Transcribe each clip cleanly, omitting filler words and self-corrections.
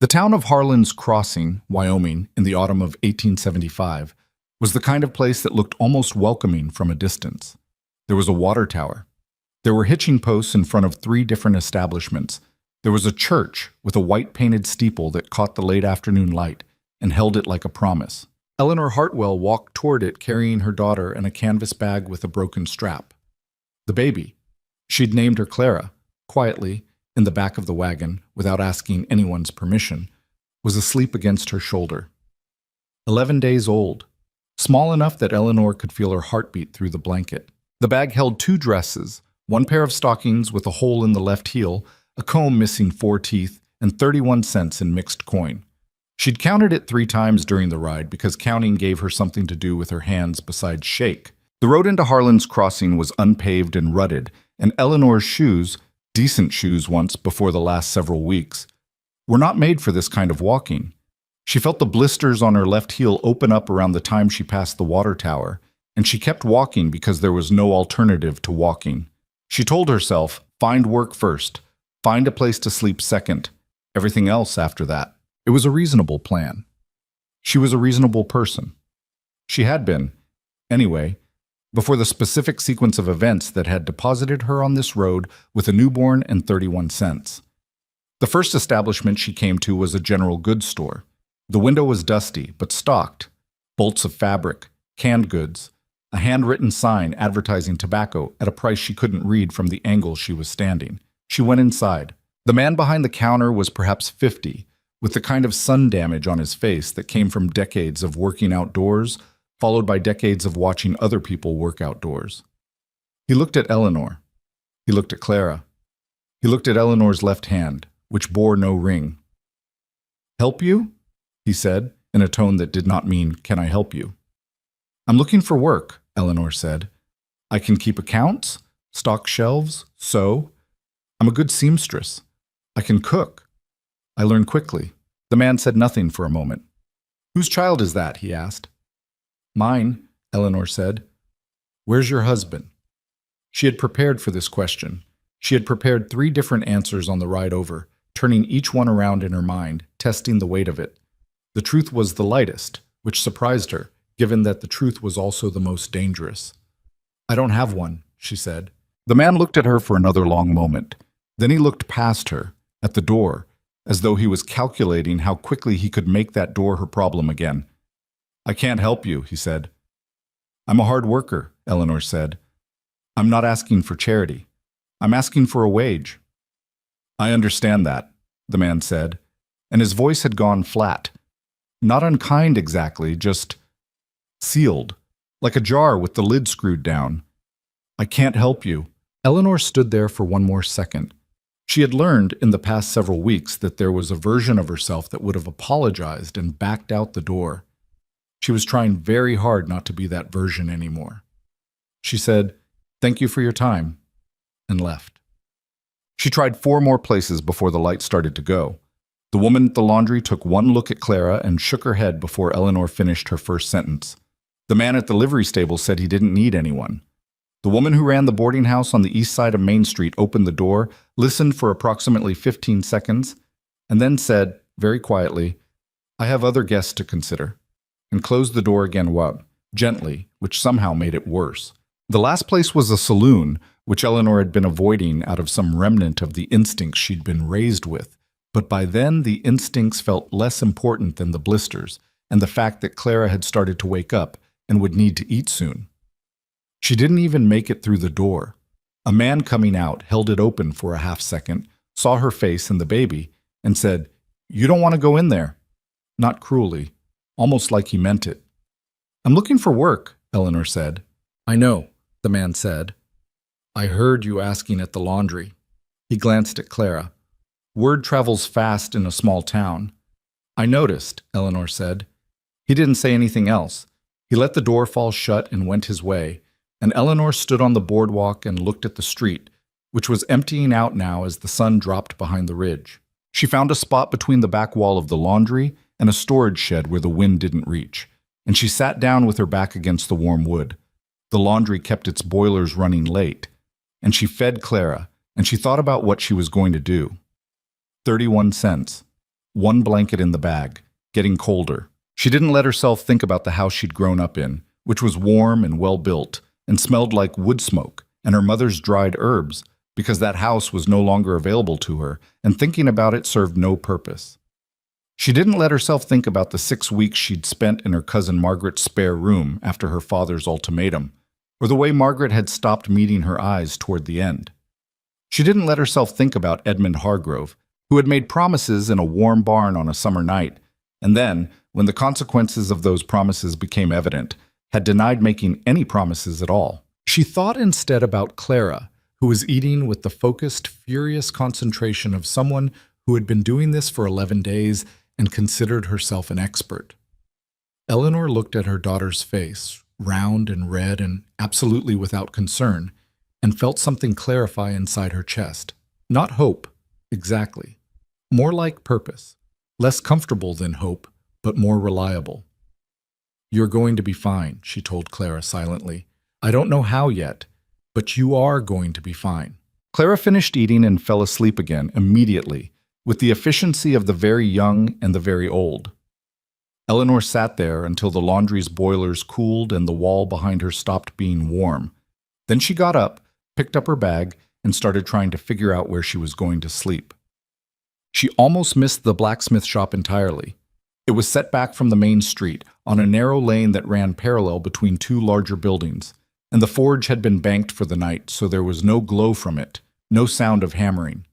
The town of Harlan's Crossing, Wyoming, in the autumn of 1875, was the kind of place that looked almost welcoming from a distance. There was a water tower. There were hitching posts in front of 3 different establishments. There was a church with a white-painted steeple that caught the late afternoon light and held it like a promise. Eleanor Hartwell walked toward it carrying her daughter and a canvas bag with a broken strap. The baby. She'd named her Clara, quietly, in the back of the wagon, without asking anyone's permission, was asleep against her shoulder. 11 days old, small enough that Eleanor could feel her heartbeat through the blanket. The bag held 2 dresses, 1 pair of stockings with a hole in the left heel, a comb missing 4 teeth, and 31 cents in mixed coin. She'd counted it 3 times during the ride because counting gave her something to do with her hands besides shake. The road into Harlan's Crossing was unpaved and rutted, and Eleanor's shoes, decent shoes once before the last several weeks, were not made for this kind of walking. She felt the blisters on her left heel open up around the time she passed the water tower, and she kept walking because there was no alternative to walking. She told herself, find work first, find a place to sleep second, everything else after that. It was a reasonable plan. She was a reasonable person. She had been, anyway, before the specific sequence of events that had deposited her on this road with a newborn and 31 cents. The first establishment she came to was a general goods store. The window was dusty, but stocked. Bolts of fabric, canned goods, a handwritten sign advertising tobacco at a price she couldn't read from the angle she was standing. She went inside. The man behind the counter was perhaps 50, with the kind of sun damage on his face that came from decades of working outdoors, followed by decades of watching other people work outdoors. He looked at Eleanor. He looked at Clara. He looked at Eleanor's left hand, which bore no ring. "Help you?" he said, in a tone that did not mean, "Can I help you?" "I'm looking for work," Eleanor said. "I can keep accounts, stock shelves, sew. I'm a good seamstress. I can cook. I learn quickly." The man said nothing for a moment. "Whose child is that?" he asked. "Mine," Eleanor said. "Where's your husband?" She had prepared for this question. She had prepared 3 different answers on the ride over, turning each one around in her mind, testing the weight of it. The truth was the lightest, which surprised her, given that the truth was also the most dangerous. "I don't have one," she said. The man looked at her for another long moment. Then he looked past her, at the door, as though he was calculating how quickly he could make that door her problem again. "I can't help you," he said. "I'm a hard worker," Eleanor said. "I'm not asking for charity. I'm asking for a wage." "I understand that," the man said, and his voice had gone flat. Not unkind exactly, just sealed, like a jar with the lid screwed down. "I can't help you." Eleanor stood there for one more second. She had learned in the past several weeks that there was a version of herself that would have apologized and backed out the door. She was trying very hard not to be that version anymore. She said, "Thank you for your time," and left. She tried 4 more places before the light started to go. The woman at the laundry took one look at Clara and shook her head before Eleanor finished her first sentence. The man at the livery stable said he didn't need anyone. The woman who ran the boarding house on the east side of Main Street opened the door, listened for approximately 15 seconds, and then said, very quietly, "I have other guests to consider," and closed the door again gently, which somehow made it worse. The last place was a saloon, which Eleanor had been avoiding out of some remnant of the instincts she'd been raised with. But by then, the instincts felt less important than the blisters and the fact that Clara had started to wake up and would need to eat soon. She didn't even make it through the door. A man coming out held it open for a half second, saw her face and the baby, and said, "You don't want to go in there." Not cruelly, almost like he meant it. "I'm looking for work," Eleanor said. "I know," the man said. "I heard you asking at the laundry." He glanced at Clara. "Word travels fast in a small town." "I noticed," Eleanor said. He didn't say anything else. He let the door fall shut and went his way, and Eleanor stood on the boardwalk and looked at the street, which was emptying out now as the sun dropped behind the ridge. She found a spot between the back wall of the laundry and a storage shed where the wind didn't reach, and she sat down with her back against the warm wood. The laundry kept its boilers running late, and she fed Clara, and she thought about what she was going to do. 31 cents. one blanket in the bag, getting colder. She didn't let herself think about the house she'd grown up in, which was warm and well-built, and smelled like wood smoke and her mother's dried herbs, because that house was no longer available to her, and thinking about it served no purpose. She didn't let herself think about the 6 weeks she'd spent in her cousin Margaret's spare room after her father's ultimatum, or the way Margaret had stopped meeting her eyes toward the end. She didn't let herself think about Edmund Hargrove, who had made promises in a warm barn on a summer night, and then, when the consequences of those promises became evident, had denied making any promises at all. She thought instead about Clara, who was eating with the focused, furious concentration of someone who had been doing this for 11 days and considered herself an expert. Eleanor looked at her daughter's face, round and red and absolutely without concern, and felt something clarify inside her chest. Not hope, exactly. More like purpose. Less comfortable than hope, but more reliable. "You're going to be fine," she told Clara silently. "I don't know how yet, but you are going to be fine." Clara finished eating and fell asleep again immediately, with the efficiency of the very young and the very old. Eleanor sat there until the laundry's boilers cooled and the wall behind her stopped being warm. Then she got up, picked up her bag, and started trying to figure out where she was going to sleep. She almost missed the blacksmith shop entirely. It was set back from the main street, on a narrow lane that ran parallel between two larger buildings, and the forge had been banked for the night, so there was no glow from it, no sound of hammering.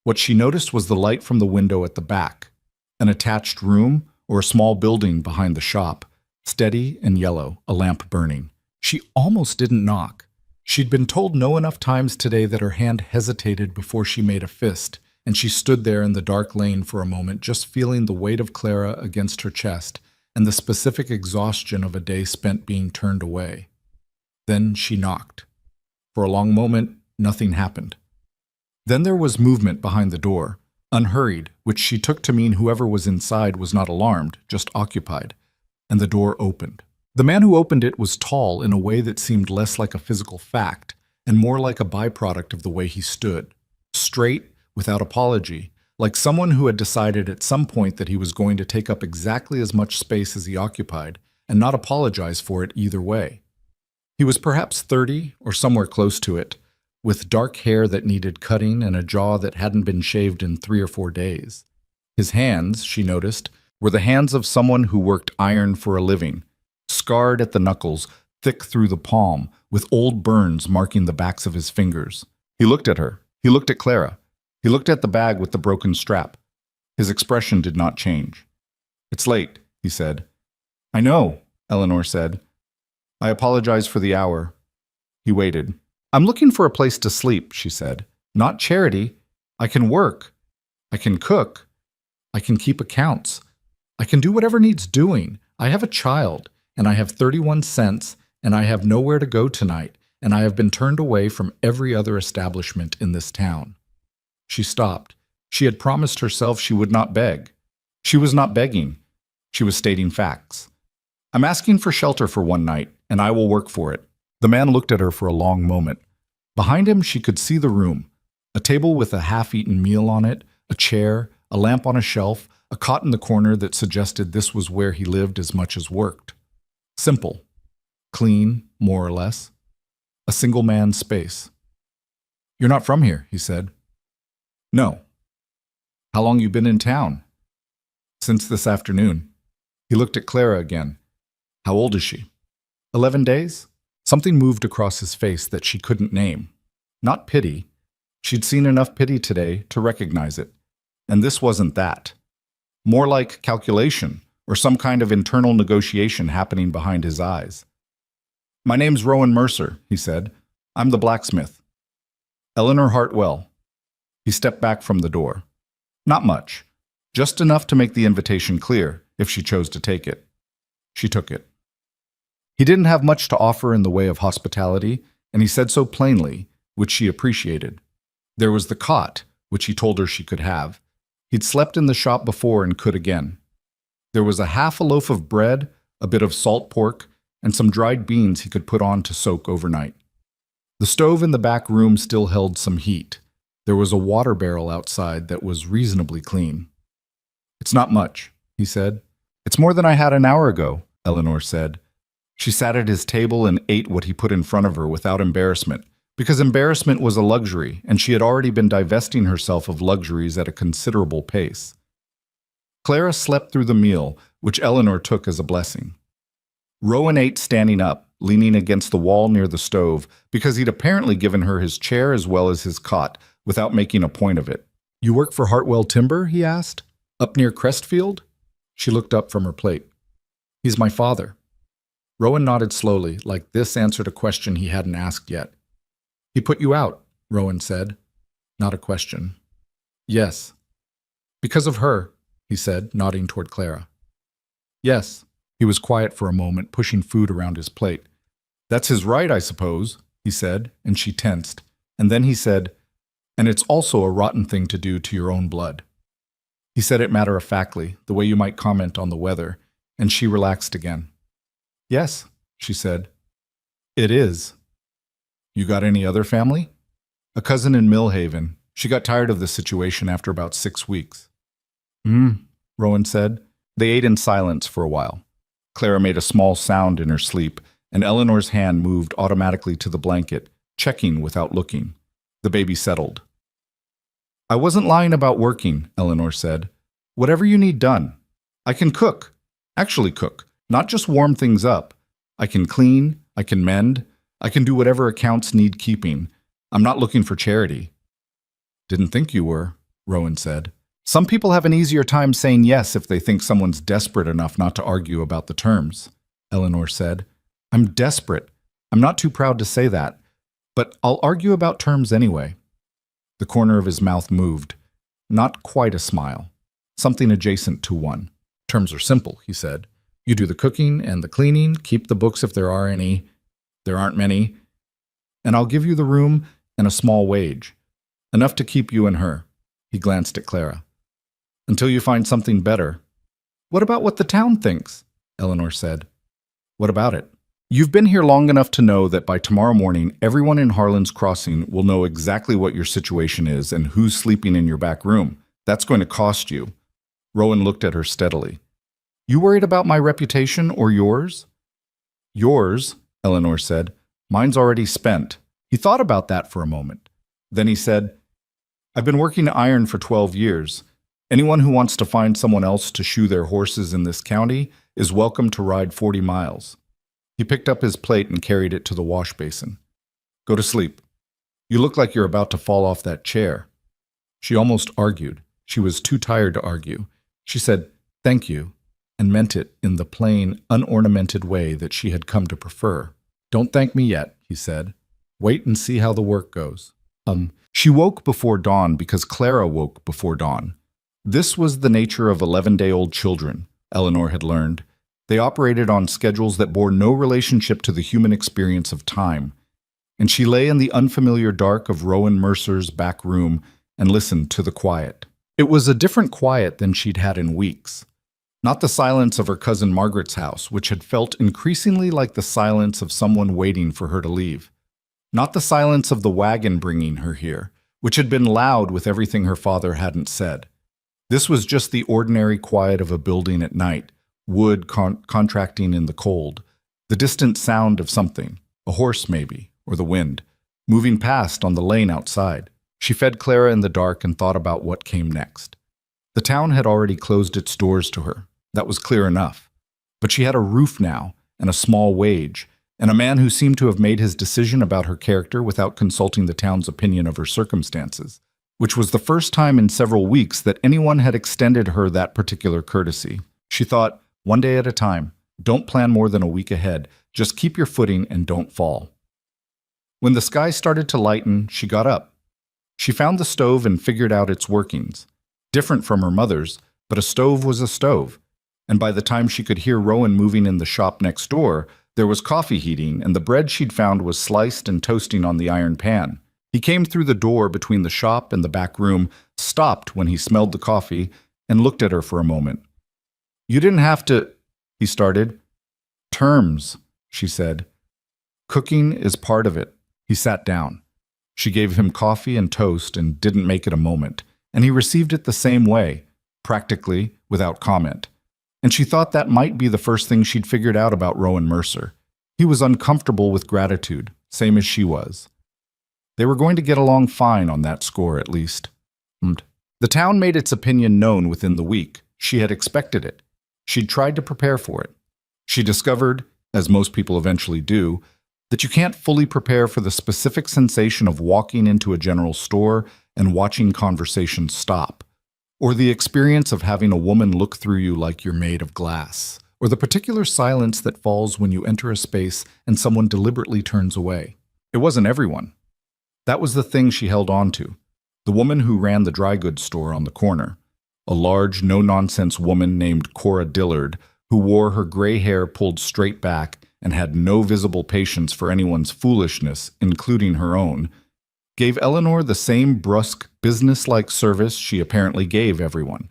What she noticed was the light from the window at the back, an attached room or a small building behind the shop, steady and yellow, a lamp burning. She almost didn't knock. She'd been told no enough times today that her hand hesitated before she made a fist, and she stood there in the dark lane for a moment, just feeling the weight of Clara against her chest and the specific exhaustion of a day spent being turned away. Then she knocked. For a long moment, nothing happened. Then there was movement behind the door, unhurried, which she took to mean whoever was inside was not alarmed, just occupied, and the door opened. The man who opened it was tall in a way that seemed less like a physical fact and more like a byproduct of the way he stood, straight, without apology, like someone who had decided at some point that he was going to take up exactly as much space as he occupied and not apologize for it either way. He was perhaps 30 or somewhere close to it, with dark hair that needed cutting and a jaw that hadn't been shaved in 3 or 4 days. His hands, she noticed, were the hands of someone who worked iron for a living, scarred at the knuckles, thick through the palm, with old burns marking the backs of his fingers. He looked at her. He looked at Clara. He looked at the bag with the broken strap. His expression did not change. "It's late," he said. "I know," Eleanor said. "I apologize for the hour." He waited. "I'm looking for a place to sleep," she said. "Not charity. I can work. I can cook. I can keep accounts. I can do whatever needs doing. I have a child, and I have 31 cents, and I have nowhere to go tonight, and I have been turned away from every other establishment in this town." She stopped. She had promised herself she would not beg. She was not begging. She was stating facts. "I'm asking for shelter for one night, and I will work for it." The man looked at her for a long moment. Behind him, she could see the room, a table with a half-eaten meal on it, a chair, a lamp on a shelf, a cot in the corner that suggested this was where he lived as much as worked. Simple. Clean, more or less. A single man's space. "You're not from here," he said. "No." "How long you been in town?" "Since this afternoon." He looked at Clara again. "How old is she?" 11 days? Something moved across his face that she couldn't name. Not pity. She'd seen enough pity today to recognize it. And this wasn't that. More like calculation, or some kind of internal negotiation happening behind his eyes. "My name's Rowan Mercer," he said. "I'm the blacksmith." "Eleanor Hartwell." He stepped back from the door. Not much. Just enough to make the invitation clear, if she chose to take it. She took it. He didn't have much to offer in the way of hospitality, and he said so plainly, which she appreciated. There was the cot, which he told her she could have. He'd slept in the shop before and could again. There was a half a loaf of bread, a bit of salt pork, and some dried beans he could put on to soak overnight. The stove in the back room still held some heat. There was a water barrel outside that was reasonably clean. It's not much, he said. It's more than I had an hour ago, Eleanor said. She sat at his table and ate what he put in front of her without embarrassment, because embarrassment was a luxury, and she had already been divesting herself of luxuries at a considerable pace. Clara slept through the meal, which Eleanor took as a blessing. Rowan ate standing up, leaning against the wall near the stove, because he'd apparently given her his chair as well as his cot, without making a point of it. You work for Hartwell Timber? He asked. Up near Crestfield? She looked up from her plate. He's my father. Rowan nodded slowly, like this answered a question he hadn't asked yet. He put you out, Rowan said. Not a question. Yes. Because of her, he said, nodding toward Clara. Yes. He was quiet for a moment, pushing food around his plate. That's his right, I suppose, he said, and she tensed. And then he said, and it's also a rotten thing to do to your own blood. He said it matter-of-factly, the way you might comment on the weather, and she relaxed again. Yes, she said. It is. You got any other family? A cousin in Millhaven. She got tired of the situation after about 6 weeks. Rowan said. They ate in silence for a while. Clara made a small sound in her sleep, and Eleanor's hand moved automatically to the blanket, checking without looking. The baby settled. I wasn't lying about working, Eleanor said. Whatever you need done. I can cook. Actually cook, not just warm things up. I can clean, I can mend, I can do whatever accounts need keeping. I'm not looking for charity. Didn't think you were, Rowan said. Some people have an easier time saying yes if they think someone's desperate enough not to argue about the terms, Eleanor said. I'm desperate. I'm not too proud to say that, but I'll argue about terms anyway. The corner of his mouth moved. Not quite a smile. Something adjacent to one. Terms are simple, he said. You do the cooking and the cleaning, keep the books if there are any. There aren't many. And I'll give you the room and a small wage. Enough to keep you and her. He glanced at Clara. Until you find something better. What about what the town thinks? Eleanor said. What about it? You've been here long enough to know that by tomorrow morning, everyone in Harlan's Crossing will know exactly what your situation is and who's sleeping in your back room. That's going to cost you. Rowan looked at her steadily. You worried about my reputation or yours? Yours, Eleanor said. Mine's already spent. He thought about that for a moment. Then he said, I've been working iron for 12 years. Anyone who wants to find someone else to shoe their horses in this county is welcome to ride 40 miles. He picked up his plate and carried it to the wash basin. Go to sleep. You look like you're about to fall off that chair. She almost argued. She was too tired to argue. She said, thank you, and meant it in the plain, unornamented way that she had come to prefer. Don't thank me yet, he said. Wait and see how the work goes. She woke before dawn because Clara woke before dawn. This was the nature of 11-day-old children, Eleanor had learned. They operated on schedules that bore no relationship to the human experience of time. And she lay in the unfamiliar dark of Rowan Mercer's back room and listened to the quiet. It was a different quiet than she'd had in weeks. Not the silence of her cousin Margaret's house, which had felt increasingly like the silence of someone waiting for her to leave. Not the silence of the wagon bringing her here, which had been loud with everything her father hadn't said. This was just the ordinary quiet of a building at night, wood contracting in the cold, the distant sound of something, a horse maybe, or the wind, moving past on the lane outside. She fed Clara in the dark and thought about what came next. The town had already closed its doors to her. That was clear enough. But she had a roof now, and a small wage, and a man who seemed to have made his decision about her character without consulting the town's opinion of her circumstances, which was the first time in several weeks that anyone had extended her that particular courtesy. She thought, one day at a time, don't plan more than a week ahead, just keep your footing and don't fall. When the sky started to lighten, she got up. She found the stove and figured out its workings. Different from her mother's, but a stove was a stove. And by the time she could hear Rowan moving in the shop next door, there was coffee heating, and the bread she'd found was sliced and toasting on the iron pan. He came through the door between the shop and the back room, stopped when he smelled the coffee, and looked at her for a moment. You didn't have to, he started. Terms, she said. Cooking is part of it. He sat down. She gave him coffee and toast and didn't make it a moment, and he received it the same way, practically without comment. And she thought that might be the first thing she'd figured out about Rowan Mercer. He was uncomfortable with gratitude, same as she was. They were going to get along fine on that score, at least. The town made its opinion known within the week. She had expected it. She'd tried to prepare for it. She discovered, as most people eventually do, that you can't fully prepare for the specific sensation of walking into a general store and watching conversations stop, or the experience of having a woman look through you like you're made of glass, or the particular silence that falls when you enter a space and someone deliberately turns away. It wasn't everyone. That was the thing she held on to. The woman who ran the dry goods store on the corner, a large, no-nonsense woman named Cora Dillard, who wore her gray hair pulled straight back and had no visible patience for anyone's foolishness, including her own, gave Eleanor the same brusque, business-like service she apparently gave everyone.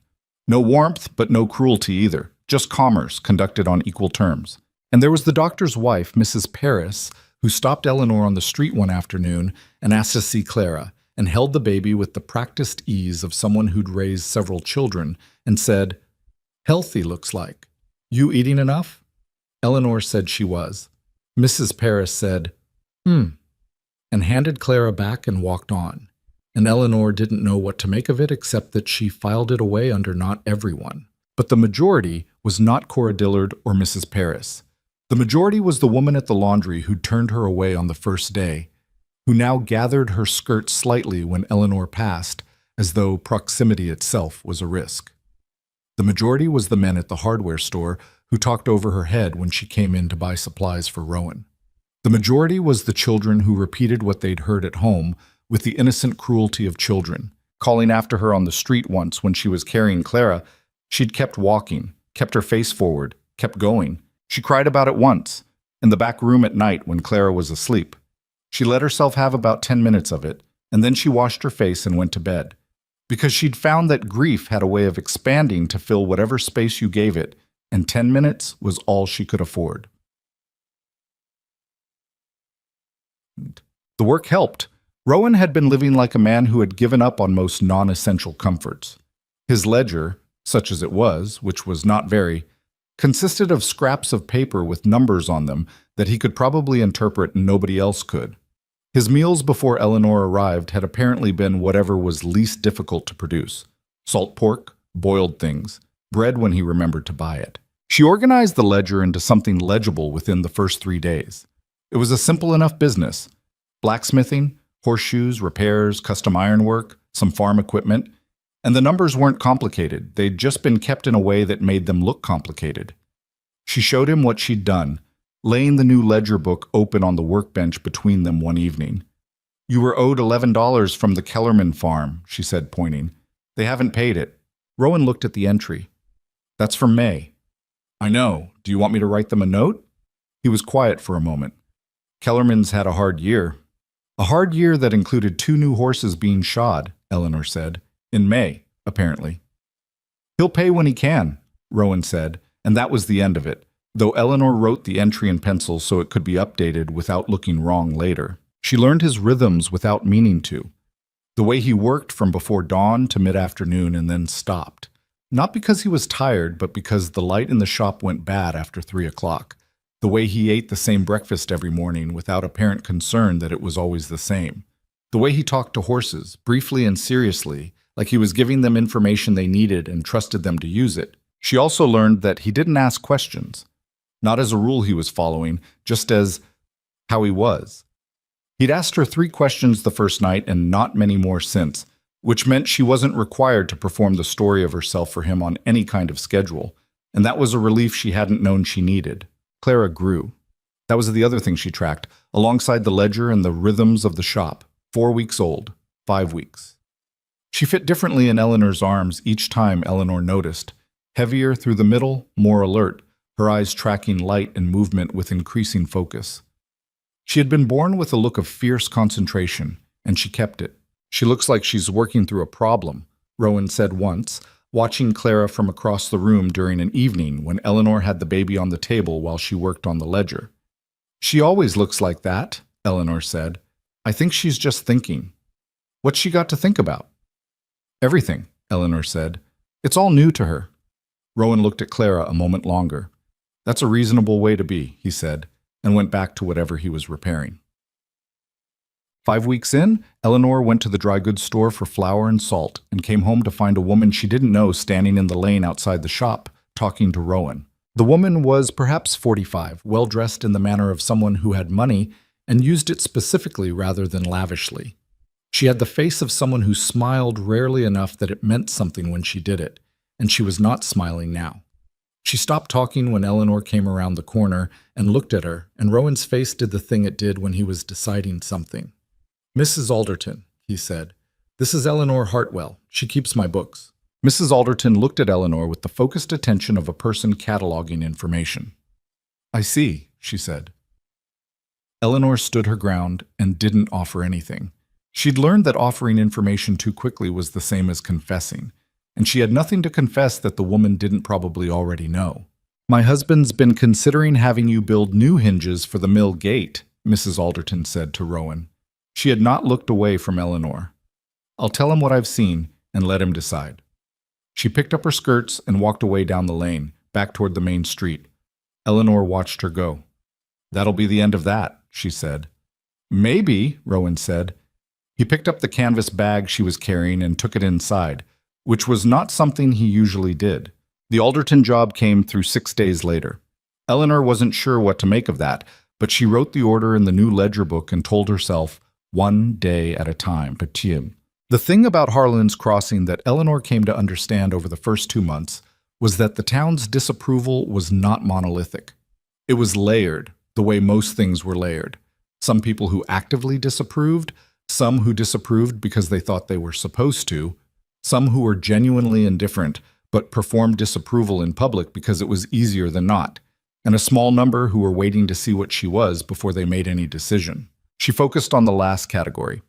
No warmth, but no cruelty either, just commerce conducted on equal terms. And there was the doctor's wife, Mrs. Paris, who stopped Eleanor on the street one afternoon and asked to see Clara, and held the baby with the practiced ease of someone who'd raised several children, and said, "Healthy, looks like. You eating enough?" Eleanor said she was. Mrs. Paris said, and handed Clara back and walked on. And Eleanor didn't know what to make of it except that she filed it away under not everyone. But the majority was not Cora Dillard or Mrs. Paris. The majority was the woman at the laundry who'd turned her away on the first day, who now gathered her skirt slightly when Eleanor passed, as though proximity itself was a risk. The majority was the men at the hardware store who talked over her head when she came in to buy supplies for Rowan. The majority was the children who repeated what they'd heard at home with the innocent cruelty of children, calling after her on the street once when she was carrying Clara. She'd kept walking, kept her face forward, kept going. She cried about it once, in the back room at night when Clara was asleep. She let herself have about 10 minutes of it, and then she washed her face and went to bed, because she'd found that grief had a way of expanding to fill whatever space you gave it, and 10 minutes was all she could afford. The work helped. Rowan had been living like a man who had given up on most non-essential comforts. His ledger, such as it was, which was not very, consisted of scraps of paper with numbers on them that he could probably interpret and nobody else could. His meals before Eleanor arrived had apparently been whatever was least difficult to produce: salt pork, boiled things, bread when he remembered to buy it. She organized the ledger into something legible within the first 3 days. It was a simple enough business: blacksmithing, horseshoes, repairs, custom ironwork, some farm equipment, and the numbers weren't complicated. They'd just been kept in a way that made them look complicated. She showed him what she'd done, laying the new ledger book open on the workbench between them one evening. "You were owed $11 from the Kellerman farm," she said, pointing. "They haven't paid it." Rowan looked at the entry. "That's from May." "I know. Do you want me to write them a note?" He was quiet for a moment. "Kellerman's had a hard year." "A hard year that included 2 new horses being shod," Eleanor said. "In May, apparently." "He'll pay when he can," Rowan said, and that was the end of it, though Eleanor wrote the entry in pencil so it could be updated without looking wrong later. She learned his rhythms without meaning to. The way he worked from before dawn to mid-afternoon and then stopped. Not because he was tired, but because the light in the shop went bad after 3 o'clock. The way he ate the same breakfast every morning without apparent concern that it was always the same. The way he talked to horses, briefly and seriously, like he was giving them information they needed and trusted them to use it. She also learned that he didn't ask questions. Not as a rule he was following, just as how he was. He'd asked her 3 questions the first night and not many more since, which meant she wasn't required to perform the story of herself for him on any kind of schedule, and that was a relief she hadn't known she needed. Clara grew. That was the other thing she tracked, alongside the ledger and the rhythms of the shop. 4 weeks old, 5 weeks. She fit differently in Eleanor's arms each time, Eleanor noticed. Heavier through the middle, more alert, her eyes tracking light and movement with increasing focus. She had been born with a look of fierce concentration, and she kept it. "She looks like she's working through a problem," Rowan said once, watching Clara from across the room during an evening when Eleanor had the baby on the table while she worked on the ledger. "She always looks like that," Eleanor said. "I think she's just thinking." "What's she got to think about?" "Everything," Eleanor said. It's all new to her. Rowan looked at Clara a moment longer. That's a reasonable way to be, he said, and went back to whatever he was repairing. 5 weeks in, Eleanor went to the dry goods store for flour and salt and came home to find a woman she didn't know standing in the lane outside the shop, talking to Rowan. The woman was perhaps 45, well-dressed in the manner of someone who had money and used it specifically rather than lavishly. She had the face of someone who smiled rarely enough that it meant something when she did it, and she was not smiling now. She stopped talking when Eleanor came around the corner and looked at her, and Rowan's face did the thing it did when he was deciding something. "Mrs. Alderton," he said, "this is Eleanor Hartwell. She keeps my books." Mrs. Alderton looked at Eleanor with the focused attention of a person cataloging information. "I see," she said. Eleanor stood her ground and didn't offer anything. She'd learned that offering information too quickly was the same as confessing, and she had nothing to confess that the woman didn't probably already know. "My husband's been considering having you build new hinges for the mill gate," Mrs. Alderton said to Rowan. She had not looked away from Eleanor. "I'll tell him what I've seen and let him decide." She picked up her skirts and walked away down the lane, back toward the main street. Eleanor watched her go. "That'll be the end of that," she said. "Maybe," Rowan said. He picked up the canvas bag she was carrying and took it inside, which was not something he usually did. The Alderton job came through 6 days later. Eleanor wasn't sure what to make of that, but she wrote the order in the new ledger book and told herself, 1 day at a time, petit. The thing about Harlan's Crossing that Eleanor came to understand over the first 2 months was that the town's disapproval was not monolithic. It was layered, the way most things were layered. Some people who actively disapproved, some who disapproved because they thought they were supposed to, some who were genuinely indifferent but performed disapproval in public because it was easier than not, and a small number who were waiting to see what she was before they made any decision. She focused on the last category.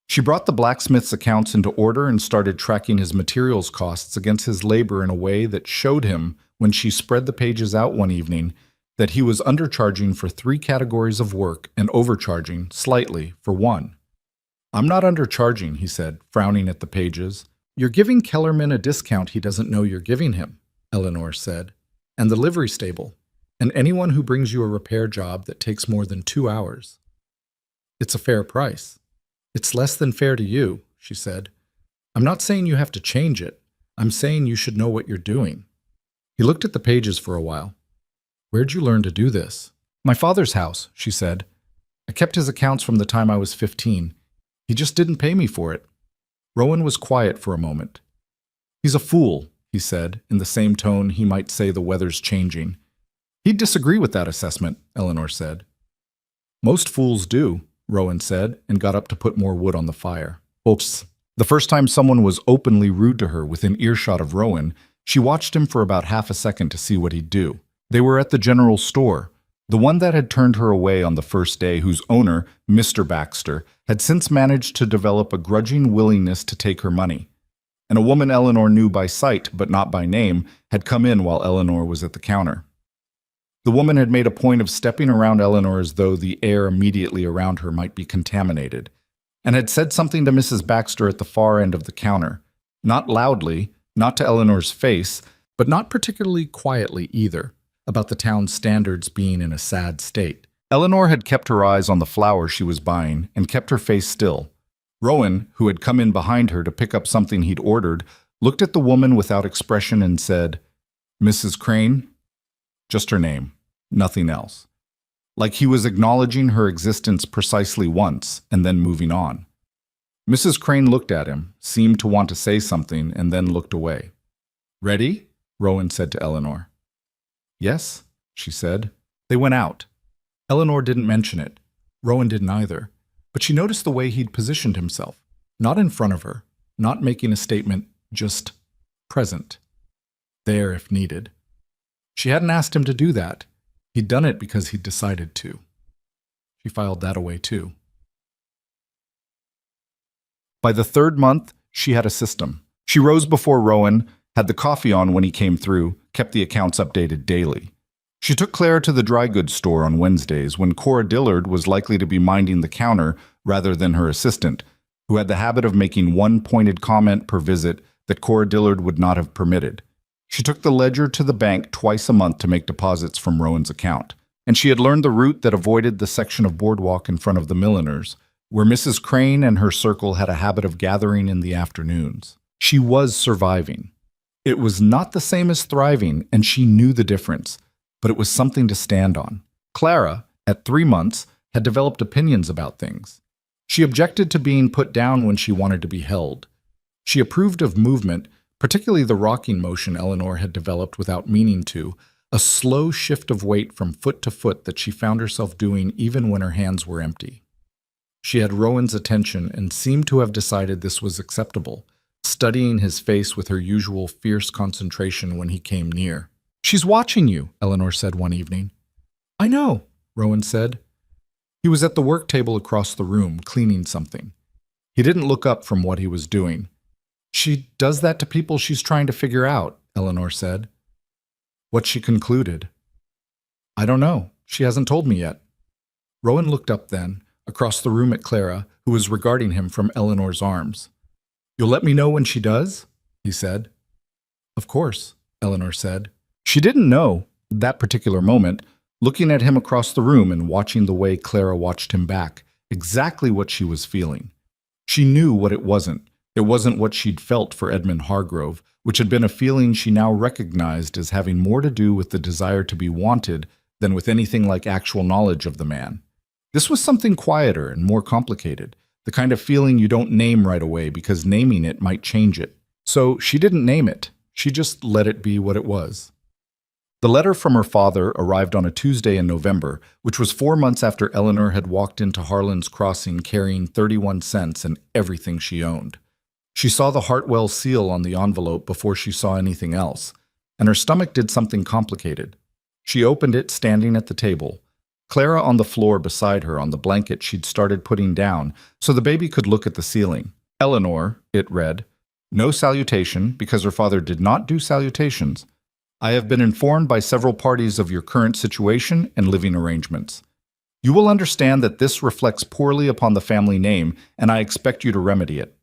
She brought the blacksmith's accounts into order and started tracking his materials costs against his labor in a way that showed him, when she spread the pages out one evening, that he was undercharging for 3 categories of work and overcharging, slightly, for 1. "I'm not undercharging," he said, frowning at the pages. "You're giving Kellerman a discount he doesn't know you're giving him," Eleanor said, "and the livery stable, and anyone who brings you a repair job that takes more than 2 hours. It's a fair price." "It's less than fair to you," she said. "I'm not saying you have to change it. I'm saying you should know what you're doing." He looked at the pages for a while. "Where'd you learn to do this?" "My father's house," she said. "I kept his accounts from the time I was 15. He just didn't pay me for it." Rowan was quiet for a moment. "He's a fool," he said, in the same tone he might say the weather's changing. "He'd disagree with that assessment," Eleanor said. "Most fools do," Rowan said, and got up to put more wood on the fire. Oops. The first time someone was openly rude to her within earshot of Rowan, she watched him for about half a second to see what he'd do. They were at the general store, the one that had turned her away on the first day, whose owner, Mr. Baxter, had since managed to develop a grudging willingness to take her money. And a woman Eleanor knew by sight, but not by name, had come in while Eleanor was at the counter. The woman had made a point of stepping around Eleanor as though the air immediately around her might be contaminated, and had said something to Mrs. Baxter at the far end of the counter, not loudly, not to Eleanor's face, but not particularly quietly either, about the town's standards being in a sad state. Eleanor had kept her eyes on the flour she was buying and kept her face still. Rowan, who had come in behind her to pick up something he'd ordered, looked at the woman without expression and said, "Mrs. Crane?" Just her name, nothing else. Like he was acknowledging her existence precisely once and then moving on. Mrs. Crane looked at him, seemed to want to say something, and then looked away. "Ready?" Rowan said to Eleanor. "Yes," she said. They went out. Eleanor didn't mention it. Rowan didn't either. But she noticed the way he'd positioned himself. Not in front of her, not making a statement, just present. There if needed. She hadn't asked him to do that. He'd done it because he'd decided to. She filed that away too. By the 3rd month, she had a system. She rose before Rowan, had the coffee on when he came through, kept the accounts updated daily. She took Clara to the dry goods store on Wednesdays when Cora Dillard was likely to be minding the counter rather than her assistant, who had the habit of making one pointed comment per visit that Cora Dillard would not have permitted. She took the ledger to the bank twice a month to make deposits from Rowan's account, and she had learned the route that avoided the section of boardwalk in front of the milliners, where Mrs. Crane and her circle had a habit of gathering in the afternoons. She was surviving. It was not the same as thriving, and she knew the difference, but it was something to stand on. Clara, at 3 months, had developed opinions about things. She objected to being put down when she wanted to be held. She approved of movement, particularly the rocking motion Eleanor had developed without meaning to, a slow shift of weight from foot to foot that she found herself doing even when her hands were empty. She had Rowan's attention and seemed to have decided this was acceptable, studying his face with her usual fierce concentration when he came near. "She's watching you," Eleanor said one evening. "I know," Rowan said. He was at the work table across the room, cleaning something. He didn't look up from what he was doing. "She does that to people she's trying to figure out," Eleanor said. What she concluded. "I don't know. She hasn't told me yet." Rowan looked up then, across the room at Clara, who was regarding him from Eleanor's arms. "You'll let me know when she does?" he said. "Of course," Eleanor said. She didn't know, that particular moment, looking at him across the room and watching the way Clara watched him back, exactly what she was feeling. She knew what it wasn't. It wasn't what she'd felt for Edmund Hargrove, which had been a feeling she now recognized as having more to do with the desire to be wanted than with anything like actual knowledge of the man. This was something quieter and more complicated, the kind of feeling you don't name right away because naming it might change it. So she didn't name it. She just let it be what it was. The letter from her father arrived on a Tuesday in November, which was 4 months after Eleanor had walked into Harlan's Crossing carrying 31 cents and everything she owned. She saw the Hartwell seal on the envelope before she saw anything else, and her stomach did something complicated. She opened it standing at the table, Clara on the floor beside her on the blanket she'd started putting down so the baby could look at the ceiling. "Eleanor," it read, "no salutation, because her father did not do salutations. I have been informed by several parties of your current situation and living arrangements. You will understand that this reflects poorly upon the family name, and I expect you to remedy it.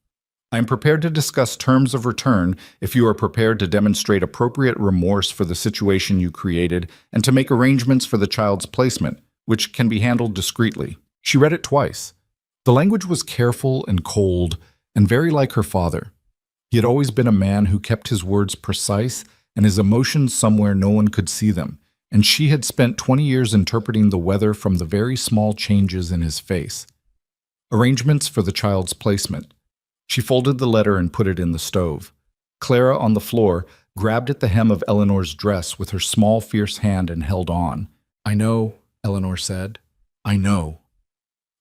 I am prepared to discuss terms of return if you are prepared to demonstrate appropriate remorse for the situation you created and to make arrangements for the child's placement, which can be handled discreetly." She read it twice. The language was careful and cold and very like her father. He had always been a man who kept his words precise and his emotions somewhere no one could see them, and she had spent 20 years interpreting the weather from the very small changes in his face. Arrangements for the child's placement. She folded the letter and put it in the stove. Clara, on the floor, grabbed at the hem of Eleanor's dress with her small, fierce hand and held on. "I know," Eleanor said. "I know."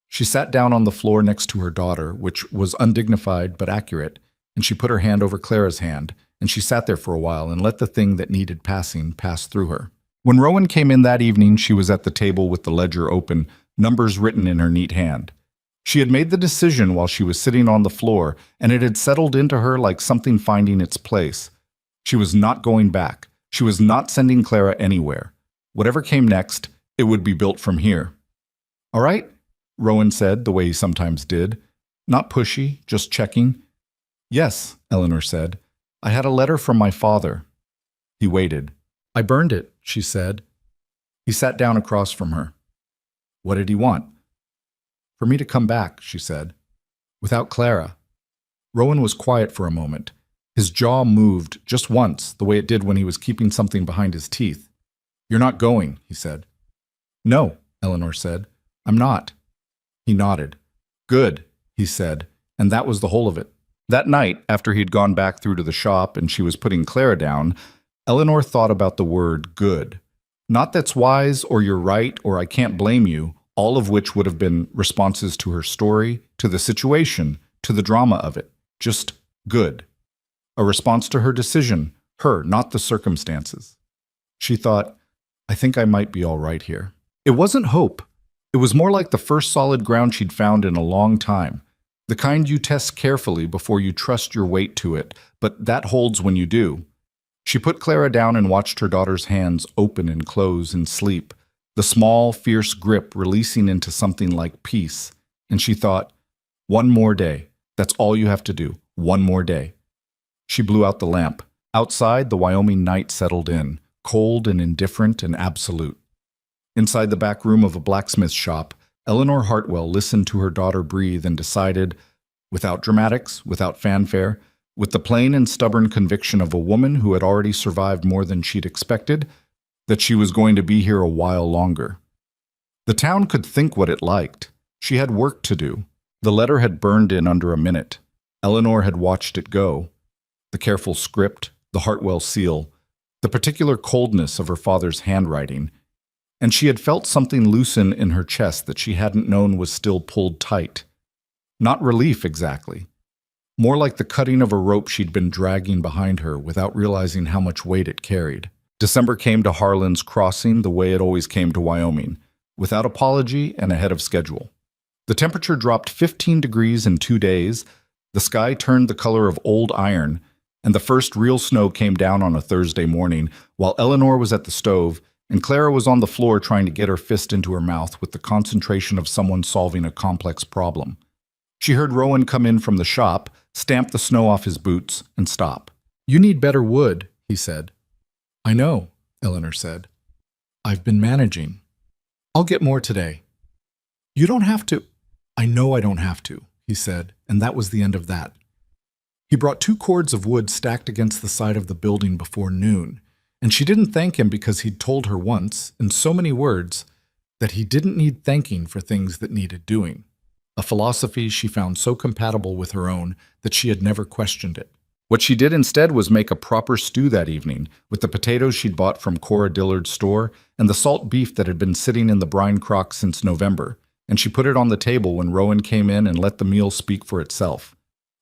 She sat down on the floor next to her daughter, which was undignified but accurate, and she put her hand over Clara's hand, and she sat there for a while and let the thing that needed passing pass through her. When Rowan came in that evening, she was at the table with the ledger open, numbers written in her neat hand. She had made the decision while she was sitting on the floor, and it had settled into her like something finding its place. She was not going back. She was not sending Clara anywhere. Whatever came next, it would be built from here. "All right," Rowan said, the way he sometimes did. Not pushy, just checking. "Yes," Eleanor said. "I had a letter from my father." He waited. "I burned it," she said. He sat down across from her. "What did he want?" "For me to come back," she said. "Without Clara." Rowan was quiet for a moment. His jaw moved just once, the way it did when he was keeping something behind his teeth. "You're not going," he said. "No," Eleanor said. "I'm not." He nodded. "Good," he said, and that was the whole of it. That night, after he'd gone back through to the shop and she was putting Clara down, Eleanor thought about the word good. Not "that's wise" or "you're right" or "I can't blame you," all of which would have been responses to her story, to the situation, to the drama of it. Just good. A response to her decision, her, not the circumstances. She thought, "I think I might be all right here." It wasn't hope. It was more like the first solid ground she'd found in a long time. The kind you test carefully before you trust your weight to it, but that holds when you do. She put Clara down and watched her daughter's hands open and close in sleep, the small, fierce grip releasing into something like peace. And she thought, one more day. That's all you have to do. One more day. She blew out the lamp. Outside, the Wyoming night settled in, cold and indifferent and absolute. Inside the back room of a blacksmith shop, Eleanor Hartwell listened to her daughter breathe and decided, without dramatics, without fanfare, with the plain and stubborn conviction of a woman who had already survived more than she'd expected, that she was going to be here a while longer. The town could think what it liked. She had work to do. The letter had burned in under a minute. Eleanor had watched it go. The careful script, the Hartwell seal, the particular coldness of her father's handwriting, and she had felt something loosen in her chest that she hadn't known was still pulled tight. Not relief exactly. More like the cutting of a rope she'd been dragging behind her without realizing how much weight it carried. December came to Harlan's Crossing the way it always came to Wyoming, without apology and ahead of schedule. The temperature dropped 15 degrees in 2 days, the sky turned the color of old iron, and the first real snow came down on a Thursday morning while Eleanor was at the stove and Clara was on the floor trying to get her fist into her mouth with the concentration of someone solving a complex problem. She heard Rowan come in from the shop, stamp the snow off his boots, and stop. "You need better wood," he said. "I know," Eleanor said. "I've been managing. I'll get more today." "You don't have to." "I know I don't have to," he said, and that was the end of that. He brought 2 cords of wood stacked against the side of the building before noon, and she didn't thank him because he'd told her once, in so many words, that he didn't need thanking for things that needed doing, a philosophy she found so compatible with her own that she had never questioned it. What she did instead was make a proper stew that evening, with the potatoes she'd bought from Cora Dillard's store and the salt beef that had been sitting in the brine crock since November, and she put it on the table when Rowan came in and let the meal speak for itself.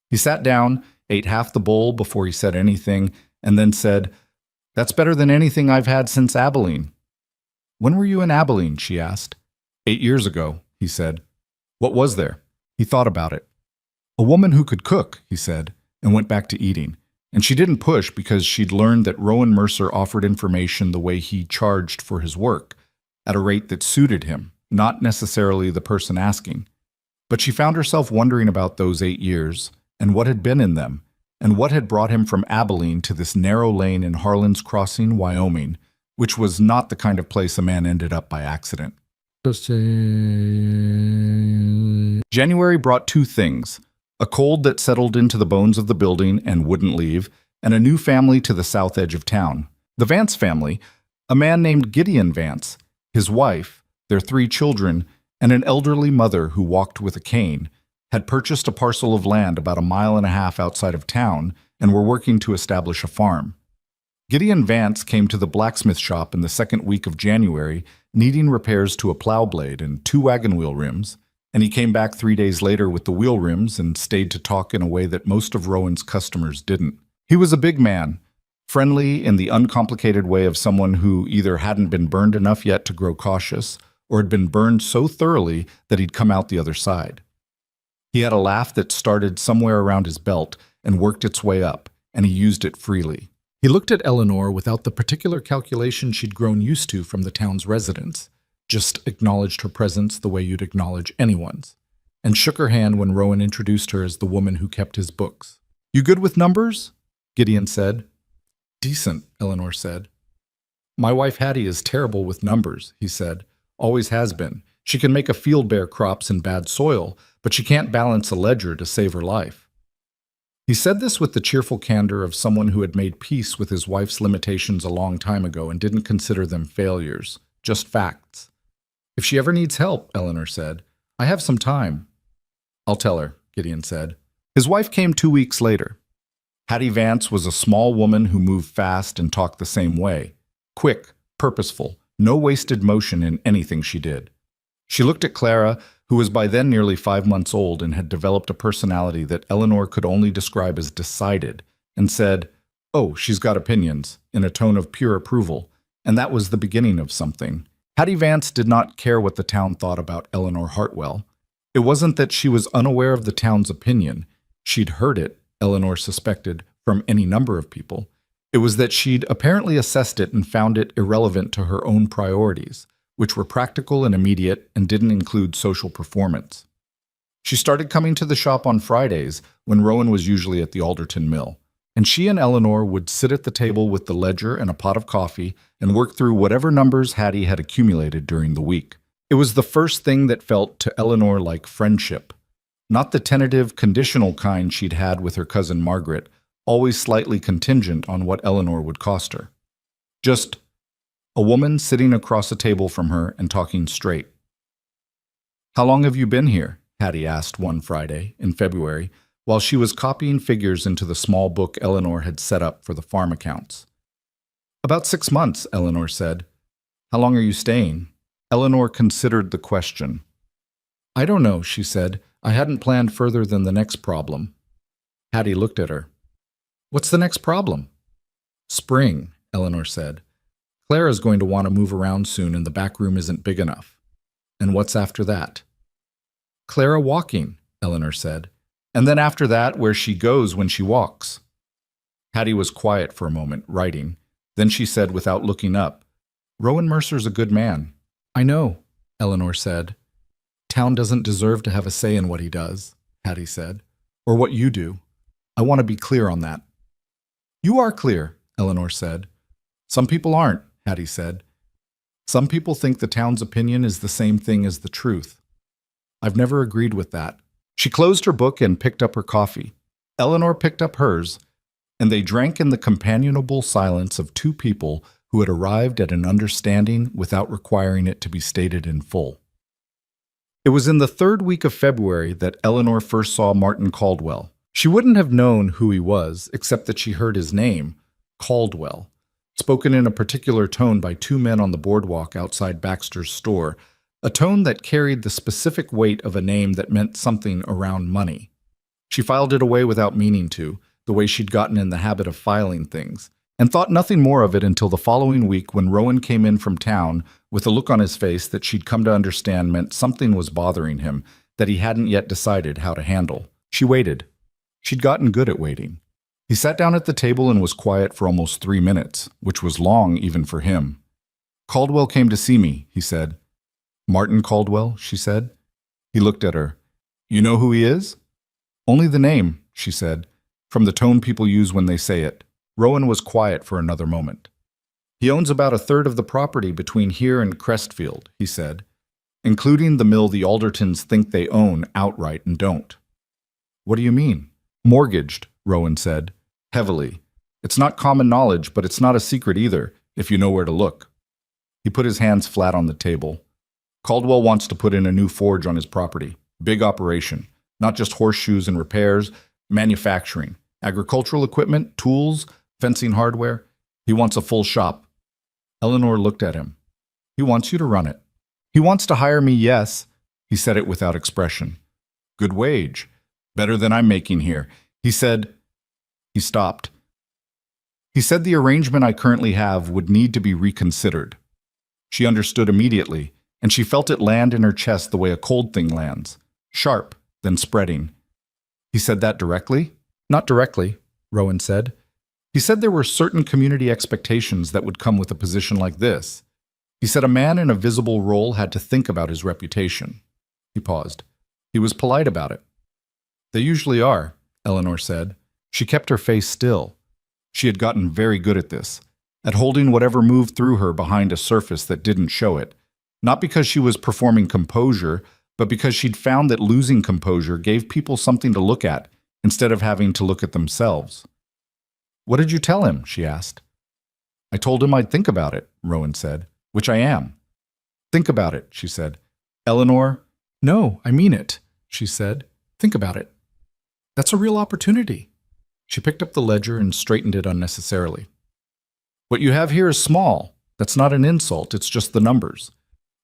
He sat down, ate half the bowl before he said anything, and then said, "That's better than anything I've had since Abilene." "When were you in Abilene?" she asked. 8 years ago, he said. "What was there?" He thought about it. "A woman who could cook," he said, and went back to eating. And she didn't push because she'd learned that Rowan Mercer offered information the way he charged for his work, at a rate that suited him, not necessarily the person asking. But she found herself wondering about those 8 years, and what had been in them, and what had brought him from Abilene to this narrow lane in Harlan's Crossing, Wyoming, which was not the kind of place a man ended up by accident. January brought 2 things: a cold that settled into the bones of the building and wouldn't leave, and a new family to the south edge of town. The Vance family, a man named Gideon Vance, his wife, their 3 children, and an elderly mother who walked with a cane, had purchased a parcel of land about 1.5 miles outside of town and were working to establish a farm. Gideon Vance came to the blacksmith shop in the second week of January, needing repairs to a plow blade and 2 wagon wheel rims, and he came back 3 days later with the wheel rims and stayed to talk in a way that most of Rowan's customers didn't. He was a big man, friendly in the uncomplicated way of someone who either hadn't been burned enough yet to grow cautious, or had been burned so thoroughly that he'd come out the other side. He had a laugh that started somewhere around his belt and worked its way up, and he used it freely. He looked at Eleanor without the particular calculation she'd grown used to from the town's residents, just acknowledged her presence the way you'd acknowledge anyone's, and shook her hand when Rowan introduced her as the woman who kept his books. "You good with numbers?" Gideon said. "Decent," Eleanor said. "My wife Hattie is terrible with numbers," he said. "Always has been. She can make a field bear crops in bad soil, but she can't balance a ledger to save her life." He said this with the cheerful candor of someone who had made peace with his wife's limitations a long time ago and didn't consider them failures, just facts. "If she ever needs help," Eleanor said, "I have some time." "I'll tell her," Gideon said. His wife came 2 weeks later. Hattie Vance was a small woman who moved fast and talked the same way. Quick, purposeful, no wasted motion in anything she did. She looked at Clara, who was by then nearly 5 months old and had developed a personality that Eleanor could only describe as decided, and said, "Oh, she's got opinions," in a tone of pure approval, and that was the beginning of something. Hattie Vance did not care what the town thought about Eleanor Hartwell. It wasn't that she was unaware of the town's opinion. She'd heard it, Eleanor suspected, from any number of people. It was that she'd apparently assessed it and found it irrelevant to her own priorities, which were practical and immediate and didn't include social performance. She started coming to the shop on Fridays when Rowan was usually at the Alderton Mill, and she and Eleanor would sit at the table with the ledger and a pot of coffee and work through whatever numbers Hattie had accumulated during the week. It was the first thing that felt to Eleanor like friendship, not the tentative, conditional kind she'd had with her cousin Margaret, always slightly contingent on what Eleanor would cost her. Just a woman sitting across a table from her and talking straight. "How long have you been here?" Hattie asked one Friday in February, while she was copying figures into the small book Eleanor had set up for the farm accounts. "About 6 months," Eleanor said. "How long are you staying?" Eleanor considered the question. "I don't know," she said. "I hadn't planned further than the next problem." Hattie looked at her. "What's the next problem?" "Spring," Eleanor said. "Clara's going to want to move around soon and the back room isn't big enough." "And what's after that?" "Clara walking," Eleanor said. "And then after that, where she goes when she walks." Hattie was quiet for a moment, writing. Then she said without looking up, "Rowan Mercer's a good man." "I know," Eleanor said. "Town doesn't deserve to have a say in what he does," Hattie said. "Or what you do. I want to be clear on that." "You are clear," Eleanor said. "Some people aren't," Hattie said. "Some people think the town's opinion is the same thing as the truth. I've never agreed with that." She closed her book and picked up her coffee. Eleanor picked up hers, and they drank in the companionable silence of two people who had arrived at an understanding without requiring it to be stated in full. It was in the third week of February that Eleanor first saw Martin Caldwell. She wouldn't have known who he was, except that she heard his name, Caldwell, spoken in a particular tone by two men on the boardwalk outside Baxter's store, a tone that carried the specific weight of a name that meant something around money. She filed it away without meaning to, the way she'd gotten in the habit of filing things, and thought nothing more of it until the following week when Rowan came in from town with a look on his face that she'd come to understand meant something was bothering him that he hadn't yet decided how to handle. She waited. She'd gotten good at waiting. He sat down at the table and was quiet for almost 3 minutes, which was long even for him. "Caldwell came to see me," he said. "Martin Caldwell," she said. He looked at her. "You know who he is?" "Only the name," she said, from the tone people use when they say it. Rowan was quiet for another moment. "He owns about a third of the property between here and Crestfield," he said, "including the mill the Aldertons think they own outright and don't." "What do you mean?" "Mortgaged," Rowan said, heavily. "It's not common knowledge, but it's not a secret either, if you know where to look." He put his hands flat on the table. "Caldwell wants to put in a new forge on his property. Big operation. Not just horseshoes and repairs, manufacturing, agricultural equipment, tools, fencing hardware. He wants a full shop." Eleanor looked at him. "He wants you to run it." "He wants to hire me, yes." He said it without expression. "Good wage. Better than I'm making here." He said. He stopped. "He said the arrangement I currently have would need to be reconsidered." She understood immediately, and she felt it land in her chest the way a cold thing lands, sharp, then spreading. "He said that directly?" "Not directly," Rowan said. "He said there were certain community expectations that would come with a position like this. He said a man in a visible role had to think about his reputation." He paused. He was polite about it. "They usually are," Eleanor said. She kept her face still. She had gotten very good at this, at holding whatever moved through her behind a surface that didn't show it, not because she was performing composure, but because she'd found that losing composure gave people something to look at instead of having to look at themselves. "What did you tell him?" she asked. "I told him I'd think about it," Rowan said, "which I am." "Think about it," she said. "Eleanor." "No, I mean it," she said. "Think about it. That's a real opportunity." She picked up the ledger and straightened it unnecessarily. "What you have here is small. That's not an insult, it's just the numbers.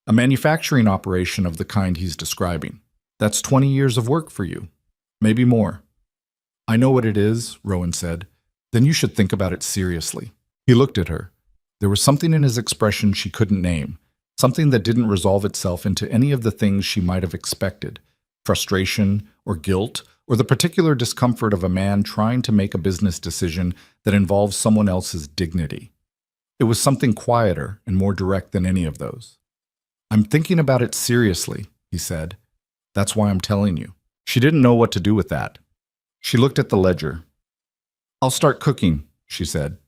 A manufacturing operation of the kind he's describing. That's 20 years of work for you. Maybe more." "I know what it is," Rowan said. "Then you should think about it seriously." He looked at her. There was something in his expression she couldn't name, something that didn't resolve itself into any of the things she might have expected, frustration or guilt, or the particular discomfort of a man trying to make a business decision that involves someone else's dignity. It was something quieter and more direct than any of those. "I'm thinking about it seriously," he said. "That's why I'm telling you." She didn't know what to do with that. She looked at the ledger. I'll start cooking, she said.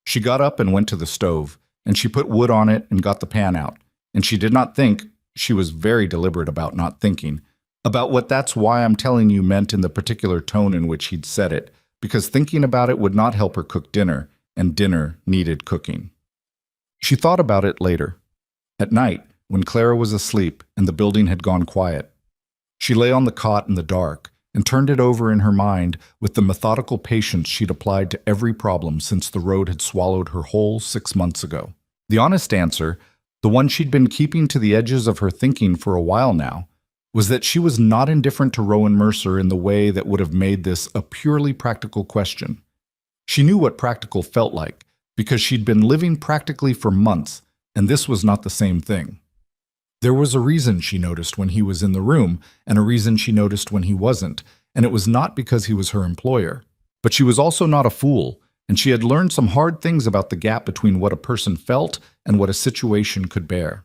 She got up and went to the stove, and she put wood on it and got the pan out, and she did not think, she was very deliberate about not thinking, about what "that's why I'm telling you" meant in the particular tone in which he'd said it, because thinking about it would not help her cook dinner, and dinner needed cooking. She thought about it later. At night, when Clara was asleep and the building had gone quiet, she lay on the cot in the dark and turned it over in her mind with the methodical patience she'd applied to every problem since the road had swallowed her whole 6 months ago. The honest answer, the one she'd been keeping to the edges of her thinking for a while now, was that she was not indifferent to Rowan Mercer in the way that would have made this a purely practical question. She knew what practical felt like, because she'd been living practically for months, and this was not the same thing. There was a reason she noticed when he was in the room, and a reason she noticed when he wasn't, and it was not because he was her employer. But she was also not a fool, and she had learned some hard things about the gap between what a person felt and what a situation could bear.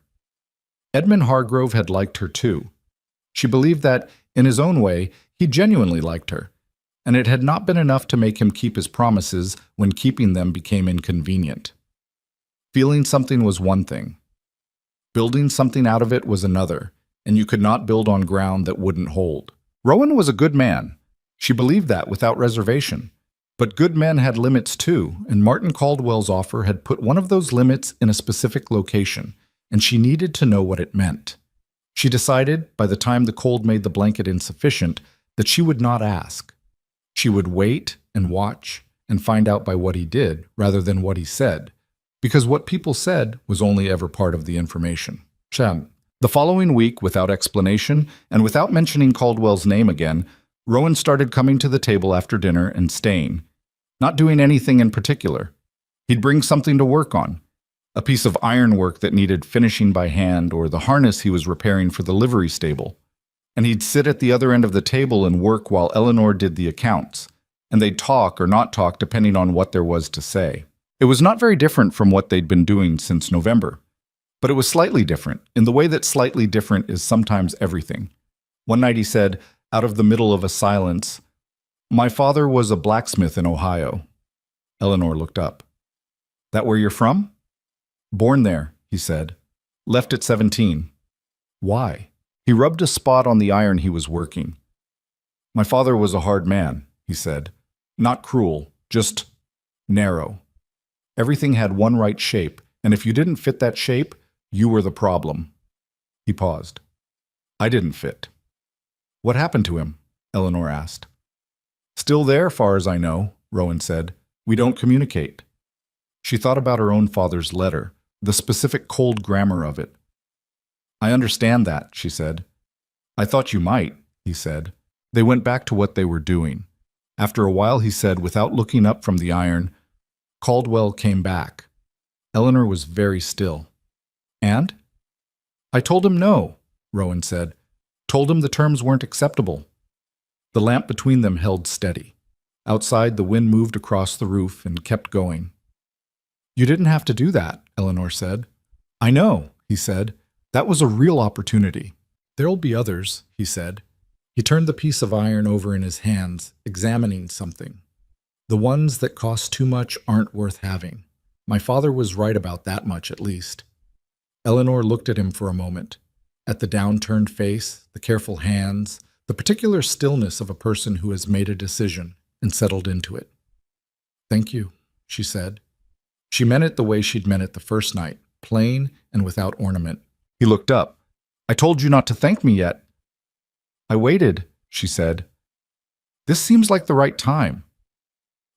Edmund Hargrove had liked her too. She believed that, in his own way, he genuinely liked her, and it had not been enough to make him keep his promises when keeping them became inconvenient. Feeling something was one thing. Building something out of it was another, and you could not build on ground that wouldn't hold. Rowan was a good man. She believed that without reservation. But good men had limits too, and Martin Caldwell's offer had put one of those limits in a specific location, and she needed to know what it meant. She decided, by the time the cold made the blanket insufficient, that she would not ask. She would wait and watch and find out by what he did rather than what he said, because what people said was only ever part of the information. The following week, without explanation and without mentioning Caldwell's name again, Rowan started coming to the table after dinner and staying, not doing anything in particular. He'd bring something to work on, a piece of ironwork that needed finishing by hand or the harness he was repairing for the livery stable. And he'd sit at the other end of the table and work while Eleanor did the accounts, and they'd talk or not talk depending on what there was to say. It was not very different from what they'd been doing since November, but it was slightly different, in the way that slightly different is sometimes everything. One night he said, out of the middle of a silence, "My father was a blacksmith in Ohio." Eleanor looked up. "That where you're from?" "Born there," he said. "Left at 17. "Why?" He rubbed a spot on the iron he was working. "My father was a hard man," he said. "Not cruel, just narrow. Everything had one right shape, and if you didn't fit that shape, you were the problem." He paused. "I didn't fit." "What happened to him?" Eleanor asked. "Still there, far as I know," Rowan said. "We don't communicate." She thought about her own father's letter, the specific cold grammar of it. "I understand that," she said. "I thought you might," he said. They went back to what they were doing. After a while he said, without looking up from the iron, "Caldwell came back." Eleanor was very still. "And?" "I told him no," Rowan said. "Told him the terms weren't acceptable." The lamp between them held steady. Outside, the wind moved across the roof and kept going. "You didn't have to do that," Eleanor said. "I know," he said. "That was a real opportunity." "There'll be others," he said. He turned the piece of iron over in his hands, examining something. "The ones that cost too much aren't worth having. My father was right about that much, at least." Eleanor looked at him for a moment, at the downturned face, the careful hands, the particular stillness of a person who has made a decision, and settled into it. "Thank you," she said. She meant it the way she'd meant it the first night, plain and without ornament. He looked up. "I told you not to thank me yet." "I waited," she said. "This seems like the right time."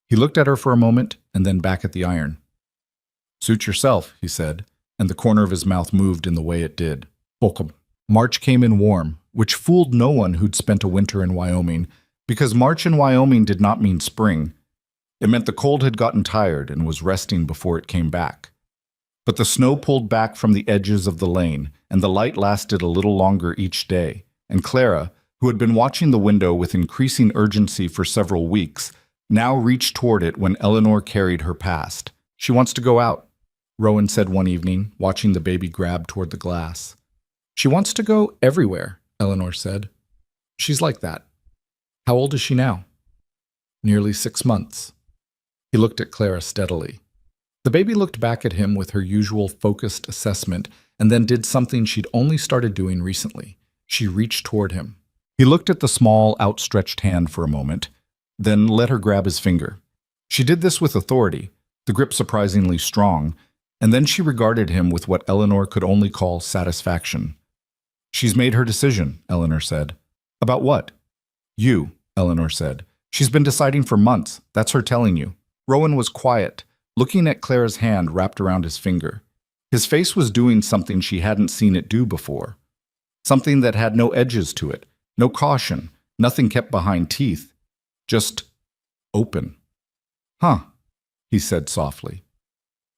He looked at her for a moment and then back at the iron. "Suit yourself," he said, and the corner of his mouth moved in the way it did. Welcome. March came in warm, which fooled no one who'd spent a winter in Wyoming, because March in Wyoming did not mean spring. It meant the cold had gotten tired and was resting before it came back. But the snow pulled back from the edges of the lane, and the light lasted a little longer each day, and Clara, who had been watching the window with increasing urgency for several weeks, now reached toward it when Eleanor carried her past. "She wants to go out," Rowan said one evening, watching the baby grab toward the glass. "She wants to go everywhere," Eleanor said. "She's like that." "How old is she now?" "Nearly 6 months." He looked at Clara steadily. The baby looked back at him with her usual focused assessment and then did something she'd only started doing recently. She reached toward him. He looked at the small, outstretched hand for a moment, then let her grab his finger. She did this with authority, the grip surprisingly strong, and then she regarded him with what Eleanor could only call satisfaction. "She's made her decision," Eleanor said. "About what?" "You," Eleanor said. "She's been deciding for months. That's her telling you." Rowan was quiet, looking at Clara's hand wrapped around his finger. His face was doing something she hadn't seen it do before. Something that had no edges to it, no caution, nothing kept behind teeth. Just open. "Huh," he said softly.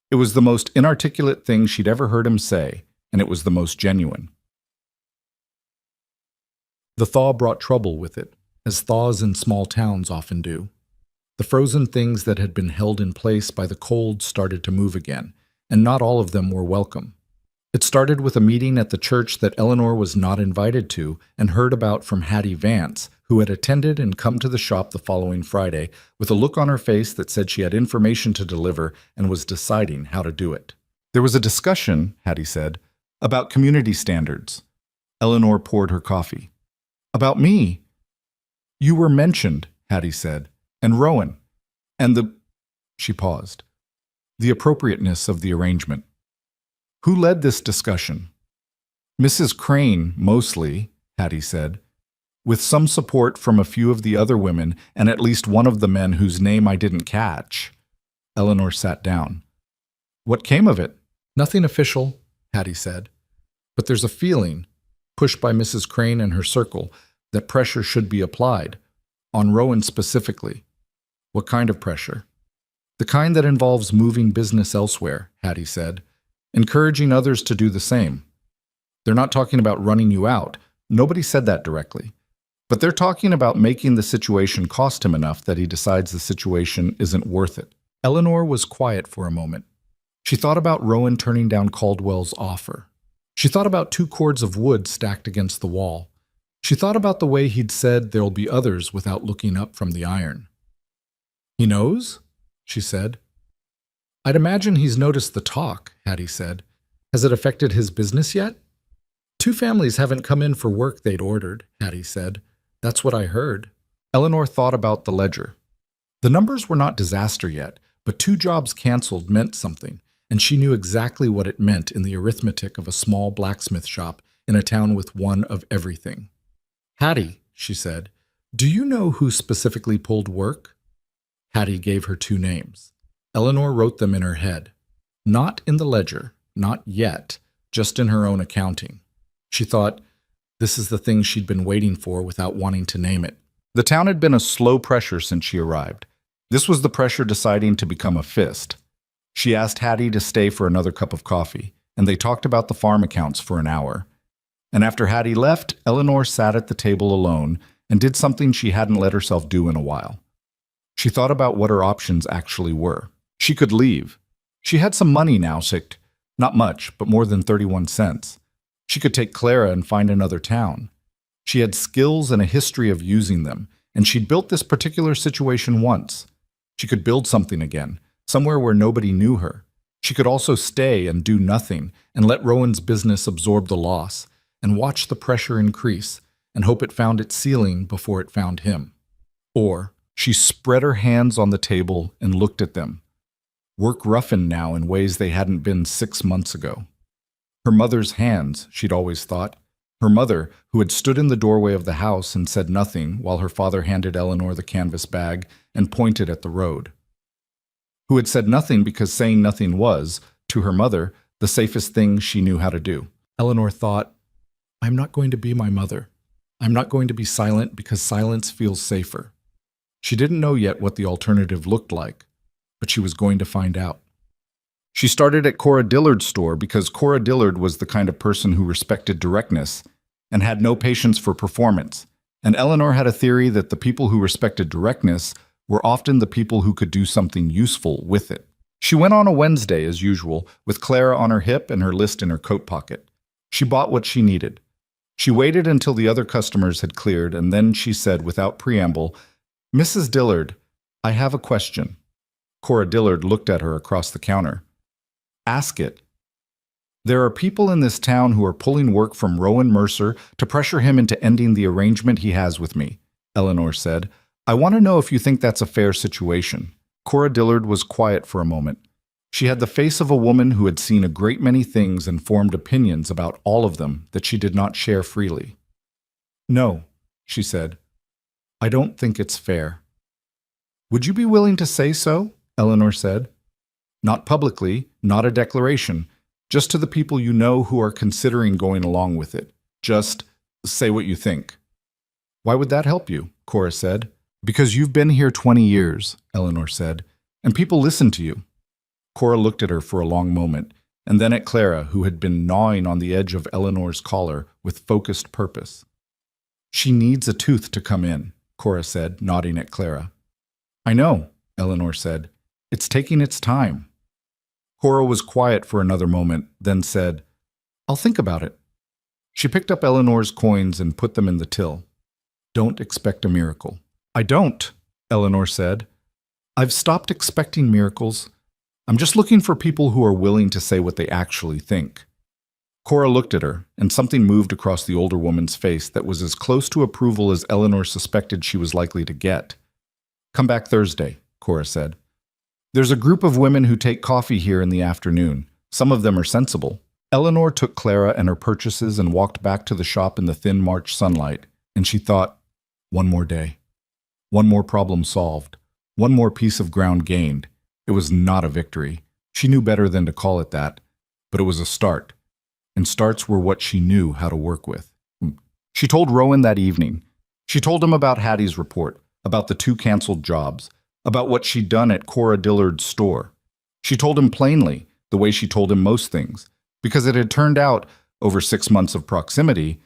It was the most inarticulate thing she'd ever heard him say, and it was the most genuine. The thaw brought trouble with it, as thaws in small towns often do. The frozen things that had been held in place by the cold started to move again, and not all of them were welcome. It started with a meeting at the church that Eleanor was not invited to and heard about from Hattie Vance, who had attended and come to the shop the following Friday with a look on her face that said she had information to deliver and was deciding how to do it. There was a discussion, Hattie said, about community standards. Eleanor poured her coffee. "About me?" "You were mentioned," Hattie said, "and Rowan, and the—" She paused. "The appropriateness of the arrangement." "Who led this discussion?" "Mrs. Crane, mostly," Hattie said, "with some support from a few of the other women and at least one of the men whose name I didn't catch." Eleanor sat down. "What came of it?" "Nothing official," Hattie said. "But there's a feeling, pushed by Mrs. Crane and her circle, that pressure should be applied, on Rowan specifically." "What kind of pressure?" "The kind that involves moving business elsewhere," Hattie said, "encouraging others to do the same. They're not talking about running you out. Nobody said that directly. But they're talking about making the situation cost him enough that he decides the situation isn't worth it." Eleanor was quiet for a moment. She thought about Rowan turning down Caldwell's offer. She thought about 2 cords of wood stacked against the wall. She thought about the way he'd said there'll be others without looking up from the iron. "He knows?" she said. "I'd imagine he's noticed the talk," Hattie said. "Has it affected his business yet?" 2 families haven't come in for work they'd ordered," Hattie said. "That's what I heard." Eleanor thought about the ledger. The numbers were not disaster yet, but 2 jobs canceled meant something, and she knew exactly what it meant in the arithmetic of a small blacksmith shop in a town with one of everything. "Hattie," she said, "do you know who specifically pulled work?" Hattie gave her 2 names. Eleanor wrote them in her head. Not in the ledger, not yet, just in her own accounting. She thought, this is the thing she'd been waiting for without wanting to name it. The town had been a slow pressure since she arrived. This was the pressure deciding to become a fist. She asked Hattie to stay for another cup of coffee, and they talked about the farm accounts for an hour. And after Hattie left, Eleanor sat at the table alone and did something she hadn't let herself do in a while. She thought about what her options actually were. She could leave. She had some money now, not much, but more than 31 cents. She could take Clara and find another town. She had skills and a history of using them, and she'd built this particular situation once. She could build something again, somewhere where nobody knew her. She could also stay and do nothing and let Rowan's business absorb the loss and watch the pressure increase and hope it found its ceiling before it found him. Or she spread her hands on the table and looked at them. Work roughened now in ways they hadn't been 6 months ago. Her mother's hands, she'd always thought. Her mother, who had stood in the doorway of the house and said nothing while her father handed Eleanor the canvas bag and pointed at the road. Who had said nothing because saying nothing was, to her mother, the safest thing she knew how to do. Eleanor thought, I'm not going to be my mother. I'm not going to be silent because silence feels safer. She didn't know yet what the alternative looked like, but she was going to find out. She started at Cora Dillard's store because Cora Dillard was the kind of person who respected directness and had no patience for performance, and Eleanor had a theory that the people who respected directness were often the people who could do something useful with it. She went on a Wednesday, as usual, with Clara on her hip and her list in her coat pocket. She bought what she needed. She waited until the other customers had cleared, and then she said without preamble, Mrs. Dillard, I have a question. Cora Dillard looked at her across the counter. Ask it. There are people in this town who are pulling work from Rowan Mercer to pressure him into ending the arrangement he has with me, Eleanor said. I want to know if you think that's a fair situation. Cora Dillard was quiet for a moment. She had the face of a woman who had seen a great many things and formed opinions about all of them that she did not share freely. No, she said. I don't think it's fair. Would you be willing to say so? Eleanor said. Not publicly, not a declaration, just to the people you know who are considering going along with it. Just say what you think. Why would that help you? Cora said. Because you've been here 20 years, Eleanor said, and people listen to you. Cora looked at her for a long moment, and then at Clara, who had been gnawing on the edge of Eleanor's collar with focused purpose. She needs a tooth to come in, Cora said, nodding at Clara. I know, Eleanor said. It's taking its time. Cora was quiet for another moment, then said, I'll think about it. She picked up Eleanor's coins and put them in the till. Don't expect a miracle. I don't, Eleanor said. I've stopped expecting miracles. I'm just looking for people who are willing to say what they actually think. Cora looked at her, and something moved across the older woman's face that was as close to approval as Eleanor suspected she was likely to get. Come back Thursday, Cora said. There's a group of women who take coffee here in the afternoon. Some of them are sensible. Eleanor took Clara and her purchases and walked back to the shop in the thin March sunlight, and she thought, one more day. One more problem solved. One more piece of ground gained. It was not a victory. She knew better than to call it that, but it was a start. And starts were what she knew how to work with. She told Rowan that evening. She told him about Hattie's report, about the 2 canceled jobs, about what she'd done at Cora Dillard's store. She told him plainly, the way she told him most things, because it had turned out, over 6 months of proximity,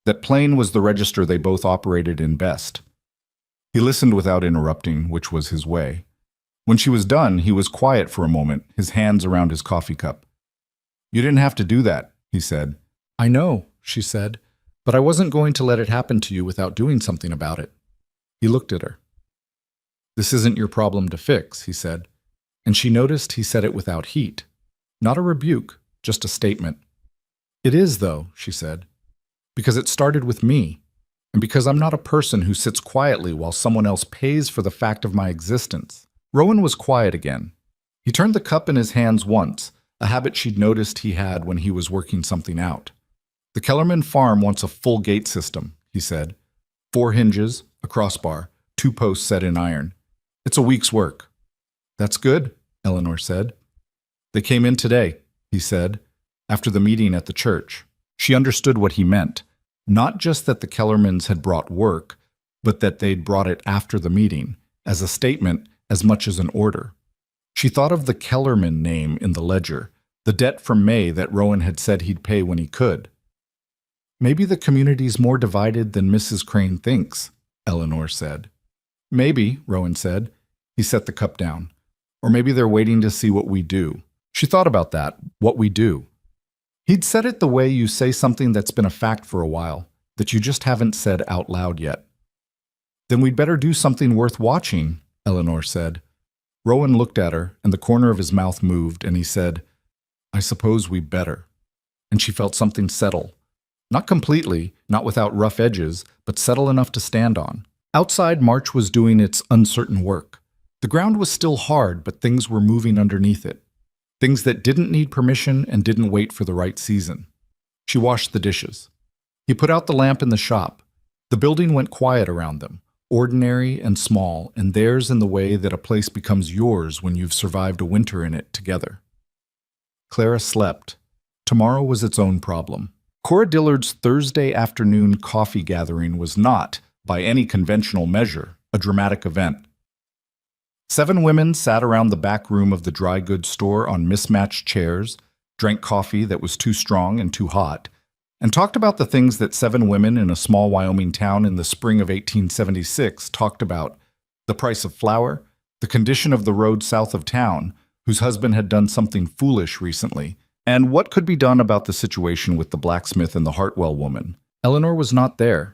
that plain was the register they both operated in best. He listened without interrupting, which was his way. When she was done, he was quiet for a moment, his hands around his coffee cup. You didn't have to do that, he said. I know, she said, but I wasn't going to let it happen to you without doing something about it. He looked at her. This isn't your problem to fix, he said, and she noticed he said it without heat. Not a rebuke, just a statement. It is, though, she said, because it started with me, and because I'm not a person who sits quietly while someone else pays for the fact of my existence. Rowan was quiet again. He turned the cup in his hands once, a habit she'd noticed he had when he was working something out. The Kellerman farm wants a full gate system, he said. 4 hinges, a crossbar, 2 posts set in iron. It's a week's work. That's good, Eleanor said. They came in today, he said, after the meeting at the church. She understood what he meant. Not just that the Kellermans had brought work, but that they'd brought it after the meeting, as a statement as much as an order. She thought of the Kellerman name in the ledger, the debt from May that Rowan had said he'd pay when he could. Maybe the community's more divided than Mrs. Crane thinks, Eleanor said. Maybe, Rowan said. He set the cup down. Or maybe they're waiting to see what we do. She thought about that, what we do. He'd said it the way you say something that's been a fact for a while, that you just haven't said out loud yet. Then we'd better do something worth watching, Eleanor said. Rowan looked at her, and the corner of his mouth moved, and he said, I suppose we better. And she felt something settle. Not completely, not without rough edges, but settle enough to stand on. Outside, March was doing its uncertain work. The ground was still hard, but things were moving underneath it. Things that didn't need permission and didn't wait for the right season. She washed the dishes. He put out the lamp in the shop. The building went quiet around them, ordinary and small, and theirs in the way that a place becomes yours when you've survived a winter in it together. Clara slept. Tomorrow was its own problem. Cora Dillard's Thursday afternoon coffee gathering was not, by any conventional measure, a dramatic event. 7 women sat around the back room of the dry goods store on mismatched chairs, drank coffee that was too strong and too hot, and talked about the things that 7 women in a small Wyoming town in the spring of 1876 talked about: the price of flour, the condition of the road south of town, whose husband had done something foolish recently, and what could be done about the situation with the blacksmith and the Hartwell woman. Eleanor was not there.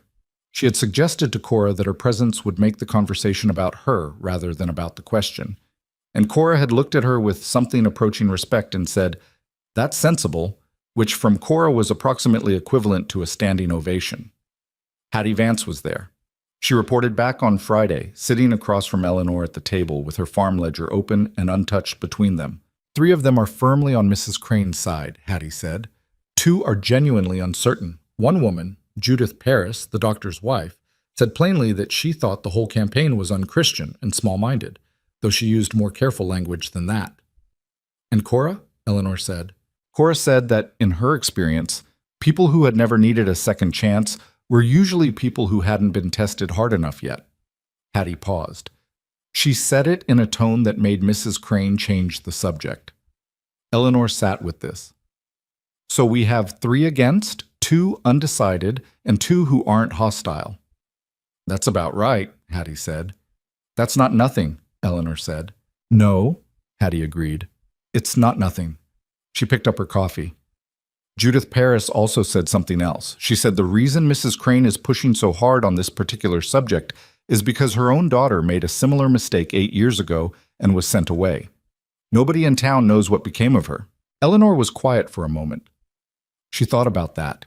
She had suggested to Cora that her presence would make the conversation about her rather than about the question. And Cora had looked at her with something approaching respect and said, "That's sensible," which from Cora was approximately equivalent to a standing ovation. Hattie Vance was there. She reported back on Friday, sitting across from Eleanor at the table with her farm ledger open and untouched between them. "3 of them are firmly on Mrs. Crane's side," Hattie said. 2 are genuinely uncertain. One woman, Judith Paris, the doctor's wife, said plainly that she thought the whole campaign was unchristian and small-minded, though she used more careful language than that. "And Cora?" Eleanor said. Cora said that, in her experience, people who had never needed a second chance were usually people who hadn't been tested hard enough yet. Hattie paused. She said it in a tone that made Mrs. Crane change the subject. Eleanor sat with this. "So we have 3 against, 2 undecided, and 2 who aren't hostile." "That's about right," Hattie said. "That's not nothing," Eleanor said. "No," Hattie agreed. "It's not nothing." She picked up her coffee. Judith Paris also said something else. She said the reason Mrs. Crane is pushing so hard on this particular subject is because her own daughter made a similar mistake 8 years ago and was sent away. Nobody in town knows what became of her. Eleanor was quiet for a moment. She thought about that.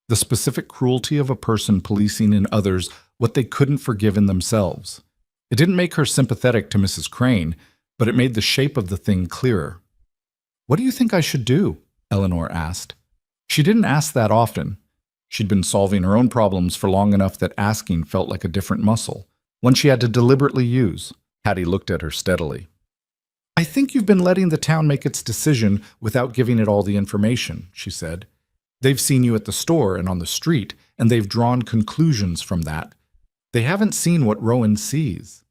The specific cruelty of a person policing in others what they couldn't forgive in themselves. It didn't make her sympathetic to Mrs. Crane, but it made the shape of the thing clearer. "What do you think I should do?" Eleanor asked. She didn't ask that often. She'd been solving her own problems for long enough that asking felt like a different muscle, one she had to deliberately use. Hattie looked at her steadily. "I think you've been letting the town make its decision without giving it all the information," she said. "They've seen you at the store and on the street, and they've drawn conclusions from that. They haven't seen what Rowan sees."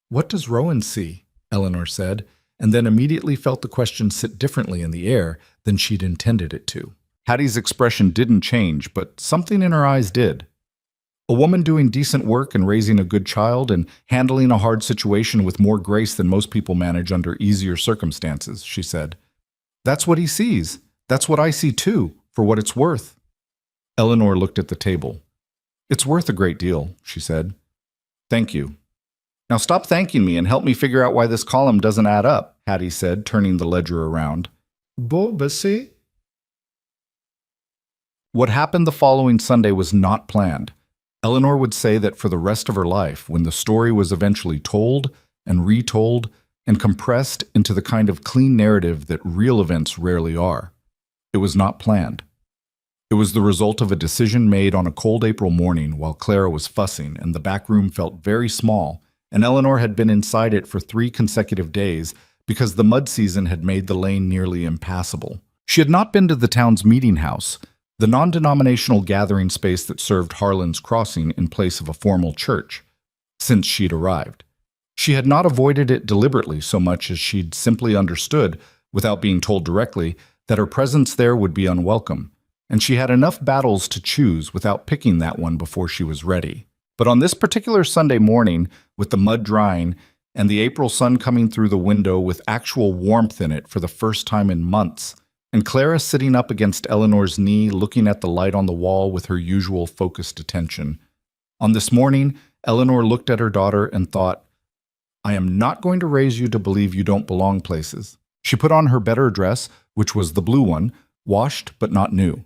"What does Rowan see?" Eleanor said, and then immediately felt the question sit differently in the air than she'd intended it to. Hattie's expression didn't change, but something in her eyes did. "A woman doing decent work and raising a good child and handling a hard situation with more grace than most people manage under easier circumstances," she said. "That's what he sees. That's what I see too, for what it's worth." Eleanor looked at the table. "It's worth a great deal," she said. "Thank you." "Now stop thanking me and help me figure out why this column doesn't add up," Hattie said, turning the ledger around. "Bobby." What happened the following Sunday was not planned. Eleanor would say that for the rest of her life, when the story was eventually told and retold and compressed into the kind of clean narrative that real events rarely are, it was not planned. It was the result of a decision made on a cold April morning while Clara was fussing and the back room felt very small, and Eleanor had been inside it for 3 consecutive days because the mud season had made the lane nearly impassable. She had not been to the town's meeting house, the non-denominational gathering space that served Harlan's Crossing in place of a formal church, since she'd arrived. She had not avoided it deliberately so much as she'd simply understood, without being told directly, that her presence there would be unwelcome, and she had enough battles to choose without picking that one before she was ready. But on this particular Sunday morning, with the mud drying and the April sun coming through the window with actual warmth in it for the first time in months, and Clara sitting up against Eleanor's knee looking at the light on the wall with her usual focused attention. On this morning, Eleanor looked at her daughter and thought, "I am not going to raise you to believe you don't belong places." She put on her better dress, which was the blue one, washed but not new.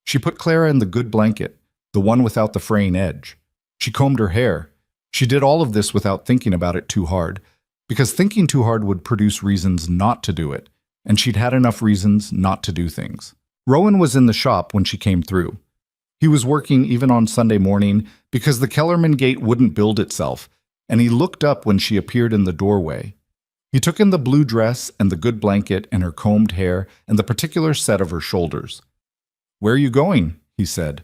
She put Clara in the good blanket, the one without the fraying edge. She combed her hair. She did all of this without thinking about it too hard, because thinking too hard would produce reasons not to do it, and she'd had enough reasons not to do things. Rowan was in the shop when she came through. He was working even on Sunday morning because the Kellerman gate wouldn't build itself, and he looked up when she appeared in the doorway. He took in the blue dress and the good blanket and her combed hair and the particular set of her shoulders. "Where are you going?" he said.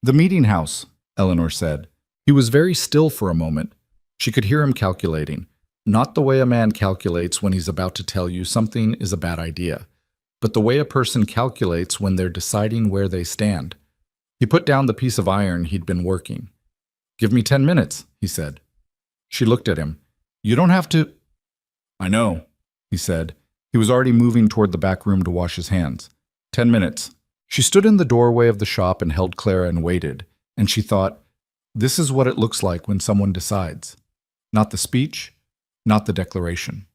"The meeting house," Eleanor said. He was very still for a moment. She could hear him calculating. Not the way a man calculates when he's about to tell you something is a bad idea, but the way a person calculates when they're deciding where they stand. He put down the piece of iron he'd been working. "Give me 10 minutes, he said. She looked at him. "You don't have to—" "I know," he said. He was already moving toward the back room to wash his hands. 10 minutes. She stood in the doorway of the shop and held Clara and waited, and she thought, this is what it looks like when someone decides. Not the speech, not the declaration.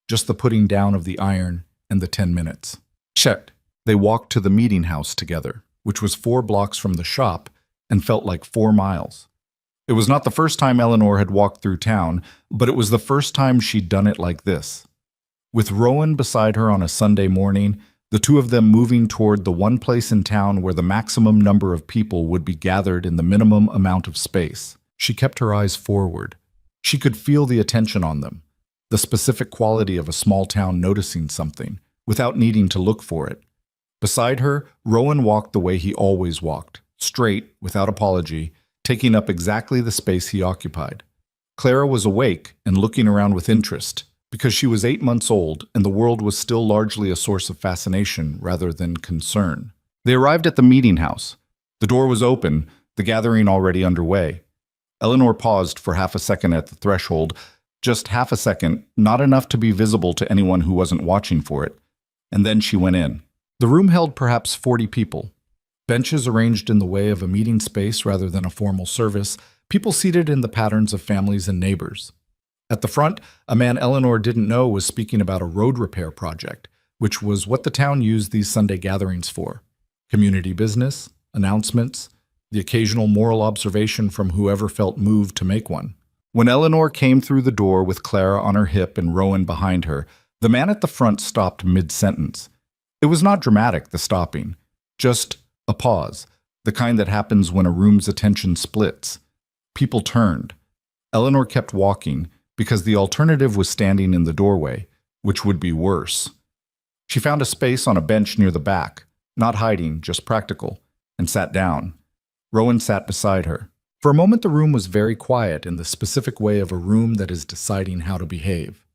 just the putting down of the iron and the 10 minutes. Checked. They walked to the meeting house together, which was 4 blocks from the shop and felt like 4 miles. It was not the first time Eleanor had walked through town, but it was the first time she'd done it like this. With Rowan beside her on a Sunday morning, the two of them moving toward the one place in town where the maximum number of people would be gathered in the minimum amount of space. She kept her eyes forward. She could feel the attention on them, the specific quality of a small town noticing something, without needing to look for it. Beside her, Rowan walked the way he always walked, straight, without apology, taking up exactly the space he occupied. Clara was awake and looking around with interest, because she was 8 months old and the world was still largely a source of fascination rather than concern. They arrived at the meeting house. The door was open, the gathering already underway. Eleanor paused for half a second at the threshold, just half a second, not enough to be visible to anyone who wasn't watching for it, and then she went in. The room held perhaps 40 people. Benches arranged in the way of a meeting space rather than a formal service, people seated in the patterns of families and neighbors. At the front, a man Eleanor didn't know was speaking about a road repair project, which was what the town used these Sunday gatherings for. Community business, announcements, the occasional moral observation from whoever felt moved to make one. When Eleanor came through the door with Clara on her hip and Rowan behind her, the man at the front stopped mid-sentence. It was not dramatic, the stopping, just a pause, the kind that happens when a room's attention splits. People turned. Eleanor kept walking, because the alternative was standing in the doorway, which would be worse. She found a space on a bench near the back, not hiding, just practical, and sat down. Rowan sat beside her. For a moment the room was very quiet in the specific way of a room that is deciding how to behave.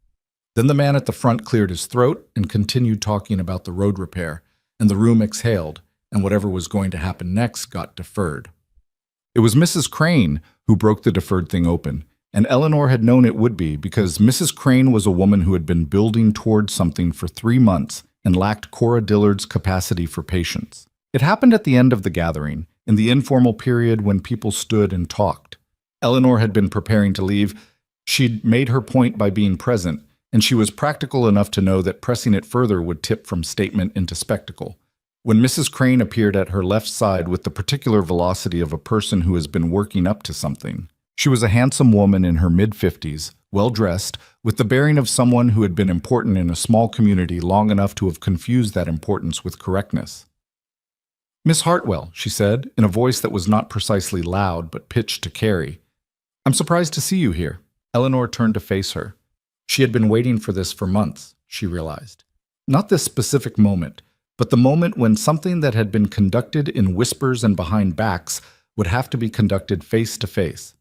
Then the man at the front cleared his throat and continued talking about the road repair, and the room exhaled, and whatever was going to happen next got deferred. It was Mrs. Crane who broke the deferred thing open, and Eleanor had known it would be because Mrs. Crane was a woman who had been building toward something for 3 months and lacked Cora Dillard's capacity for patience. It happened at the end of the gathering, in the informal period when people stood and talked. Eleanor had been preparing to leave. She'd made her point by being present, and she was practical enough to know that pressing it further would tip from statement into spectacle. When Mrs. Crane appeared at her left side with the particular velocity of a person who has been working up to something, she was a handsome woman in her mid-50s, well-dressed, with the bearing of someone who had been important in a small community long enough to have confused that importance with correctness. "Miss Hartwell," she said, in a voice that was not precisely loud but pitched to carry. "I'm surprised to see you here." Eleanor turned to face her. She had been waiting for this for months, she realized. Not this specific moment, but the moment when something that had been conducted in whispers and behind backs would have to be conducted face to face.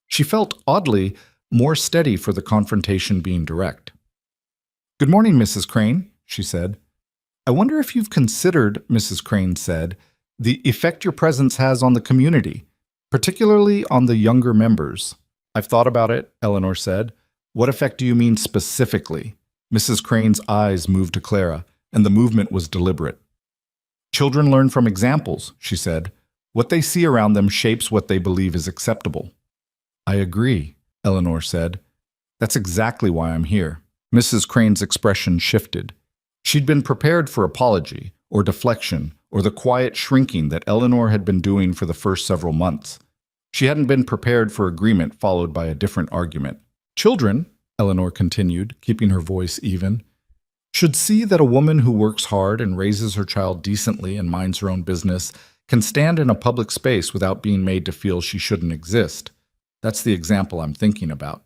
She felt, oddly, more steady for the confrontation being direct. "Good morning, Mrs. Crane," she said. "I wonder if you've considered," Mrs. Crane said, "the effect your presence has on the community, particularly on the younger members." "I've thought about it," Eleanor said. "What effect do you mean specifically?" Mrs. Crane's eyes moved to Clara, and the movement was deliberate. "Children learn from examples," she said. "What they see around them shapes what they believe is acceptable." "I agree," Eleanor said. "That's exactly why I'm here." Mrs. Crane's expression shifted. She'd been prepared for apology, or deflection, or the quiet shrinking that Eleanor had been doing for the first several months. She hadn't been prepared for agreement followed by a different argument. "Children," Eleanor continued, keeping her voice even, "should see that a woman who works hard and raises her child decently and minds her own business can stand in a public space without being made to feel she shouldn't exist. That's the example I'm thinking about."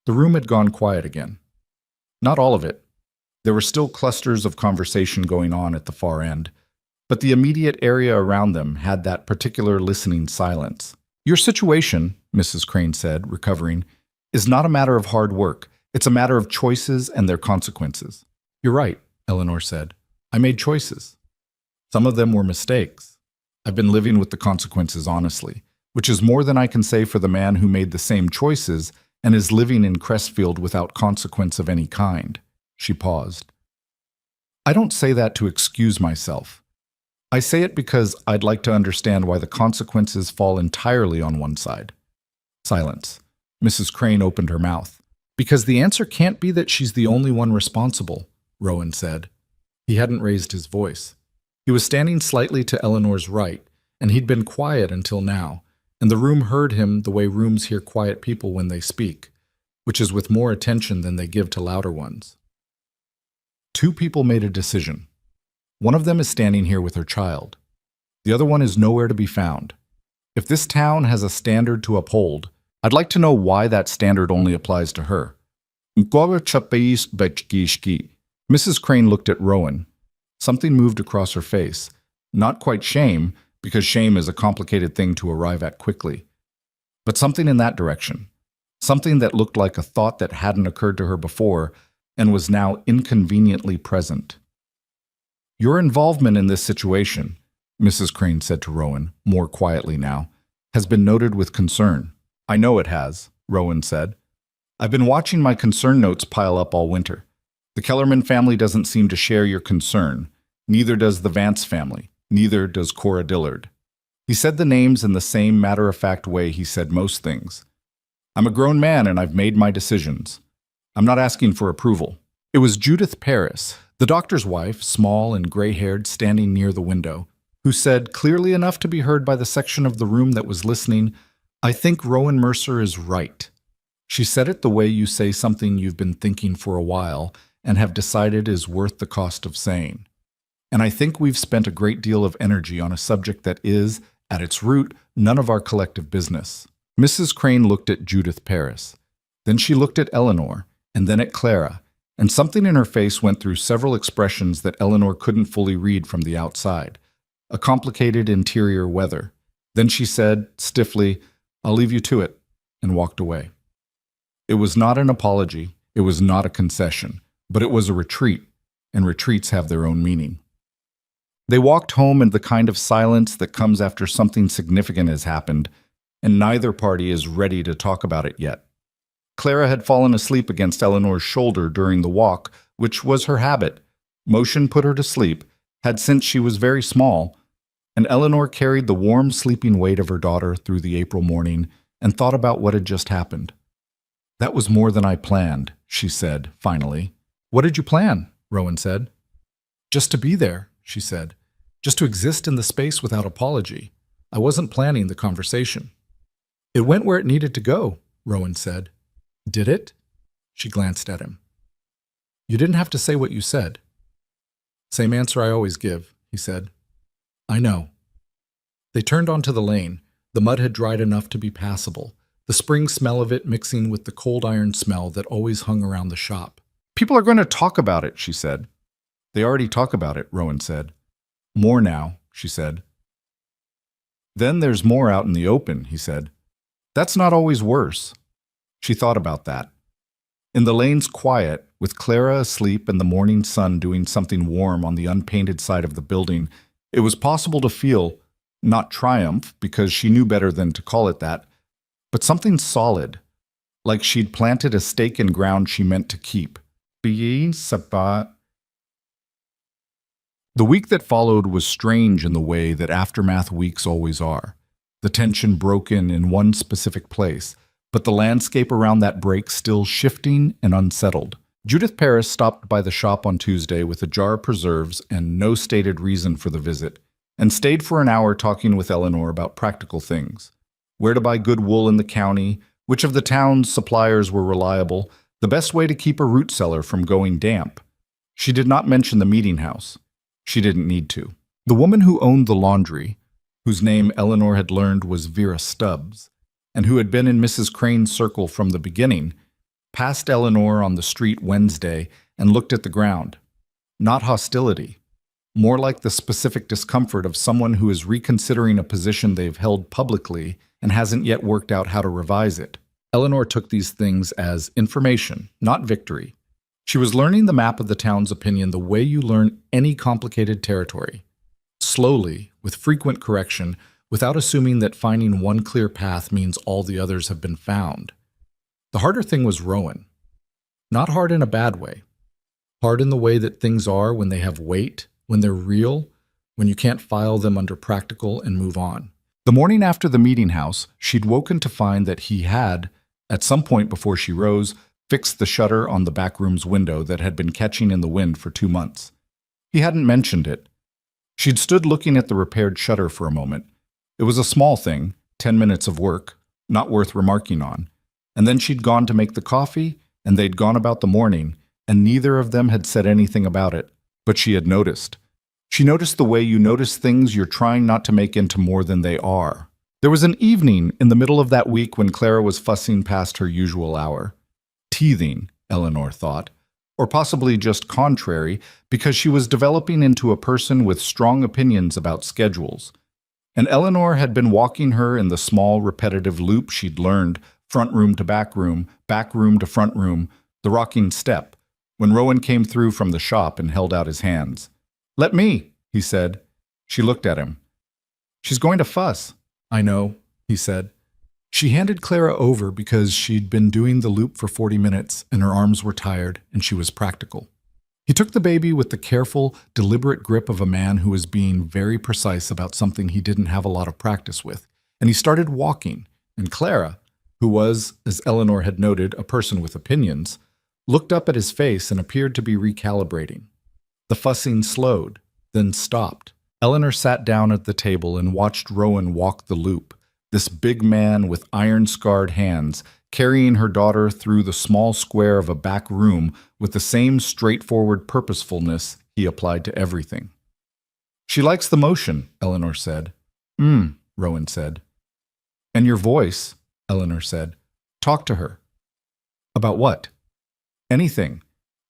The room had gone quiet again. Not all of it. There were still clusters of conversation going on at the far end, but the immediate area around them had that particular listening silence. "Your situation," Mrs. Crane said, recovering, "is not a matter of hard work. It's a matter of choices and their consequences." "You're right," Eleanor said. "I made choices. Some of them were mistakes. I've been living with the consequences honestly, which is more than I can say for the man who made the same choices and is living in Crestfield without consequence of any kind." She paused. "I don't say that to excuse myself. I say it because I'd like to understand why the consequences fall entirely on one side." Silence. Mrs. Crane opened her mouth. Because the answer can't be that she's the only one responsible, Rowan said. He hadn't raised his voice. He was standing slightly to Eleanor's right, and he'd been quiet until now, and the room heard him the way rooms hear quiet people when they speak, which is with more attention than they give to louder ones. Two people made a decision. One of them is standing here with her child. The other one is nowhere to be found. If this town has a standard to uphold, I'd like to know why that standard only applies to her. Mrs. Crane looked at Rowan. Something moved across her face. Not quite shame, because shame is a complicated thing to arrive at quickly, but something in that direction. Something that looked like a thought that hadn't occurred to her before and was now inconveniently present. Your involvement in this situation, Mrs. Crane said to Rowan, more quietly now, has been noted with concern. I know it has, Rowan said. I've been watching my concern notes pile up all winter. The Kellerman family doesn't seem to share your concern. Neither does the Vance family. Neither does Cora Dillard. He said the names in the same matter-of-fact way he said most things. I'm a grown man and I've made my decisions. I'm not asking for approval. It was Judith Paris, the doctor's wife, small and gray-haired, standing near the window, who said, clearly enough to be heard by the section of the room that was listening, I think Rowan Mercer is right. She said it the way you say something you've been thinking for a while and have decided is worth the cost of saying. And I think we've spent a great deal of energy on a subject that is, at its root, none of our collective business. Mrs. Crane looked at Judith Paris. Then she looked at Eleanor, and then at Clara, and something in her face went through several expressions that Eleanor couldn't fully read from the outside. A complicated interior weather. Then she said, stiffly, I'll leave you to it, and walked away. It was not an apology, it was not a concession, but it was a retreat, and retreats have their own meaning. They walked home in the kind of silence that comes after something significant has happened, and neither party is ready to talk about it yet. Clara had fallen asleep against Eleanor's shoulder during the walk, which was her habit. Motion put her to sleep, had since she was very small, and Eleanor carried the warm sleeping weight of her daughter through the April morning and thought about what had just happened. That was more than I planned, she said, finally. What did you plan? Rowan said. Just to be there, she said. Just to exist in the space without apology. I wasn't planning the conversation. It went where it needed to go, Rowan said. Did it? She glanced at him. You didn't have to say what you said. Same answer I always give, he said. I know. They turned onto the lane. The mud had dried enough to be passable, the spring smell of it mixing with the cold iron smell that always hung around the shop. People are going to talk about it, she said. They already talk about it, Rowan said. More now, she said. Then there's more out in the open, he said. That's not always worse. She thought about that. In the lane's quiet, with Clara asleep and the morning sun doing something warm on the unpainted side of the building, it was possible to feel, not triumph, because she knew better than to call it that, but something solid, like she'd planted a stake in ground she meant to keep. The week that followed was strange in the way that aftermath weeks always are. The tension broken in one specific place, but the landscape around that break still shifting and unsettled. Judith Paris stopped by the shop on Tuesday with a jar of preserves and no stated reason for the visit, and stayed for an hour talking with Eleanor about practical things. Where to buy good wool in the county, which of the town's suppliers were reliable, the best way to keep a root cellar from going damp. She did not mention the meeting house. She didn't need to. The woman who owned the laundry, whose name Eleanor had learned was Vera Stubbs, and who had been in Mrs. Crane's circle from the beginning, passed Eleanor on the street Wednesday and looked at the ground. Not hostility. More like the specific discomfort of someone who is reconsidering a position they've held publicly and hasn't yet worked out how to revise it. Eleanor took these things as information, not victory. She was learning the map of the town's opinion the way you learn any complicated territory. Slowly, with frequent correction, without assuming that finding one clear path means all the others have been found. The harder thing was Rowan. Not hard in a bad way. Hard in the way that things are when they have weight, when they're real, when you can't file them under practical and move on. The morning after the meeting house, she'd woken to find that he had, at some point before she rose, fixed the shutter on the back room's window that had been catching in the wind for 2 months. He hadn't mentioned it. She'd stood looking at the repaired shutter for a moment. It was a small thing, 10 minutes of work, not worth remarking on. And then she'd gone to make the coffee, and they'd gone about the morning, and neither of them had said anything about it. But she had noticed. She noticed the way you notice things you're trying not to make into more than they are. There was an evening in the middle of that week when Clara was fussing past her usual hour. Teething, Eleanor thought, or possibly just contrary, because she was developing into a person with strong opinions about schedules. And Eleanor had been walking her in the small, repetitive loop she'd learned, front room to back room to front room, the rocking step, when Rowan came through from the shop and held out his hands. "Let me," he said. She looked at him. "She's going to fuss." "I know," he said. She handed Clara over because she'd been doing the loop for 40 minutes and her arms were tired and she was practical. He took the baby with the careful, deliberate grip of a man who was being very precise about something he didn't have a lot of practice with, and he started walking, and Clara, who was, as Eleanor had noted, a person with opinions, looked up at his face and appeared to be recalibrating. The fussing slowed, then stopped. Eleanor sat down at the table and watched Rowan walk the loop, this big man with iron-scarred hands, carrying her daughter through the small square of a back room with the same straightforward purposefulness he applied to everything. "She likes the motion," Eleanor said. Rowan said. "And your voice," Eleanor said. "Talk to her." "About what?" "Anything.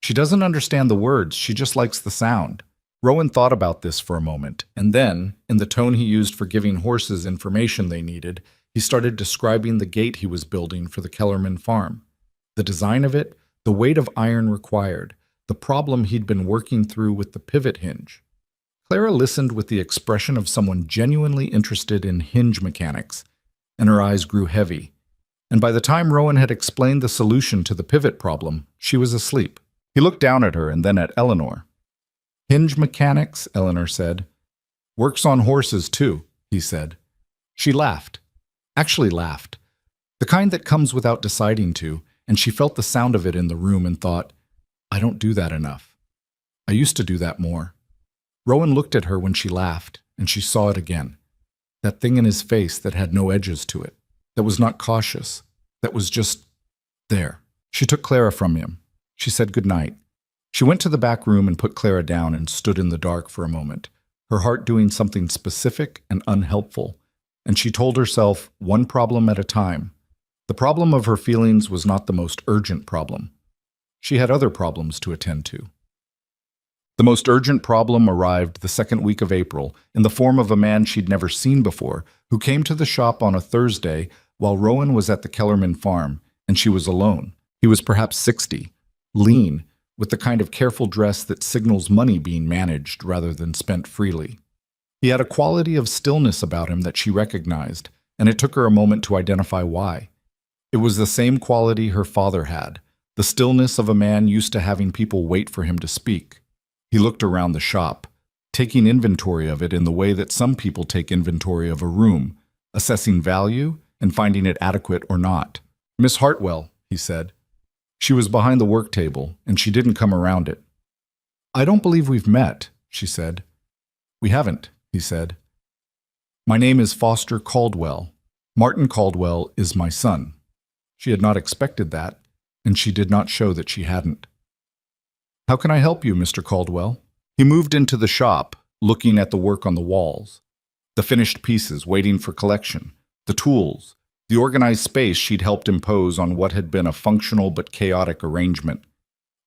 She doesn't understand the words, she just likes the sound." Rowan thought about this for a moment, and then, in the tone he used for giving horses information they needed, he started describing the gate he was building for the Kellerman farm. The design of it, the weight of iron required, the problem he'd been working through with the pivot hinge. Clara listened with the expression of someone genuinely interested in hinge mechanics, and her eyes grew heavy. And by the time Rowan had explained the solution to the pivot problem, she was asleep. He looked down at her and then at Eleanor. "Hinge mechanics," Eleanor said. "Works on horses, too," he said. She laughed. Actually laughed. The kind that comes without deciding to, and she felt the sound of it in the room and thought, "I don't do that enough. I used to do that more." Rowan looked at her when she laughed, and she saw it again. That thing in his face that had no edges to it, that was not cautious, that was just there. She took Clara from him. She said goodnight. She went to the back room and put Clara down and stood in the dark for a moment, her heart doing something specific and unhelpful, and she told herself, one problem at a time. The problem of her feelings was not the most urgent problem. She had other problems to attend to. The most urgent problem arrived the second week of April in the form of a man she'd never seen before who came to the shop on a Thursday while Rowan was at the Kellerman farm, and she was alone. He was perhaps 60, lean, with the kind of careful dress that signals money being managed rather than spent freely. He had a quality of stillness about him that she recognized, and it took her a moment to identify why. It was the same quality her father had, the stillness of a man used to having people wait for him to speak. He looked around the shop, taking inventory of it in the way that some people take inventory of a room, assessing value and finding it adequate or not. "Miss Hartwell," he said. She was behind the work table, and she didn't come around it. "I don't believe we've met," she said. "We haven't," he said. "My name is Foster Caldwell. Martin Caldwell is my son." She had not expected that, and she did not show that she hadn't. "How can I help you, Mr. Caldwell?" He moved into the shop, looking at the work on the walls, the finished pieces waiting for collection, the tools, the organized space she'd helped impose on what had been a functional but chaotic arrangement.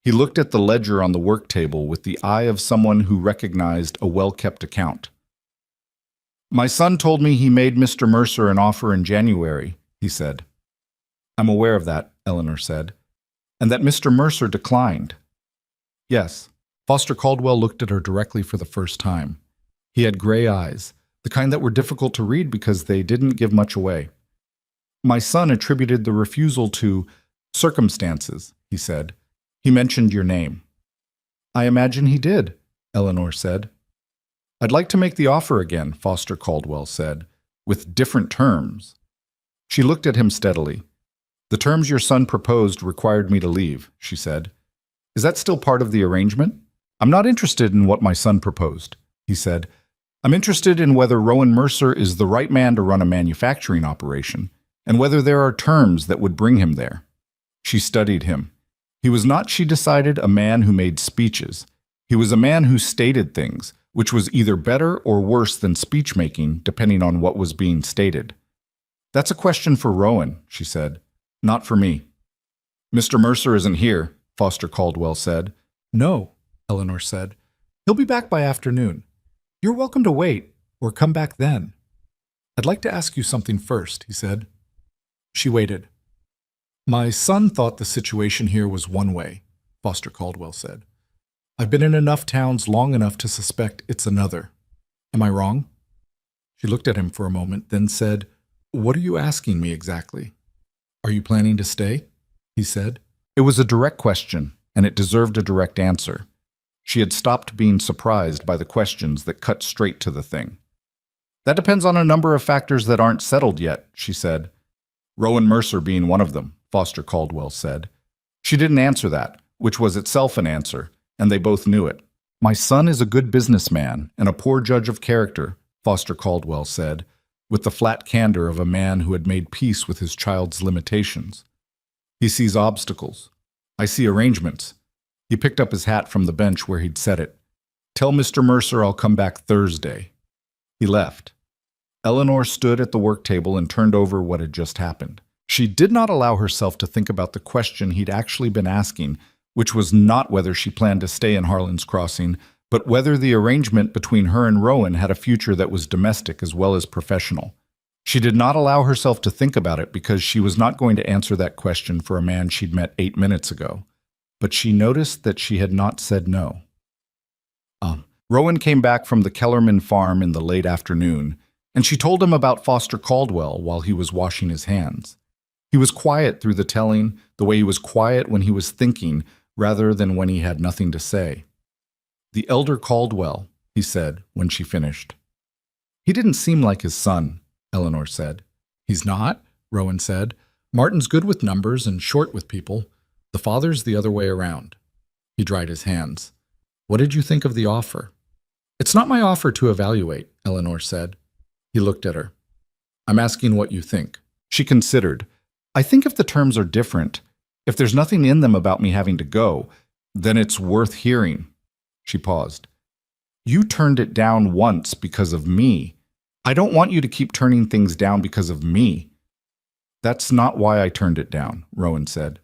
He looked at the ledger on the work table with the eye of someone who recognized a well-kept account. "My son told me he made Mr. Mercer an offer in January," he said. "I'm aware of that," Eleanor said. "And that Mr. Mercer declined." "Yes." Foster Caldwell looked at her directly for the first time. He had gray eyes, the kind that were difficult to read because they didn't give much away. "My son attributed the refusal to circumstances," he said. "He mentioned your name." "I imagine he did," Eleanor said. "I'd like to make the offer again," Foster Caldwell said, "with different terms." She looked at him steadily. The terms your son proposed required me to leave, she said. Is that still part of the arrangement? I'm not interested in what my son proposed, he said. I'm interested in whether Rowan Mercer is the right man to run a manufacturing operation, and whether there are terms that would bring him there. She studied him. He was not, she decided, a man who made speeches. He was a man who stated things, which was either better or worse than speech-making, depending on what was being stated. That's a question for Rowan, she said. Not for me. Mr. Mercer isn't here, Foster Caldwell said. No, Eleanor said. He'll be back by afternoon. You're welcome to wait, or come back then. I'd like to ask you something first, he said. She waited. My son thought the situation here was one way, Foster Caldwell said. I've been in enough towns long enough to suspect it's another. Am I wrong? She looked at him for a moment, then said, What are you asking me exactly? Are you planning to stay? He said. It was a direct question, and it deserved a direct answer. She had stopped being surprised by the questions that cut straight to the thing. That depends on a number of factors that aren't settled yet, she said. Rowan Mercer being one of them, Foster Caldwell said. She didn't answer that, which was itself an answer, and they both knew it. My son is a good businessman and a poor judge of character, Foster Caldwell said, with the flat candor of a man who had made peace with his child's limitations. He sees obstacles. I see arrangements. He picked up his hat from the bench where he'd set it. Tell Mr. Mercer I'll come back Thursday. He left. Eleanor stood at the work table and turned over what had just happened. She did not allow herself to think about the question he'd actually been asking, which was not whether she planned to stay in Harlan's Crossing, but whether the arrangement between her and Rowan had a future that was domestic as well as professional. She did not allow herself to think about it because she was not going to answer that question for a man she'd met 8 minutes ago. But she noticed that she had not said no. Rowan came back from the Kellerman farm in the late afternoon, and she told him about Foster Caldwell while he was washing his hands. He was quiet through the telling, the way he was quiet when he was thinking, rather than when he had nothing to say. The elder Caldwell, he said when she finished. He didn't seem like his son, Eleanor said. He's not, Rowan said. Martin's good with numbers and short with people. The father's the other way around. He dried his hands. What did you think of the offer? It's not my offer to evaluate, Eleanor said. He looked at her. I'm asking what you think. She considered. I think if the terms are different, if there's nothing in them about me having to go, then it's worth hearing. She paused. You turned it down once because of me. I don't want you to keep turning things down because of me. That's not why I turned it down, Rowan said.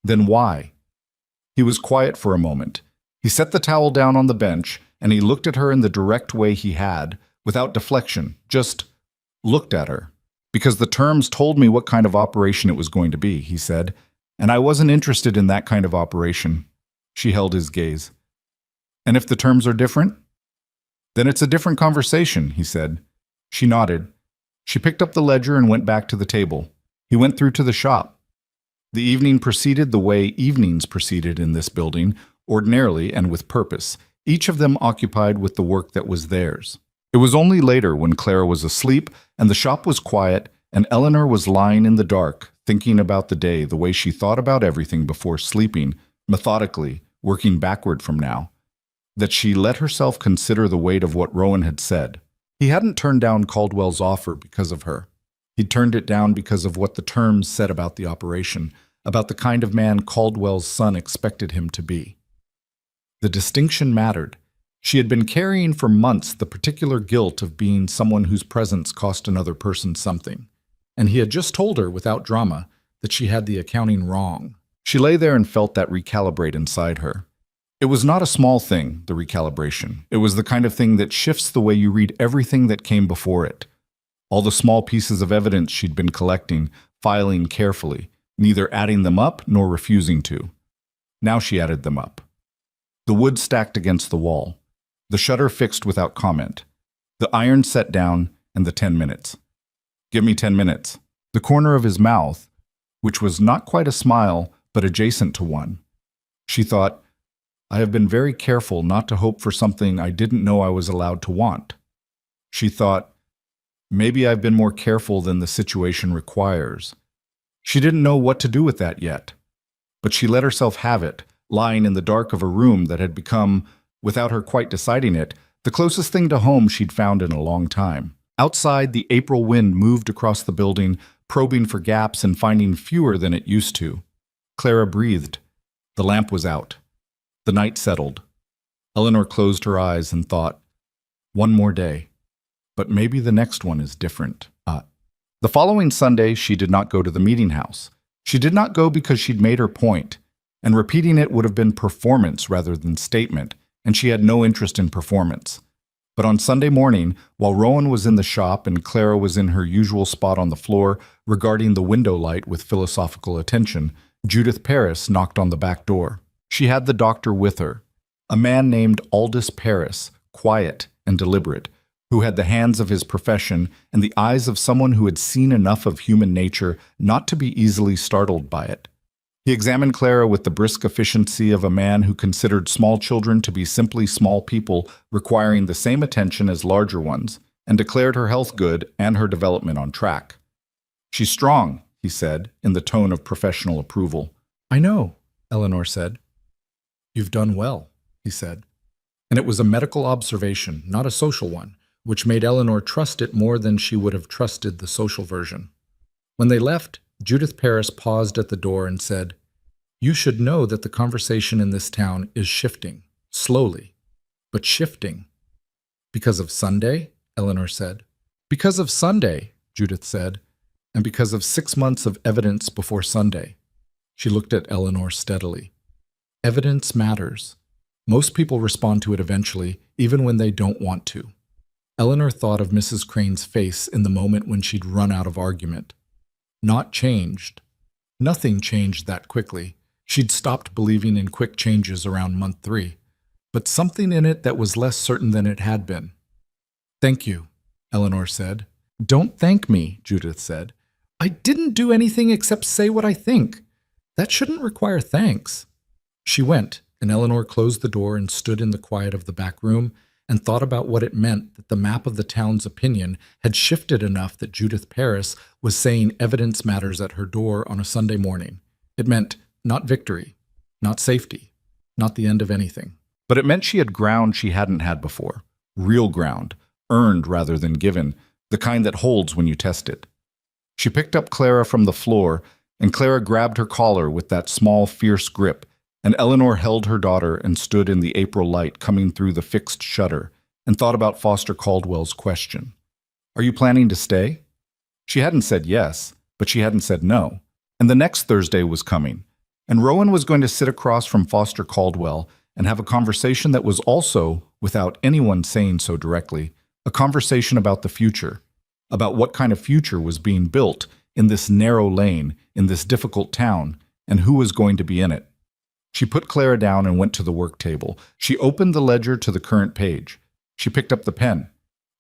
Then why? He was quiet for a moment. He set the towel down on the bench, and he looked at her in the direct way he had, without deflection, just looked at her. Because the terms told me what kind of operation it was going to be, he said, and I wasn't interested in that kind of operation. She held his gaze. And if the terms are different? Then it's a different conversation, he said. She nodded. She picked up the ledger and went back to the table. He went through to the shop. The evening proceeded the way evenings proceeded in this building, ordinarily and with purpose, each of them occupied with the work that was theirs. It was only later, when Clara was asleep and the shop was quiet and Eleanor was lying in the dark, thinking about the day the way she thought about everything before sleeping, methodically, working backward from now, that she let herself consider the weight of what Rowan had said. He hadn't turned down Caldwell's offer because of her. He'd turned it down because of what the terms said about the operation, about the kind of man Caldwell's son expected him to be. The distinction mattered. She had been carrying for months the particular guilt of being someone whose presence cost another person something, and he had just told her without drama that she had the accounting wrong. She lay there and felt that recalibrate inside her. It was not a small thing, the recalibration. It was the kind of thing that shifts the way you read everything that came before it. All the small pieces of evidence she'd been collecting, filing carefully, neither adding them up nor refusing to. Now she added them up. The wood stacked against the wall. The shutter fixed without comment. The iron set down, and the 10 minutes. Give me 10 minutes. The corner of his mouth, which was not quite a smile, but adjacent to one. She thought, I have been very careful not to hope for something I didn't know I was allowed to want. She thought, maybe I've been more careful than the situation requires. She didn't know what to do with that yet, but she let herself have it, lying in the dark of a room that had become, without her quite deciding it, the closest thing to home she'd found in a long time. Outside, the April wind moved across the building, probing for gaps and finding fewer than it used to. Clara breathed. The lamp was out. The night settled. Eleanor closed her eyes and thought, one more day. But maybe the next one is different. The following Sunday, she did not go to the meeting house. She did not go because she'd made her point, and repeating it would have been performance rather than statement, and she had no interest in performance. But on Sunday morning, while Rowan was in the shop and Clara was in her usual spot on the floor, regarding the window light with philosophical attention, Judith Parris knocked on the back door. She had the doctor with her, a man named Aldous Parris, quiet and deliberate, who had the hands of his profession and the eyes of someone who had seen enough of human nature not to be easily startled by it. He examined Clara with the brisk efficiency of a man who considered small children to be simply small people requiring the same attention as larger ones, and declared her health good and her development on track. "She's strong," he said, in the tone of professional approval. "I know," Eleanor said. "You've done well," he said. And it was a medical observation, not a social one, which made Eleanor trust it more than she would have trusted the social version. When they left, Judith Parris paused at the door and said, "You should know that the conversation in this town is shifting, slowly, but shifting." "Because of Sunday?" Eleanor said. "Because of Sunday," Judith said, "and because of 6 months of evidence before Sunday." She looked at Eleanor steadily. "Evidence matters. Most people respond to it eventually, even when they don't want to." Eleanor thought of Mrs. Crane's face in the moment when she'd run out of argument. Not changed. Nothing changed that quickly. She'd stopped believing in quick changes around month 3, but something in it that was less certain than it had been. "Thank you," Eleanor said. "Don't thank me," Judith said. "I didn't do anything except say what I think. That shouldn't require thanks." She went, and Eleanor closed the door and stood in the quiet of the back room and thought about what it meant that the map of the town's opinion had shifted enough that Judith Parris was saying evidence matters at her door on a Sunday morning. It meant not victory, not safety, not the end of anything. But it meant she had ground she hadn't had before, real ground, earned rather than given, the kind that holds when you test it. She picked up Clara from the floor, and Clara grabbed her collar with that small, fierce grip, and Eleanor held her daughter and stood in the April light coming through the fixed shutter and thought about Foster Caldwell's question. "Are you planning to stay?" She hadn't said yes, but she hadn't said no. And the next Thursday was coming, and Rowan was going to sit across from Foster Caldwell and have a conversation that was also, without anyone saying so directly, a conversation about the future, about what kind of future was being built in this narrow lane, in this difficult town, and who was going to be in it. She put Clara down and went to the work table. She opened the ledger to the current page. She picked up the pen.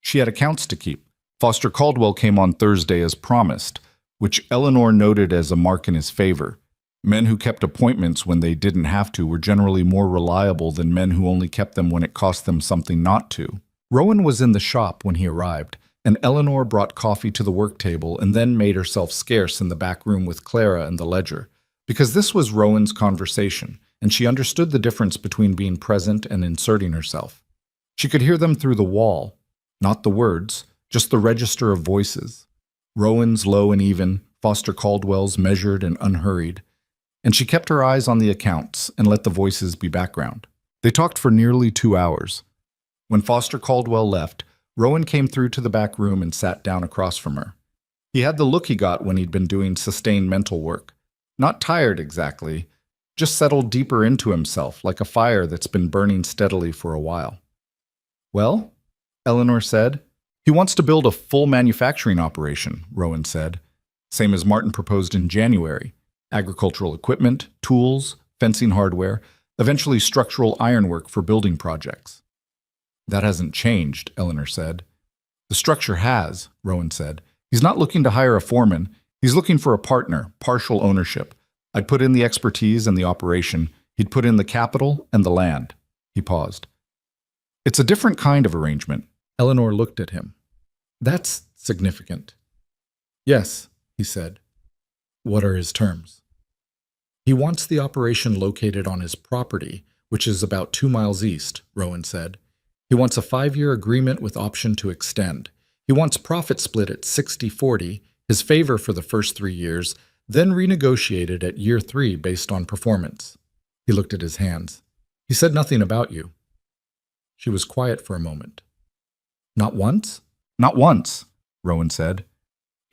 She had accounts to keep. Foster Caldwell came on Thursday as promised, which Eleanor noted as a mark in his favor. Men who kept appointments when they didn't have to were generally more reliable than men who only kept them when it cost them something not to. Rowan was in the shop when he arrived, and Eleanor brought coffee to the work table and then made herself scarce in the back room with Clara and the ledger, because this was Rowan's conversation, and she understood the difference between being present and inserting herself. She could hear them through the wall, not the words, just the register of voices. Rowan's low and even, Foster Caldwell's measured and unhurried. And she kept her eyes on the accounts and let the voices be background. They talked for nearly 2 hours. When Foster Caldwell left, Rowan came through to the back room and sat down across from her. He had the look he got when he'd been doing sustained mental work. Not tired exactly, just settled deeper into himself, like a fire that's been burning steadily for a while. "Well," Eleanor said. "He wants to build a full manufacturing operation," Rowan said. "Same as Martin proposed in January. Agricultural equipment, tools, fencing hardware, eventually structural ironwork for building projects." "That hasn't changed," Eleanor said. "The structure has," Rowan said. "He's not looking to hire a foreman. He's looking for a partner, partial ownership. I'd put in the expertise and the operation. He'd put in the capital and the land." He paused. "It's a different kind of arrangement." Eleanor looked at him. "That's significant." "Yes," he said. What are his terms? He wants the operation located on his property, which is about 2 miles east, Rowan said. He wants a 5-year agreement with option to extend. He wants profit split at 60-40, his favor for the first 3 years, then renegotiated at year 3 based on performance. He looked at his hands. He said nothing about you. She was quiet for a moment. Not once? Not once, Rowan said.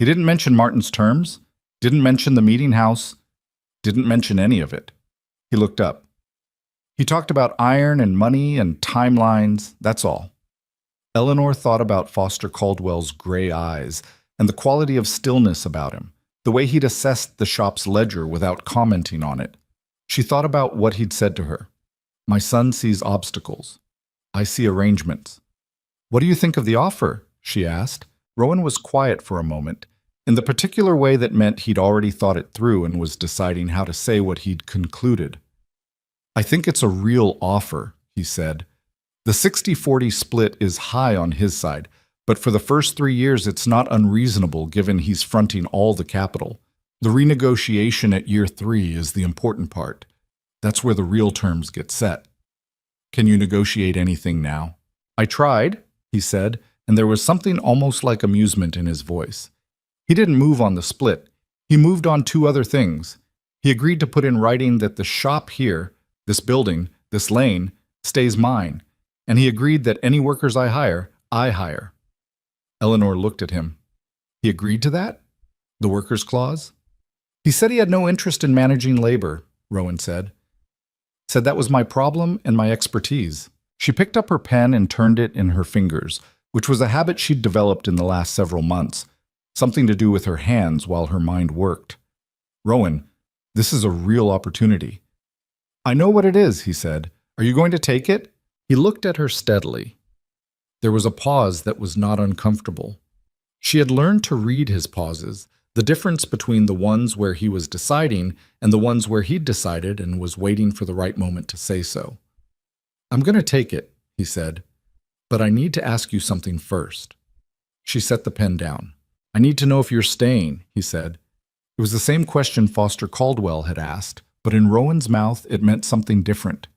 He didn't mention Martin's terms, didn't mention the meeting house, didn't mention any of it. He looked up. He talked about iron and money and timelines, that's all. Eleanor thought about Foster Caldwell's gray eyes and the quality of stillness about him, the way he'd assessed the shop's ledger without commenting on it. She thought about what he'd said to her. My son sees obstacles. I see arrangements. What do you think of the offer? She asked. Rowan was quiet for a moment, in the particular way that meant he'd already thought it through and was deciding how to say what he'd concluded. I think it's a real offer, he said. The 60-40 split is high on his side, but for the first 3 years it's not unreasonable given he's fronting all the capital. The renegotiation at year 3 is the important part. That's where the real terms get set. Can you negotiate anything now? I tried, he said, and there was something almost like amusement in his voice. He didn't move on the split. He moved on 2 other things. He agreed to put in writing that the shop here, this building, this lane, stays mine, and he agreed that any workers I hire. Eleanor looked at him. He agreed to that? The workers' clause? He said he had no interest in managing labor, Rowan said. Said that was my problem and my expertise. She picked up her pen and turned it in her fingers, which was a habit she'd developed in the last several months, something to do with her hands while her mind worked. Rowan, this is a real opportunity. I know what it is, he said. Are you going to take it? He looked at her steadily. There was a pause that was not uncomfortable. She had learned to read his pauses, the difference between the ones where he was deciding and the ones where he'd decided and was waiting for the right moment to say so. I'm going to take it, he said, but I need to ask you something first. She set the pen down. I need to know if you're staying, he said. It was the same question Foster Caldwell had asked, but in Rowan's mouth it meant something different.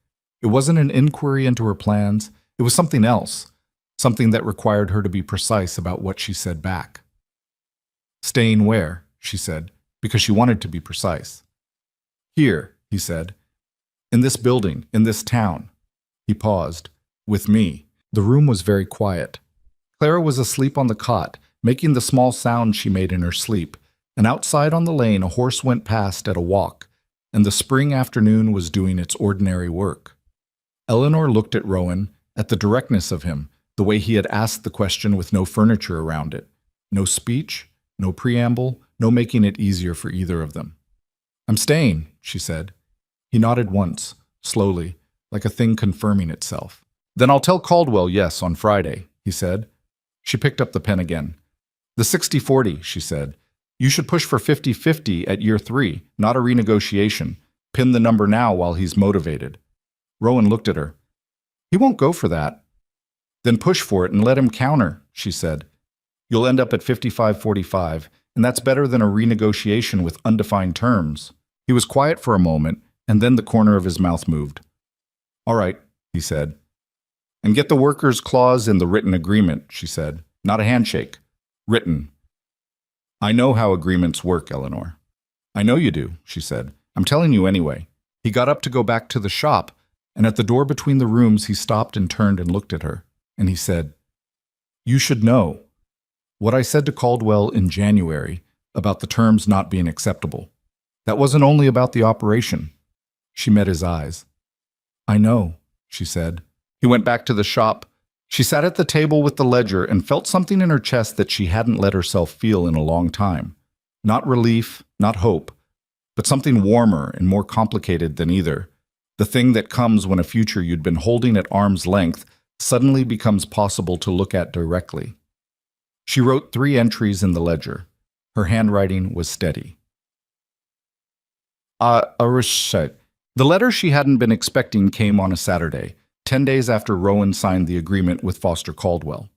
It wasn't an inquiry into her plans, it was something else, something that required her to be precise about what she said back. Staying where? She said, because she wanted to be precise. Here, he said. In this building, in this town. He paused. With me. The room was very quiet. Clara was asleep on the cot, making the small sound she made in her sleep, and outside on the lane a horse went past at a walk, and the spring afternoon was doing its ordinary work. Eleanor looked at Rowan, at the directness of him, the way he had asked the question with no furniture around it. No speech, no preamble, no making it easier for either of them. I'm staying, she said. He nodded once, slowly, like a thing confirming itself. Then I'll tell Caldwell yes on Friday, he said. She picked up the pen again. The 60-40, she said. You should push for 50-50 at year 3, not a renegotiation. Pin the number now while he's motivated. Rowan looked at her. He won't go for that. Then push for it and let him counter, she said. You'll end up at 55-45, and that's better than a renegotiation with undefined terms. He was quiet for a moment, and then the corner of his mouth moved. All right, he said. And get the workers' clause in the written agreement, she said. Not a handshake. Written. I know how agreements work, Eleanor. I know you do, she said. I'm telling you anyway. He got up to go back to the shop, and at the door between the rooms he stopped and turned and looked at her, and he said, You should know. What I said to Caldwell in January about the terms not being acceptable. That wasn't only about the operation. She met his eyes. I know, she said. He went back to the shop. She sat at the table with the ledger and felt something in her chest that she hadn't let herself feel in a long time. Not relief, not hope, but something warmer and more complicated than either. The thing that comes when a future you'd been holding at arm's length suddenly becomes possible to look at directly. She wrote 3 entries in the ledger. Her handwriting was steady. The letter she hadn't been expecting came on a Saturday, 10 days after Rowan signed the agreement with Foster Caldwell.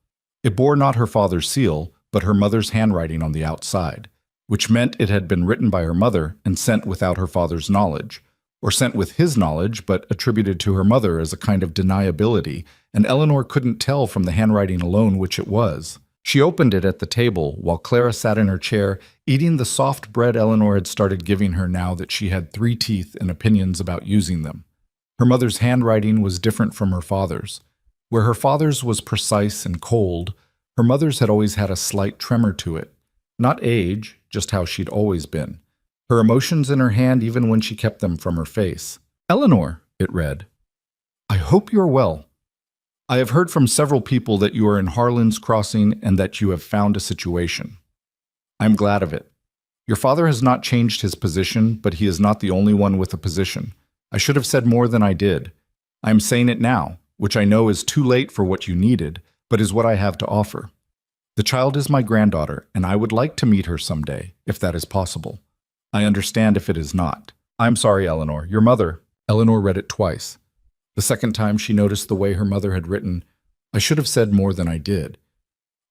It bore not her father's seal, but her mother's handwriting on the outside. which meant it had been written by her mother and sent without her father's knowledge, or sent with his knowledge but attributed to her mother as a kind of deniability, and Eleanor couldn't tell from the handwriting alone which it was. She opened it at the table while Clara sat in her chair, eating the soft bread Eleanor had started giving her now that she had 3 teeth and opinions about using them. Her mother's handwriting was different from her father's. Where her father's was precise and cold, her mother's had always had a slight tremor to it. Not age, just how she'd always been. Her emotions in her hand even when she kept them from her face. "Eleanor," it read, "I hope you are well. I have heard from several people that you are in Harlan's Crossing and that you have found a situation. I am glad of it. Your father has not changed his position, but he is not the only one with a position. I should have said more than I did. I am saying it now, which I know is too late for what you needed, but is what I have to offer. The child is my granddaughter, and I would like to meet her someday, if that is possible. I understand if it is not. I'm sorry, Eleanor. Your mother." Eleanor read it twice. The second time she noticed the way her mother had written, "I should have said more than I did.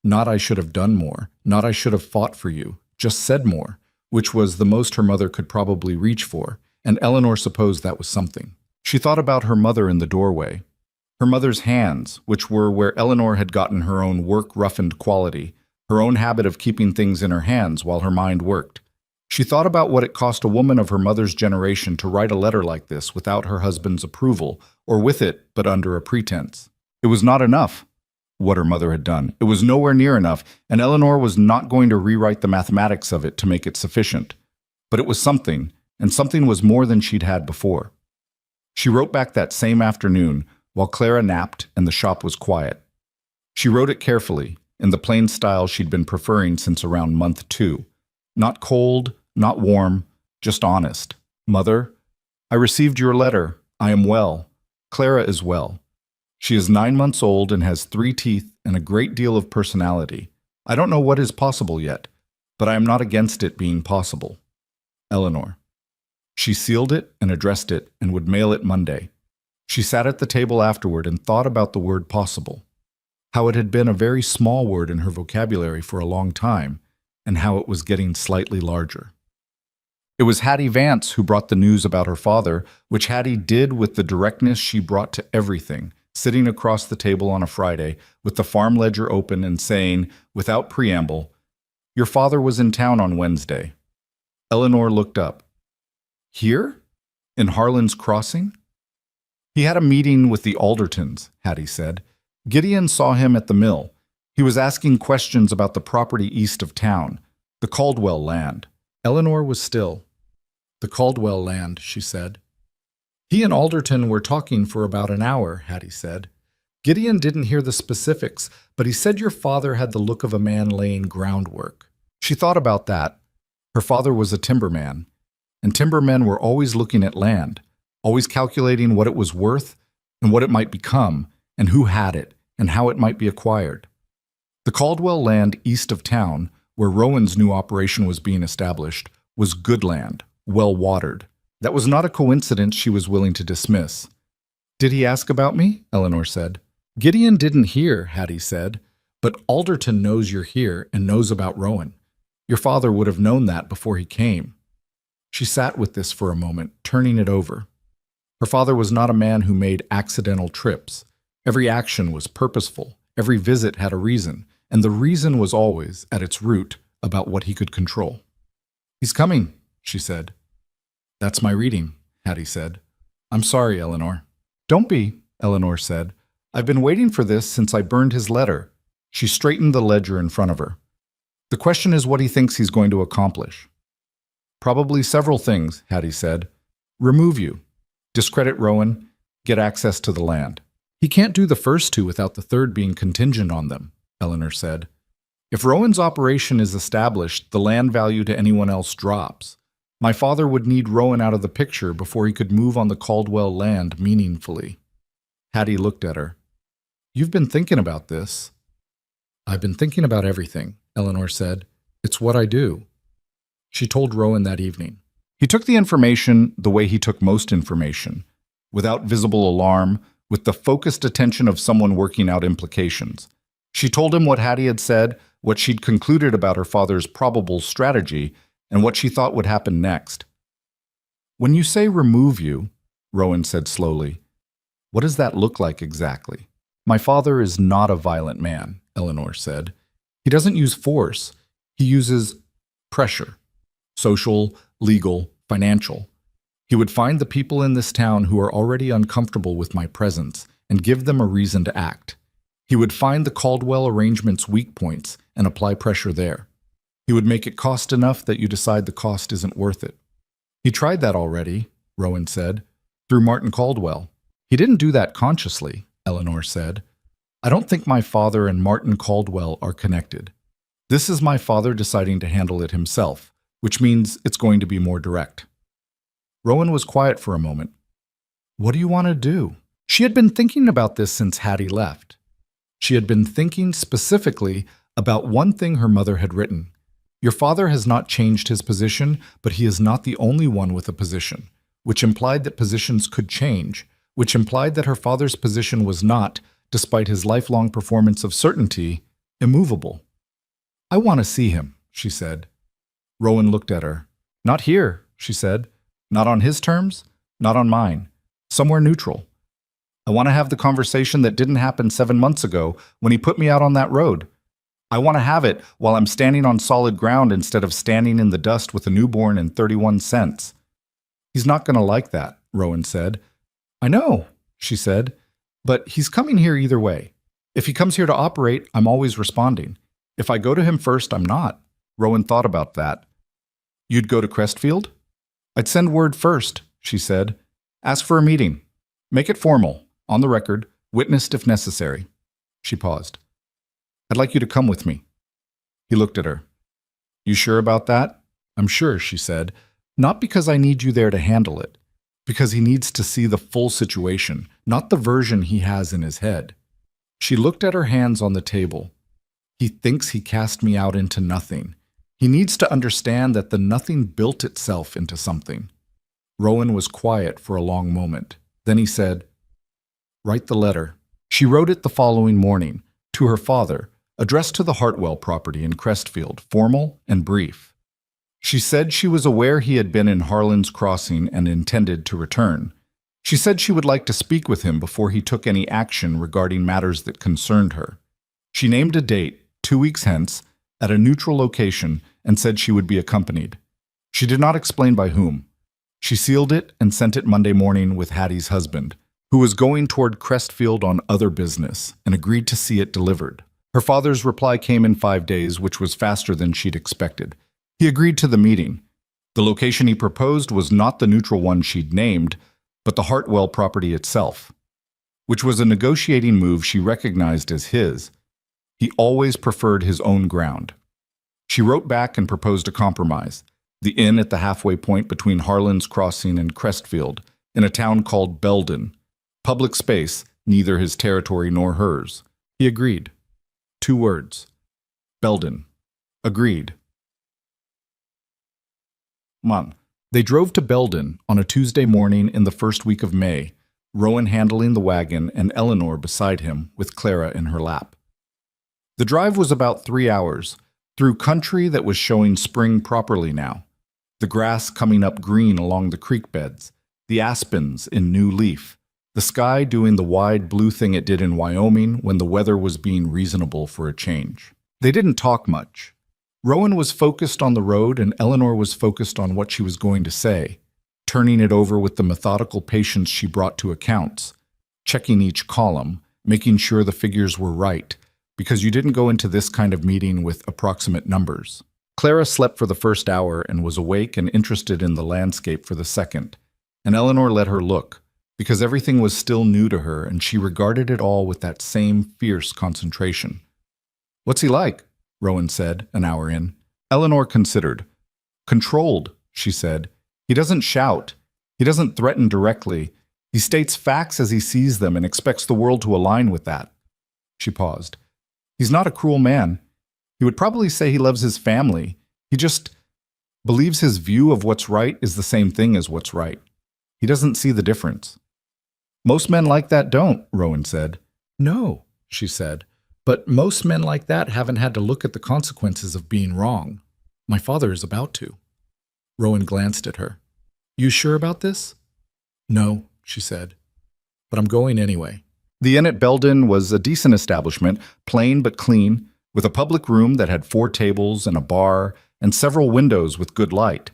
Not I should have done more, not I should have fought for you, just said more," which was the most her mother could probably reach for, and Eleanor supposed that was something. She thought about her mother in the doorway. Her mother's hands, which were where Eleanor had gotten her own work-roughened quality, her own habit of keeping things in her hands while her mind worked. She thought about what it cost a woman of her mother's generation to write a letter like this without her husband's approval, or with it, but under a pretense. It was not enough, what her mother had done. It was nowhere near enough, and Eleanor was not going to rewrite the mathematics of it to make it sufficient. But it was something, and something was more than she'd had before. She wrote back that same afternoon, while Clara napped and the shop was quiet. She wrote it carefully, in the plain style she'd been preferring since around month 2. Not cold, not warm, just honest. "Mother, I received your letter. I am well. Clara is well. She is 9 months old and has 3 teeth and a great deal of personality. I don't know what is possible yet, but I am not against it being possible. Eleanor." She sealed it and addressed it and would mail it Monday. She sat at the table afterward and thought about the word possible, how it had been a very small word in her vocabulary for a long time, and how it was getting slightly larger. It was Hattie Vance who brought the news about her father, which Hattie did with the directness she brought to everything, sitting across the table on a Friday with the farm ledger open and saying, without preamble, "Your father was in town on Wednesday." Eleanor looked up. "Here? In Harlan's Crossing?" "He had a meeting with the Aldertons," Hattie said. "Gideon saw him at the mill. He was asking questions about the property east of town, the Caldwell land." Eleanor was still. "The Caldwell land," she said. "He and Alderton were talking for about an hour," Hattie said. "Gideon didn't hear the specifics, but he said your father had the look of a man laying groundwork." She thought about that. Her father was a timberman, and timbermen were always looking at land, always calculating what it was worth and what it might become, and who had it, and how it might be acquired. The Caldwell land east of town, where Rowan's new operation was being established, was good land, well watered. That was not a coincidence she was willing to dismiss. "Did he ask about me?" Eleanor said. "Gideon didn't hear," Hattie said, "but Alderton knows you're here and knows about Rowan. Your father would have known that before he came." She sat with this for a moment, turning it over. Her father was not a man who made accidental trips. Every action was purposeful. Every visit had a reason, and the reason was always, at its root, about what he could control. "He's coming," she said. "That's my reading," Hattie said. "I'm sorry, Eleanor." "Don't be," Eleanor said. "I've been waiting for this since I burned his letter." She straightened the ledger in front of her. "The question is what he thinks he's going to accomplish." "Probably several things," Hattie said. "Remove you. Discredit Rowan. Get access to the land." "He can't do the first 2 without the third being contingent on them," Eleanor said. "If Rowan's operation is established, the land value to anyone else drops. My father would need Rowan out of the picture before he could move on the Caldwell land meaningfully." Hattie looked at her. "You've been thinking about this." "I've been thinking about everything," Eleanor said. "It's what I do." She told Rowan that evening. He took the information the way he took most information, without visible alarm, with the focused attention of someone working out implications. She told him what Hattie had said, what she'd concluded about her father's probable strategy, and what she thought would happen next. "When you say remove you," Rowan said slowly, "what does that look like exactly?" "My father is not a violent man," Eleanor said. "He doesn't use force. He uses pressure. Social, legal, financial. He would find the people in this town who are already uncomfortable with my presence and give them a reason to act. He would find the Caldwell arrangement's weak points and apply pressure there. He would make it cost enough that you decide the cost isn't worth it." "He tried that already," Rowan said, "through Martin Caldwell." "He didn't do that consciously," Eleanor said. "I don't think my father and Martin Caldwell are connected. This is my father deciding to handle it himself, which means it's going to be more direct." Rowan was quiet for a moment. "What do you want to do?" She had been thinking about this since Hattie left. She had been thinking specifically about one thing her mother had written. "Your father has not changed his position, but he is not the only one with a position," which implied that positions could change, which implied that her father's position was not, despite his lifelong performance of certainty, immovable. "I want to see him," she said. Rowan looked at her. "Not here," she said. "Not on his terms, not on mine. Somewhere neutral. I want to have the conversation that didn't happen 7 months ago when he put me out on that road. I want to have it while I'm standing on solid ground instead of standing in the dust with a newborn and 31 cents. "He's not going to like that," Rowan said. "I know," she said, "but he's coming here either way. If he comes here to operate, I'm always responding. If I go to him first, I'm not." Rowan thought about that. "You'd go to Crestfield?" "I'd send word first," she said. "Ask for a meeting. Make it formal, on the record, witnessed if necessary." She paused. "I'd like you to come with me." He looked at her. "You sure about that?" "I'm sure," she said. "Not because I need you there to handle it. Because he needs to see the full situation, not the version he has in his head." She looked at her hands on the table. "He thinks he cast me out into nothing. He needs to understand that the nothing built itself into something." Rowan was quiet for a long moment. Then he said, "Write the letter." She wrote it the following morning, to her father, addressed to the Hartwell property in Crestfield, formal and brief. She said she was aware he had been in Harlan's Crossing and intended to return. She said she would like to speak with him before he took any action regarding matters that concerned her. She named a date, 2 weeks hence, at a neutral location, and said she would be accompanied. She did not explain by whom. She sealed it and sent it Monday morning with Hattie's husband, who was going toward Crestfield on other business, and agreed to see it delivered. Her father's reply came in 5 days, which was faster than she'd expected. He agreed to the meeting. The location he proposed was not the neutral one she'd named, but the Hartwell property itself, which was a negotiating move she recognized as his. He always preferred his own ground. She wrote back and proposed a compromise, the inn at the halfway point between Harlan's Crossing and Crestfield, in a town called Belden. Public space, neither his territory nor hers. He agreed. 2 words. Belden. Agreed. They drove to Belden on a Tuesday morning in the first week of May, Rowan handling the wagon and Eleanor beside him with Clara in her lap. The drive was about 3 hours, through country that was showing spring properly now. The grass coming up green along the creek beds, the aspens in new leaf, the sky doing the wide blue thing it did in Wyoming when the weather was being reasonable for a change. They didn't talk much. Rowan was focused on the road and Eleanor was focused on what she was going to say, turning it over with the methodical patience she brought to accounts, checking each column, making sure the figures were right, because you didn't go into this kind of meeting with approximate numbers. Clara slept for the first hour and was awake and interested in the landscape for the second, and Eleanor let her look, because everything was still new to her and she regarded it all with that same fierce concentration. "What's he like?" Rowan said, an hour in. Eleanor considered. "Controlled," she said. "He doesn't shout. He doesn't threaten directly. He states facts as he sees them and expects the world to align with that." She paused. "He's not a cruel man. He would probably say he loves his family. He just believes his view of what's right is the same thing as what's right. He doesn't see the difference." "Most men like that don't," Rowan said. "No," she said. "But most men like that haven't had to look at the consequences of being wrong. My father is about to." Rowan glanced at her. You sure about this? No, she said, but I'm going anyway. The inn at Belden was a decent establishment, plain but clean, with a public room that had 4 tables and a bar and several windows with good light.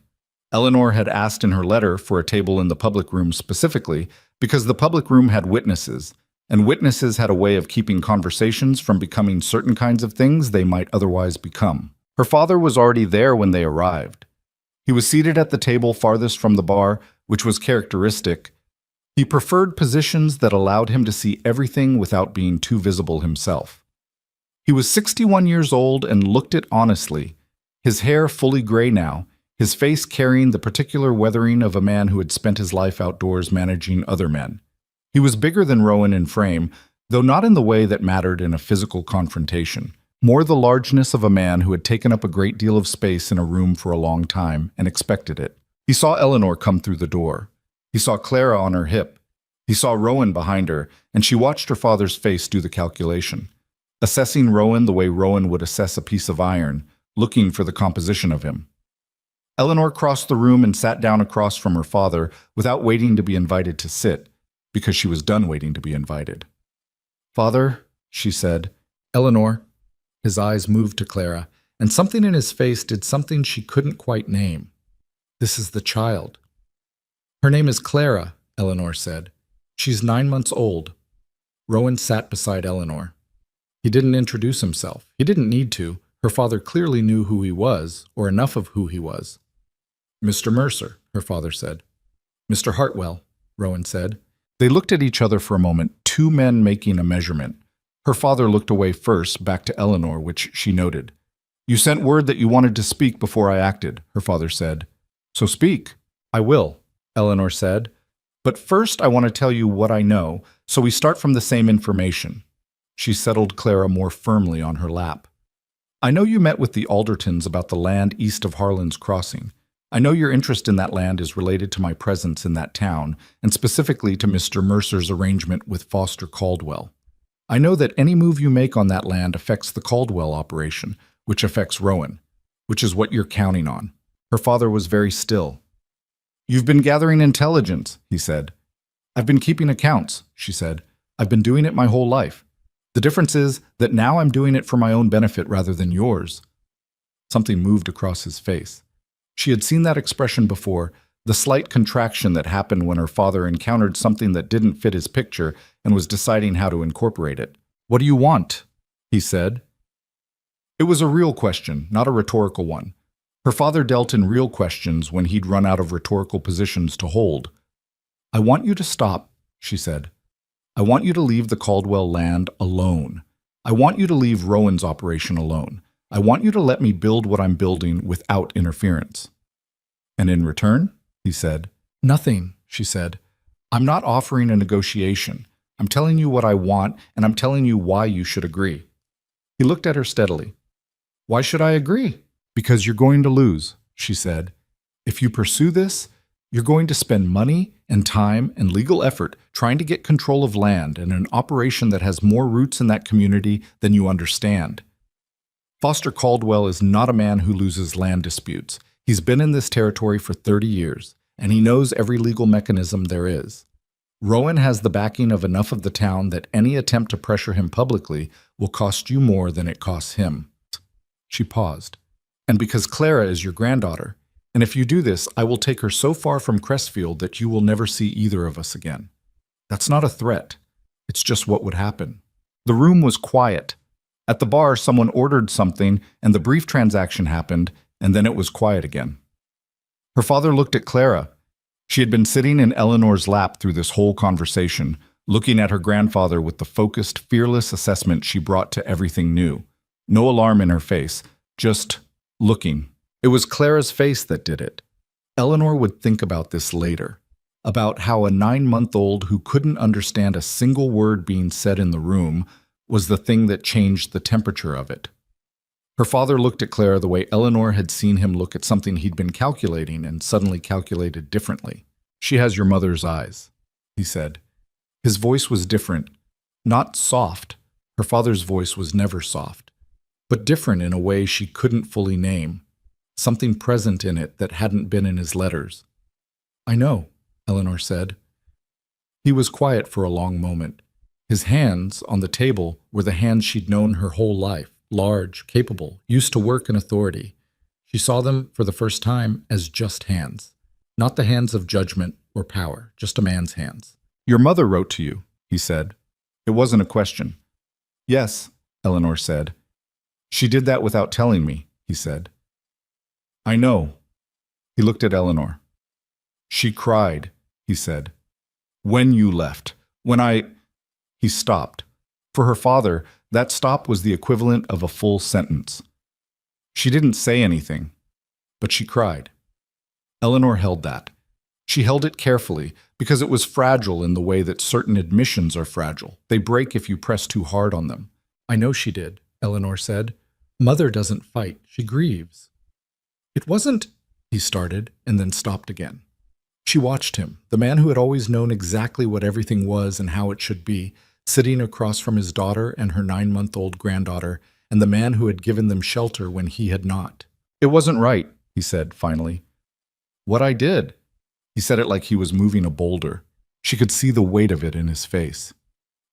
Eleanor had asked in her letter for a table in the public room specifically because the public room had witnesses, and witnesses had a way of keeping conversations from becoming certain kinds of things they might otherwise become. Her father was already there when they arrived. He was seated at the table farthest from the bar, which was characteristic. He preferred positions that allowed him to see everything without being too visible himself. He was 61 years old and looked it honestly, his hair fully gray now, his face carrying the particular weathering of a man who had spent his life outdoors managing other men. He was bigger than Rowan in frame, though not in the way that mattered in a physical confrontation. More the largeness of a man who had taken up a great deal of space in a room for a long time and expected it. He saw Eleanor come through the door. He saw Clara on her hip. He saw Rowan behind her, and she watched her father's face do the calculation, assessing Rowan the way Rowan would assess a piece of iron, looking for the composition of him. Eleanor crossed the room and sat down across from her father without waiting to be invited to sit, because she was done waiting to be invited. Father, she said. Eleanor. His eyes moved to Clara, and something in his face did something she couldn't quite name. This is the child. Her name is Clara, Eleanor said. She's 9 months old. Rowan sat beside Eleanor. He didn't introduce himself. He didn't need to. Her father clearly knew who he was, or enough of who he was. Mr. Mercer, her father said. Mr. Hartwell, Rowan said. They looked at each other for a moment, 2 men making a measurement. Her father looked away first, back to Eleanor, which she noted. You sent word that you wanted to speak before I acted, her father said. So speak. I will, Eleanor said. But first I want to tell you what I know, so we start from the same information. She settled Clara more firmly on her lap. I know you met with the Aldertons about the land east of Harlan's Crossing. I know your interest in that land is related to my presence in that town, and specifically to Mr. Mercer's arrangement with Foster Caldwell. I know that any move you make on that land affects the Caldwell operation, which affects Rowan, which is what you're counting on. Her father was very still. You've been gathering intelligence, he said. I've been keeping accounts, she said. I've been doing it my whole life. The difference is that now I'm doing it for my own benefit rather than yours. Something moved across his face. She had seen that expression before, the slight contraction that happened when her father encountered something that didn't fit his picture and was deciding how to incorporate it. What do you want? He said. It was a real question, not a rhetorical one. Her father dealt in real questions when he'd run out of rhetorical positions to hold. I want you to stop, she said. I want you to leave the Caldwell land alone. I want you to leave Rowan's operation alone. I want you to let me build what I'm building without interference. And in return? He said. Nothing, she said. I'm not offering a negotiation. I'm telling you what I want, and I'm telling you why you should agree. He looked at her steadily. Why should I agree? Because you're going to lose, she said. If you pursue this, you're going to spend money and time and legal effort trying to get control of land and an operation that has more roots in that community than you understand. Foster Caldwell is not a man who loses land disputes. He's been in this territory for 30 years, and he knows every legal mechanism there is. Rowan has the backing of enough of the town that any attempt to pressure him publicly will cost you more than it costs him. She paused. And because Clara is your granddaughter, and if you do this, I will take her so far from Crestfield that you will never see either of us again. That's not a threat. It's just what would happen. The room was quiet. At the bar, someone ordered something, and the brief transaction happened, and then it was quiet again. Her father looked at Clara. She had been sitting in Eleanor's lap through this whole conversation, looking at her grandfather with the focused, fearless assessment she brought to everything new. No alarm in her face, just looking. It was Clara's face that did it. Eleanor would think about this later, about how a 9-month-old who couldn't understand a single word being said in the room was the thing that changed the temperature of it. Her father looked at Clara the way Eleanor had seen him look at something he'd been calculating and suddenly calculated differently. She has your mother's eyes, he said. His voice was different, not soft. Her father's voice was never soft, but different in a way she couldn't fully name. something present in it that hadn't been in his letters. "I know," Eleanor said. He was quiet for a long moment. His hands on the table were the hands she'd known her whole life, large, capable, used to work in authority. She saw them for the first time as just hands, not the hands of judgment or power, just a man's hands. "Your mother wrote to you," he said. It wasn't a question. "Yes," Eleanor said. "She did that without telling me," he said. "I know." He looked at Eleanor. "She cried," he said. "When you left. When I—" He stopped. For her father, that stop was the equivalent of a full sentence. She didn't say anything, but she cried. Eleanor held that. She held it carefully because it was fragile in the way that certain admissions are fragile. They break if you press too hard on them. "I know she did," Eleanor said. "Mother doesn't fight. She grieves." "It wasn't—" he started and then stopped again. She watched him, the man who had always known exactly what everything was and how it should be, sitting across from his daughter and her 9-month-old granddaughter, and the man who had given them shelter when he had not. "It wasn't right," he said finally. "What I did?" He said it like he was moving a boulder. She could see the weight of it in his face.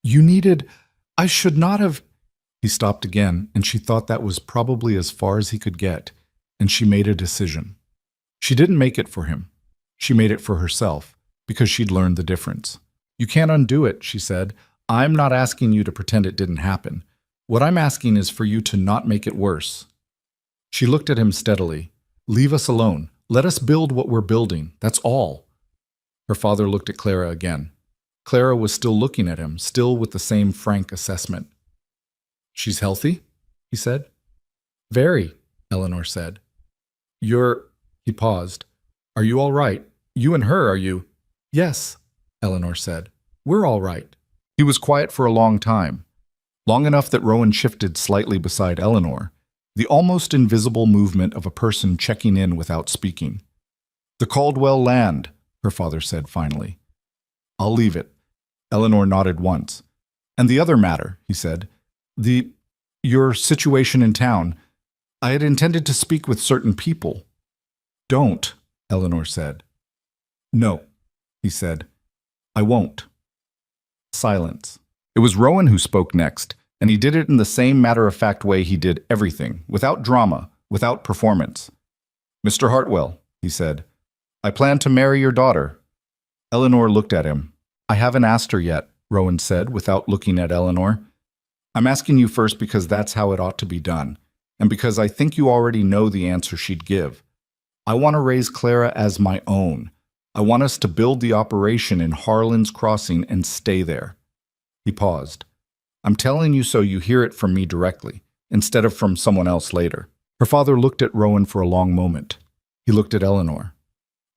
"You needed— I should not have—" He stopped again, and she thought that was probably as far as he could get, and she made a decision. She didn't make it for him. She made it for herself, because she'd learned the difference. "You can't undo it," she said. "I'm not asking you to pretend it didn't happen. What I'm asking is for you to not make it worse." She looked at him steadily. "Leave us alone. Let us build what we're building. That's all." Her father looked at Clara again. Clara was still looking at him, still with the same frank assessment. "She's healthy?" he said. "Very," Eleanor said. "You're—" he paused. "Are you all right? You and her, are you—" "Yes," Eleanor said. "We're all right." He was quiet for a long time, long enough that Rowan shifted slightly beside Eleanor, the almost invisible movement of a person checking in without speaking. "The Caldwell land," her father said finally. "I'll leave it." Eleanor nodded once. "And the other matter," he said. Your situation in town. I had intended to speak with certain people." "Don't," Eleanor said. "No," he said. "I won't." Silence. It was Rowan who spoke next, and he did it in the same matter-of-fact way he did everything, without drama, without performance. "Mr. Hartwell," he said, "I plan to marry your daughter." Eleanor looked at him. "I haven't asked her yet," Rowan said, without looking at Eleanor. "I'm asking you first because that's how it ought to be done, and because I think you already know the answer she'd give. I want to raise Clara as my own. I want us to build the operation in Harlan's Crossing and stay there." He paused. "I'm telling you so you hear it from me directly, instead of from someone else later." Her father looked at Rowan for a long moment. He looked at Eleanor.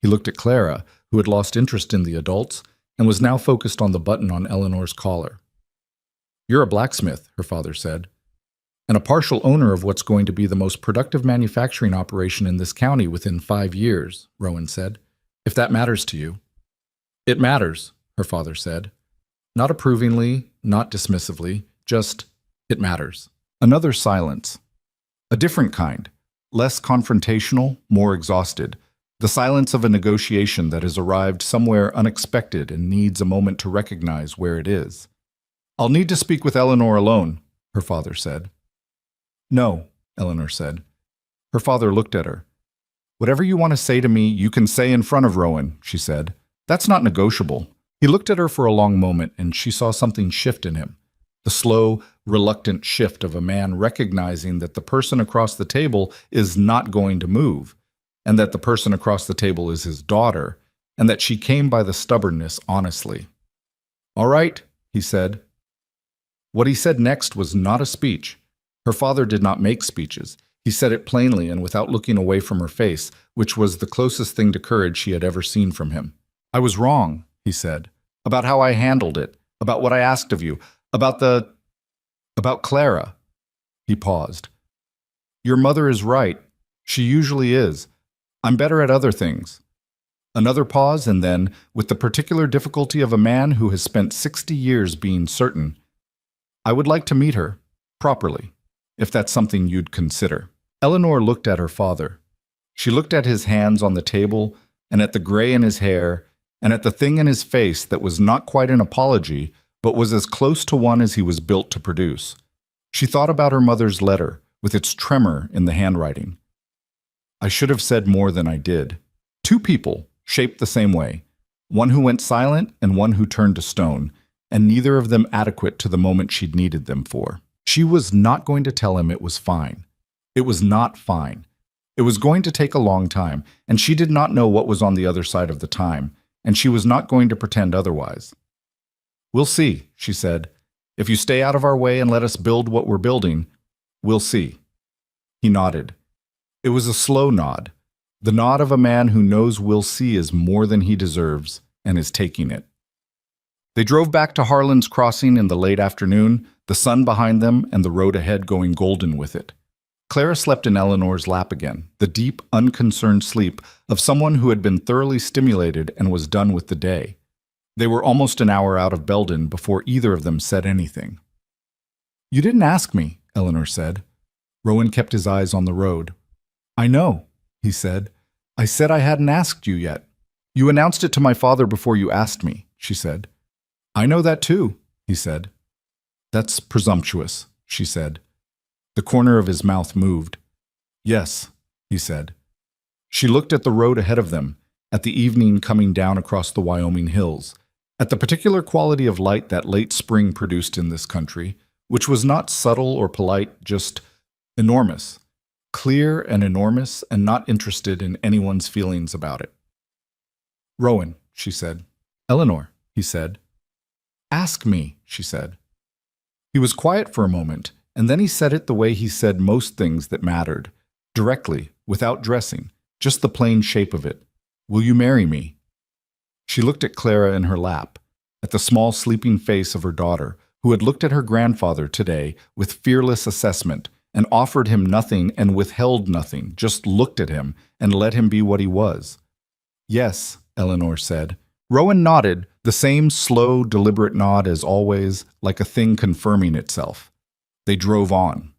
He looked at Clara, who had lost interest in the adults, and was now focused on the button on Eleanor's collar. "You're a blacksmith," her father said, "and a partial owner of what's going to be the most productive manufacturing operation in this county within 5 years, Rowan said. "If that matters to you." "It matters," her father said. Not approvingly, not dismissively, just, "It matters." Another silence. A different kind, less confrontational, more exhausted. The silence of a negotiation that has arrived somewhere unexpected and needs a moment to recognize where it is. "I'll need to speak with Eleanor alone," her father said. "No," Eleanor said. Her father looked at her. "Whatever you want to say to me, you can say in front of Rowan," she said. "That's not negotiable." He looked at her for a long moment, and she saw something shift in him. The slow, reluctant shift of a man recognizing that the person across the table is not going to move, and that the person across the table is his daughter, and that she came by the stubbornness honestly. "All right," he said. What he said next was not a speech. Her father did not make speeches. He said it plainly and without looking away from her face, which was the closest thing to courage she had ever seen from him. "I was wrong," he said, "about how I handled it, about what I asked of you, about Clara." He paused. "Your mother is right. She usually is. I'm better at other things." Another pause, and then, with the particular difficulty of a man who has spent 60 years being certain, "I would like to meet her, properly, if that's something you'd consider." Eleanor looked at her father. She looked at his hands on the table, and at the gray in his hair, and at the thing in his face that was not quite an apology, but was as close to one as he was built to produce. She thought about her mother's letter, with its tremor in the handwriting. I should have said more than I did. Two people, shaped the same way, one who went silent and one who turned to stone, and neither of them adequate to the moment she'd needed them for. She was not going to tell him it was fine. It was not fine. It was going to take a long time, and she did not know what was on the other side of the time, and she was not going to pretend otherwise. We'll see, she said. If you stay out of our way and let us build what we're building, we'll see. He nodded. It was a slow nod, the nod of a man who knows we'll see is more than he deserves and is taking it. They drove back to Harlan's Crossing in the late afternoon, the sun behind them and the road ahead going golden with it. Clara slept in Eleanor's lap again, the deep, unconcerned sleep of someone who had been thoroughly stimulated and was done with the day. They were almost an hour out of Belden before either of them said anything. You didn't ask me, Eleanor said. Rowan kept his eyes on the road. I know, he said. I said I hadn't asked you yet. You announced it to my father before you asked me, she said. I know that too, he said. That's presumptuous, she said. The corner of his mouth moved. Yes, he said. She looked at the road ahead of them, at the evening coming down across the Wyoming hills, at the particular quality of light that late spring produced in this country, which was not subtle or polite, just enormous, clear and enormous, and not interested in anyone's feelings about it. Rowan, she said. Eleanor, he said. Ask me, she said. He was quiet for a moment, and then he said it the way he said most things that mattered, directly, without dressing, just the plain shape of it. Will you marry me? She looked at Clara in her lap, at the small sleeping face of her daughter, who had looked at her grandfather today with fearless assessment and offered him nothing and withheld nothing, just looked at him and let him be what he was. Yes, Eleanor said. Rowan nodded, the same slow, deliberate nod as always, like a thing confirming itself. They drove on.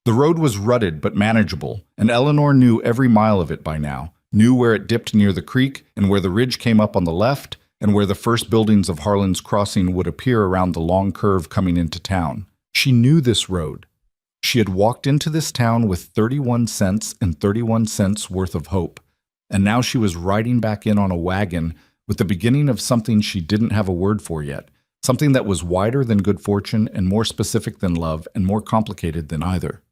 The road was rutted but manageable, and Eleanor knew every mile of it by now, knew where it dipped near the creek and where the ridge came up on the left and where the first buildings of Harlan's Crossing would appear around the long curve coming into town. She knew this road. She had walked into this town with 31 cents and 31 cents worth of hope, and now she was riding back in on a wagon with the beginning of something she didn't have a word for yet, something that was wider than good fortune and more specific than love and more complicated than either.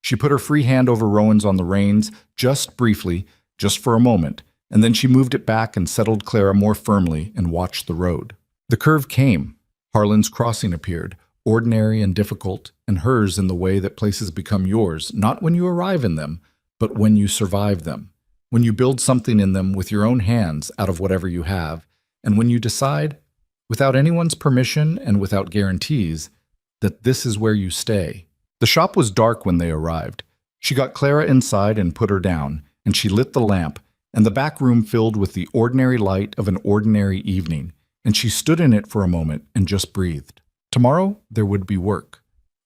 She put her free hand over Rowan's on the reins, just briefly, just for a moment, and then she moved it back and settled Clara more firmly and watched the road. The curve came. Harlan's Crossing appeared, ordinary and difficult, and hers in the way that places become yours, not when you arrive in them, but when you survive them, when you build something in them with your own hands out of whatever you have, and when you decide, without anyone's permission and without guarantees, that this is where you stay. The shop was dark when they arrived. She got Clara inside and put her down, and she lit the lamp, and the back room filled with the ordinary light of an ordinary evening, and she stood in it for a moment and just breathed. Tomorrow, there would be work.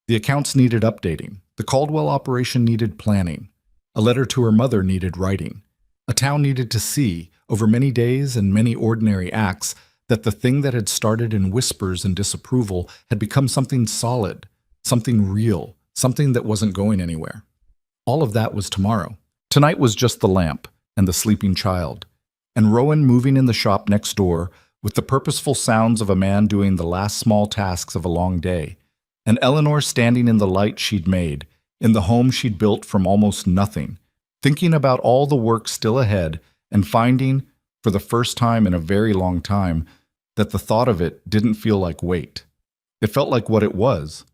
The accounts needed updating. The Caldwell operation needed planning. A letter to her mother needed writing. A town needed to see, over many days and many ordinary acts, that the thing that had started in whispers and disapproval had become something solid, something real, something that wasn't going anywhere. All of that was tomorrow. Tonight was just the lamp and the sleeping child, and Rowan moving in the shop next door with the purposeful sounds of a man doing the last small tasks of a long day, and Eleanor standing in the light she'd made, in the home she'd built from almost nothing, thinking about all the work still ahead and finding, for the first time in a very long time, that the thought of it didn't feel like weight. It felt like what it was,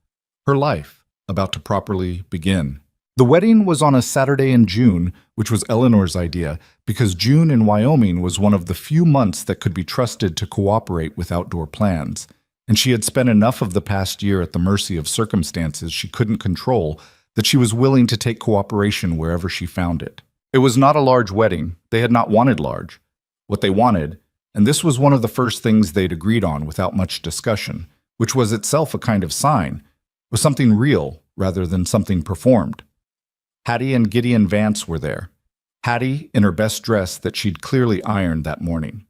her life, about to properly begin. The wedding was on a Saturday in June, which was Eleanor's idea, because June in Wyoming was one of the few months that could be trusted to cooperate with outdoor plans, and she had spent enough of the past year at the mercy of circumstances she couldn't control that she was willing to take cooperation wherever she found it. It was not a large wedding. They had not wanted large. What they wanted, and this was one of the first things they'd agreed on without much discussion, which was itself a kind of sign, was something real rather than something performed. Hattie and Gideon Vance were there. Hattie in her best dress that she'd clearly ironed that morning.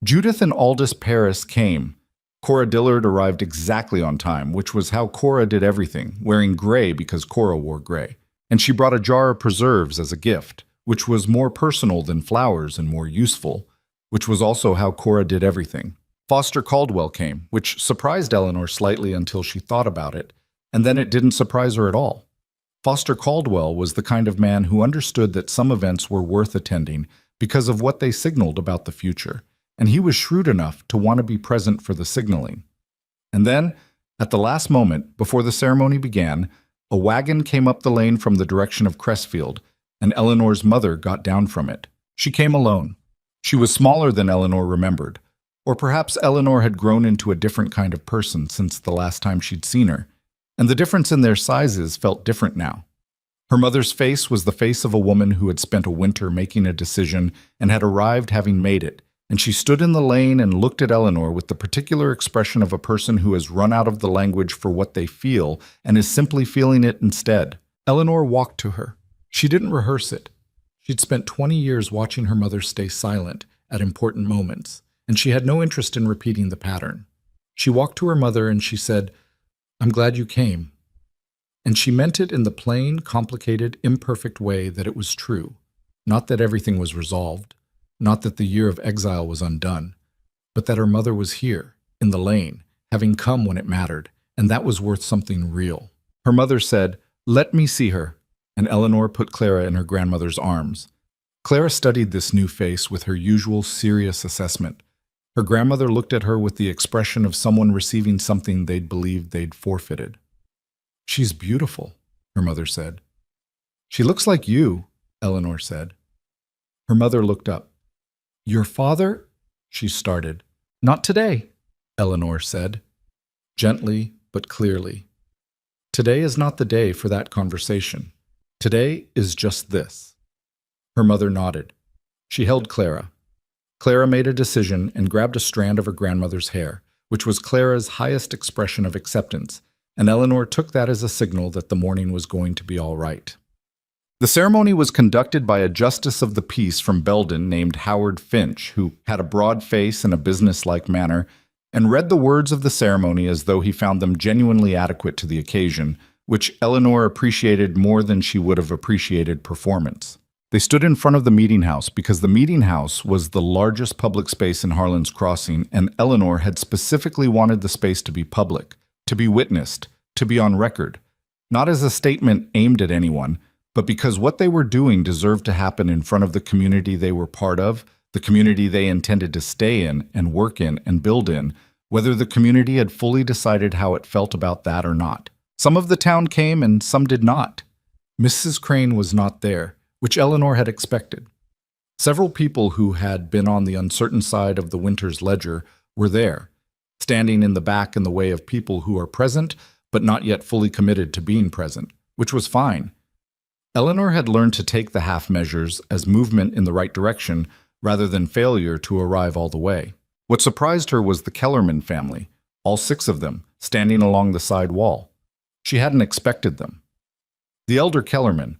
Judith and Aldous Paris came. Cora Dillard arrived exactly on time, which was how Cora did everything, wearing gray because Cora wore gray. And she brought a jar of preserves as a gift, which was more personal than flowers and more useful, which was also how Cora did everything. Foster Caldwell came, which surprised Eleanor slightly until she thought about it, and then it didn't surprise her at all. Foster Caldwell was the kind of man who understood that some events were worth attending because of what they signaled about the future, and he was shrewd enough to want to be present for the signaling. And then, at the last moment, before the ceremony began, a wagon came up the lane from the direction of Crestfield, and Eleanor's mother got down from it. She came alone. She was smaller than Eleanor remembered, or perhaps Eleanor had grown into a different kind of person since the last time she'd seen her, and the difference in their sizes felt different now. Her mother's face was the face of a woman who had spent a winter making a decision and had arrived having made it, and she stood in the lane and looked at Eleanor with the particular expression of a person who has run out of the language for what they feel and is simply feeling it instead. Eleanor walked to her. She didn't rehearse it. She'd spent 20 years watching her mother stay silent at important moments, and she had no interest in repeating the pattern. She walked to her mother and she said, "I'm glad you came." And she meant it in the plain, complicated, imperfect way that it was true. Not that everything was resolved, not that the year of exile was undone, but that her mother was here, in the lane, having come when it mattered, and that was worth something real. Her mother said, "Let me see her," and Eleanor put Clara in her grandmother's arms. Clara studied this new face with her usual serious assessment. Her grandmother looked at her with the expression of someone receiving something they'd believed they'd forfeited. "She's beautiful," her mother said. "She looks like you," Eleanor said. Her mother looked up. "Your father?" she started. "Not today," Eleanor said, gently but clearly. "Today is not the day for that conversation. Today is just this." Her mother nodded. She held Clara. Clara made a decision and grabbed a strand of her grandmother's hair, which was Clara's highest expression of acceptance, and Eleanor took that as a signal that the morning was going to be all right. The ceremony was conducted by a justice of the peace from Belden named Howard Finch, who had a broad face and a businesslike manner, and read the words of the ceremony as though he found them genuinely adequate to the occasion, which Eleanor appreciated more than she would have appreciated performance. They stood in front of the meeting house because the meeting house was the largest public space in Harlan's Crossing, and Eleanor had specifically wanted the space to be public, to be witnessed, to be on record, not as a statement aimed at anyone, but because what they were doing deserved to happen in front of the community they were part of, the community they intended to stay in and work in and build in, whether the community had fully decided how it felt about that or not. Some of the town came and some did not. Mrs. Crane was not there, which Eleanor had expected. Several people who had been on the uncertain side of the winter's ledger were there, standing in the back in the way of people who are present but not yet fully committed to being present, which was fine. Eleanor had learned to take the half measures as movement in the right direction rather than failure to arrive all the way. What surprised her was the Kellerman family, all 6 of them, standing along the side wall. She hadn't expected them. The elder Kellerman,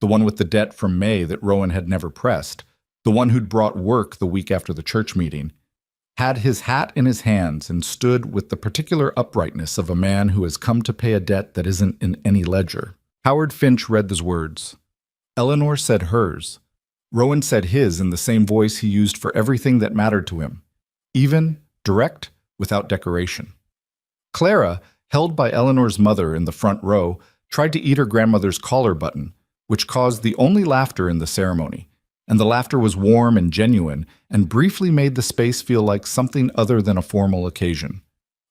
the one with the debt from May that Rowan had never pressed, the one who'd brought work the week after the church meeting, had his hat in his hands and stood with the particular uprightness of a man who has come to pay a debt that isn't in any ledger. Howard Finch read those words. Eleanor said hers. Rowan said his in the same voice he used for everything that mattered to him, even, direct, without decoration. Clara, held by Eleanor's mother in the front row, tried to eat her grandmother's collar button, which caused the only laughter in the ceremony, and the laughter was warm and genuine and briefly made the space feel like something other than a formal occasion.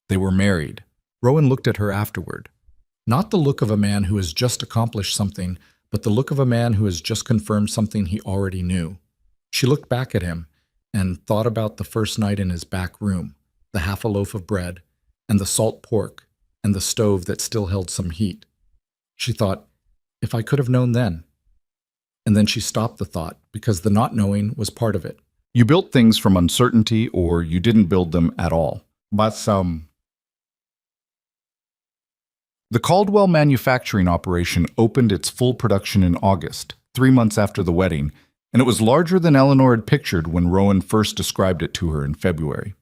They were married. Rowan looked at her afterward. Not the look of a man who has just accomplished something, but the look of a man who has just confirmed something he already knew. She looked back at him and thought about the first night in his back room, the half a loaf of bread, and the salt pork, and the stove that still held some heat. She thought, if I could have known then. And then she stopped the thought, because the not knowing was part of it. You built things from uncertainty, or you didn't build them at all. But The Caldwell manufacturing operation opened its full production in August, 3 months after the wedding, and it was larger than Eleanor had pictured when Rowan first described it to her in February.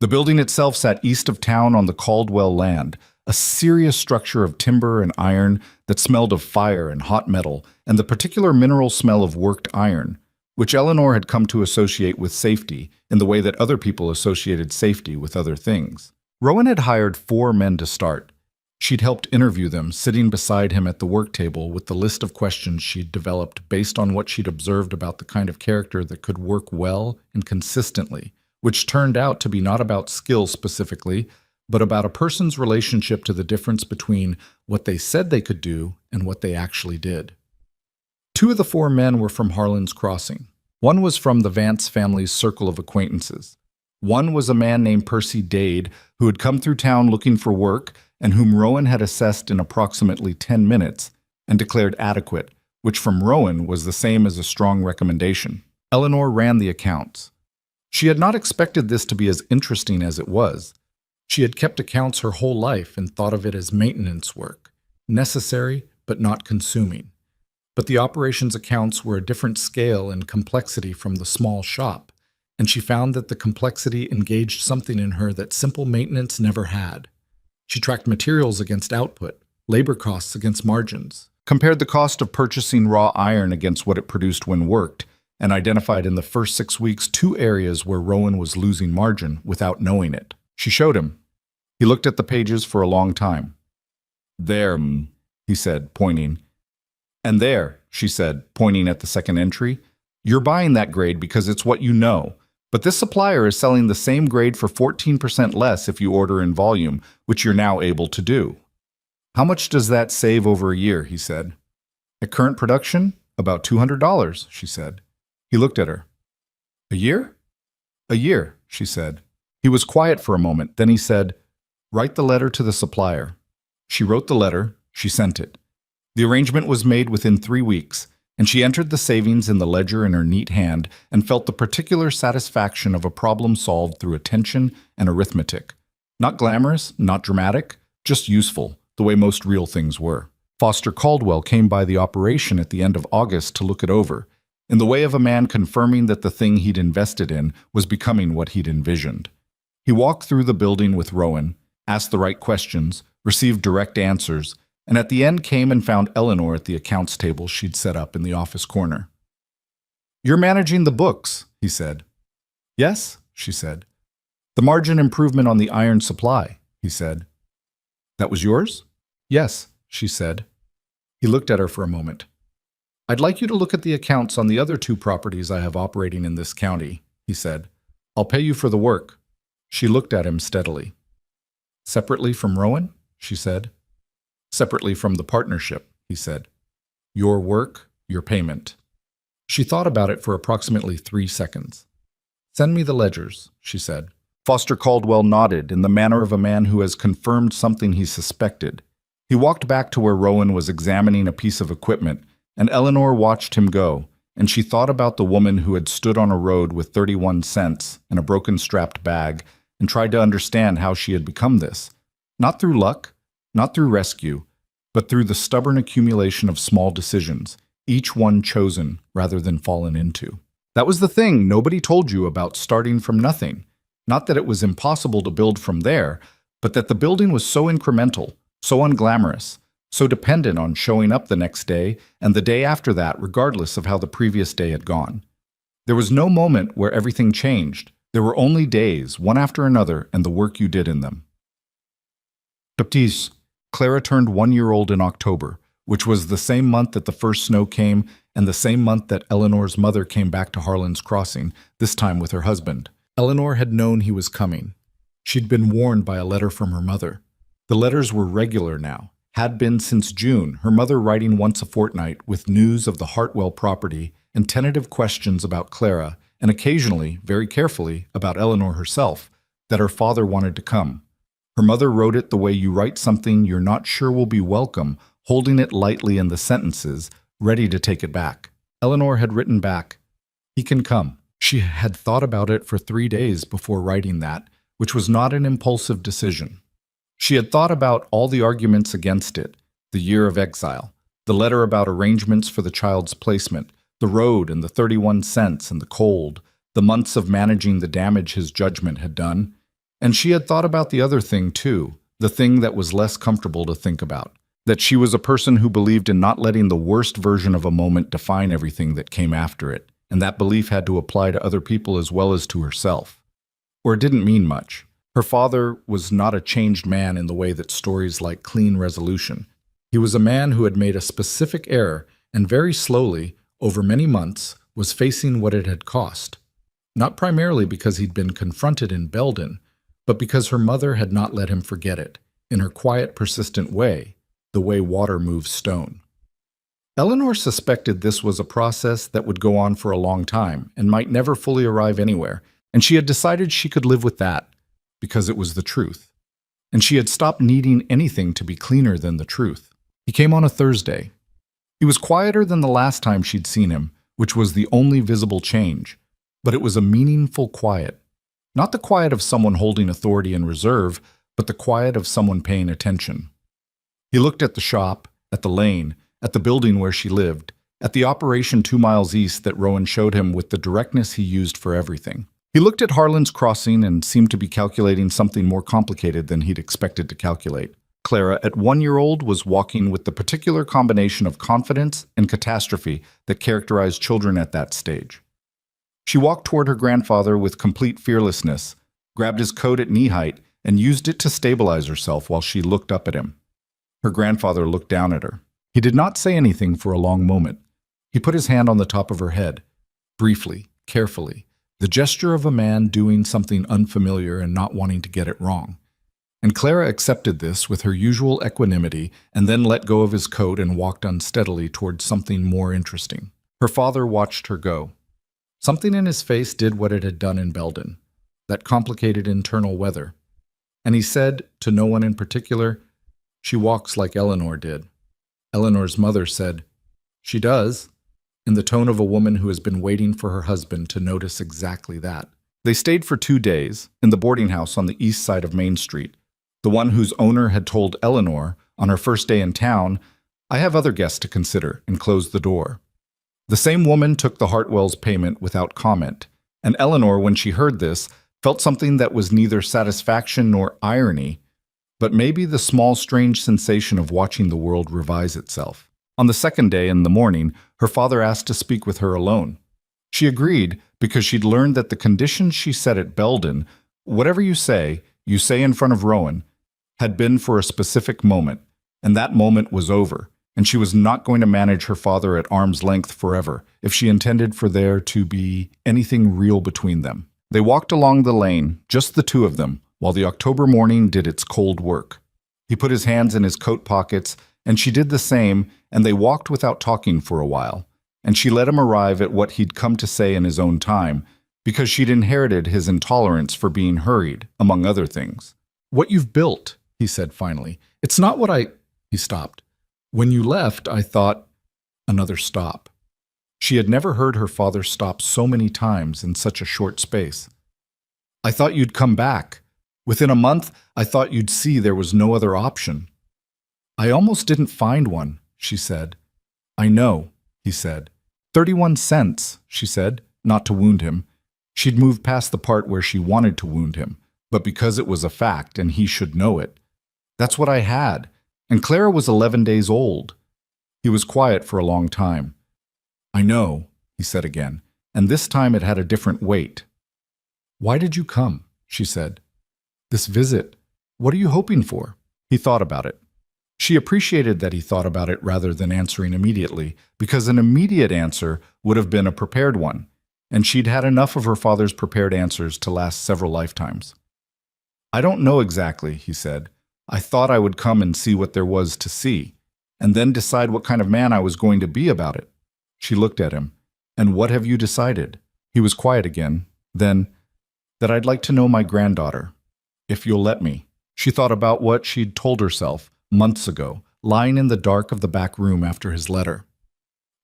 The building itself sat east of town on the Caldwell land, a serious structure of timber and iron that smelled of fire and hot metal and the particular mineral smell of worked iron, which Eleanor had come to associate with safety in the way that other people associated safety with other things. Rowan had hired 4 men to start. She'd helped interview them, sitting beside him at the work table with the list of questions she'd developed based on what she'd observed about the kind of character that could work well and consistently, which turned out to be not about skill specifically, but about a person's relationship to the difference between what they said they could do and what they actually did. 2 of the 4 men were from Harlan's Crossing. One was from the Vance family's circle of acquaintances. One was a man named Percy Dade, who had come through town looking for work and whom Rowan had assessed in approximately 10 minutes and declared adequate, which from Rowan was the same as a strong recommendation. Eleanor ran the accounts. She had not expected this to be as interesting as it was. She had kept accounts her whole life and thought of it as maintenance work, necessary but not consuming. But the operations accounts were a different scale and complexity from the small shop, and she found that the complexity engaged something in her that simple maintenance never had. She tracked materials against output, labor costs against margins, compared the cost of purchasing raw iron against what it produced when worked, and identified in the first 6 weeks 2 areas where Rowan was losing margin without knowing it. She showed him. He looked at the pages for a long time. "There," he said, pointing. "And there," she said, pointing at the second entry. "You're buying that grade because it's what you know. But this supplier is selling the same grade for 14% less if you order in volume, which you're now able to do." "How much does that save over a year?" he said. "At current production, about $200, she said. He looked at her. "A year?" "A year," she said. He was quiet for a moment, then he said, "Write the letter to the supplier." She wrote the letter, she sent it. The arrangement was made within 3 weeks, and she entered the savings in the ledger in her neat hand and felt the particular satisfaction of a problem solved through attention and arithmetic. Not glamorous, not dramatic, just useful, the way most real things were. Foster Caldwell came by the operation at the end of August to look it over, in the way of a man confirming that the thing he'd invested in was becoming what he'd envisioned. He walked through the building with Rowan, asked the right questions, received direct answers, and at the end came and found Eleanor at the accounts table she'd set up in the office corner. "You're managing the books," he said. "Yes," she said. "The margin improvement on the iron supply," he said. "That was yours?" "Yes," she said. He looked at her for a moment. "I'd like you to look at the accounts on the other 2 properties I have operating in this county," he said. "I'll pay you for the work." She looked at him steadily. "Separately from Rowan?" she said. "Separately from the partnership," he said. "Your work, your payment." She thought about it for approximately 3 seconds. "Send me the ledgers," she said. Foster Caldwell nodded in the manner of a man who has confirmed something he suspected. He walked back to where Rowan was examining a piece of equipment, and Eleanor watched him go, and she thought about the woman who had stood on a road with 31 cents and a broken strapped bag and tried to understand how she had become this. Not through luck, not through rescue, but through the stubborn accumulation of small decisions, each one chosen rather than fallen into. That was the thing nobody told you about starting from nothing. Not that it was impossible to build from there, but that the building was so incremental, so unglamorous, so dependent on showing up the next day and the day after that regardless of how the previous day had gone. There was no moment where everything changed. There were only days, one after another, and the work you did in them. Baptiste. Clara turned 1-year-old in October, which was the same month that the first snow came and the same month that Eleanor's mother came back to Harlan's Crossing, this time with her husband. Eleanor had known he was coming. She'd been warned by a letter from her mother. The letters were regular now, had been since June, her mother writing once a fortnight with news of the Hartwell property and tentative questions about Clara, and occasionally, very carefully, about Eleanor herself, that her father wanted to come. Her mother wrote it the way you write something you're not sure will be welcome, holding it lightly in the sentences, ready to take it back. Eleanor had written back, "He can come." She had thought about it for 3 days before writing that, which was not an impulsive decision. She had thought about all the arguments against it, the year of exile, the letter about arrangements for the child's placement, The road and the 31 cents and the cold, the months of managing the damage his judgment had done. And she had thought about the other thing too, the thing that was less comfortable to think about. That she was a person who believed in not letting the worst version of a moment define everything that came after it, and that belief had to apply to other people as well as to herself. Or it didn't mean much. Her father was not a changed man in the way that stories like Clean Resolution. He was a man who had made a specific error and very slowly, over many months, was facing what it had cost. Not primarily because he'd been confronted in Belden, but because her mother had not let him forget it, in her quiet, persistent way, the way water moves stone. Eleanor suspected this was a process that would go on for a long time and might never fully arrive anywhere, and she had decided she could live with that because it was the truth. And she had stopped needing anything to be cleaner than the truth. He came on a Thursday. He was quieter than the last time she'd seen him, which was the only visible change, but it was a meaningful quiet. Not the quiet of someone holding authority and reserve, but the quiet of someone paying attention. He looked at the shop, at the lane, at the building where she lived, at the operation 2 miles east that Rowan showed him with the directness he used for everything. He looked at Harlan's Crossing and seemed to be calculating something more complicated than he'd expected to calculate. Clara, at 1-year-old, was walking with the particular combination of confidence and catastrophe that characterized children at that stage. She walked toward her grandfather with complete fearlessness, grabbed his coat at knee height, and used it to stabilize herself while she looked up at him. Her grandfather looked down at her. He did not say anything for a long moment. He put his hand on the top of her head, briefly, carefully, the gesture of a man doing something unfamiliar and not wanting to get it wrong. And Clara accepted this with her usual equanimity and then let go of his coat and walked unsteadily towards something more interesting. Her father watched her go. Something in his face did what it had done in Belden, that complicated internal weather. And he said, to no one in particular, "She walks like Eleanor did." Eleanor's mother said, "She does," in the tone of a woman who has been waiting for her husband to notice exactly that. They stayed for 2 days in the boarding house on the east side of Main Street, the one whose owner had told Eleanor, on her first day in town, "I have other guests to consider," and closed the door. The same woman took the Hartwells' payment without comment, and Eleanor, when she heard this, felt something that was neither satisfaction nor irony, but maybe the small, strange sensation of watching the world revise itself. On the second day in the morning, her father asked to speak with her alone. She agreed because she'd learned that the conditions she set at Belden, whatever you say in front of Rowan, had been for a specific moment, and that moment was over, and she was not going to manage her father at arm's length forever if she intended for there to be anything real between them. They walked along the lane, just the two of them, while the October morning did its cold work. He put his hands in his coat pockets, and she did the same, and they walked without talking for a while, and she let him arrive at what he'd come to say in his own time, because she'd inherited his intolerance for being hurried, among other things. "What you've built," he said finally, "it's not what I—" He stopped. "When you left, I thought—" Another stop. She had never heard her father stop so many times in such a short space. "I thought you'd come back. Within a month, I thought you'd see there was no other option." "I almost didn't find one," she said. "I know," he said. 31 cents, she said, not to wound him. She'd moved past the part where she wanted to wound him, but because it was a fact and he should know it. "That's what I had. And Clara was 11 days old." He was quiet for a long time. "I know," he said again, and this time it had a different weight. "Why did you come?" she said. "This visit. What are you hoping for?" He thought about it. She appreciated that he thought about it rather than answering immediately, because an immediate answer would have been a prepared one, and she'd had enough of her father's prepared answers to last several lifetimes. "I don't know exactly," he said. "I thought I would come and see what there was to see, and then decide what kind of man I was going to be about it." She looked at him. "And what have you decided?" He was quiet again. Then, "That I'd like to know my granddaughter, if you'll let me." She thought about what she'd told herself months ago, lying in the dark of the back room after his letter.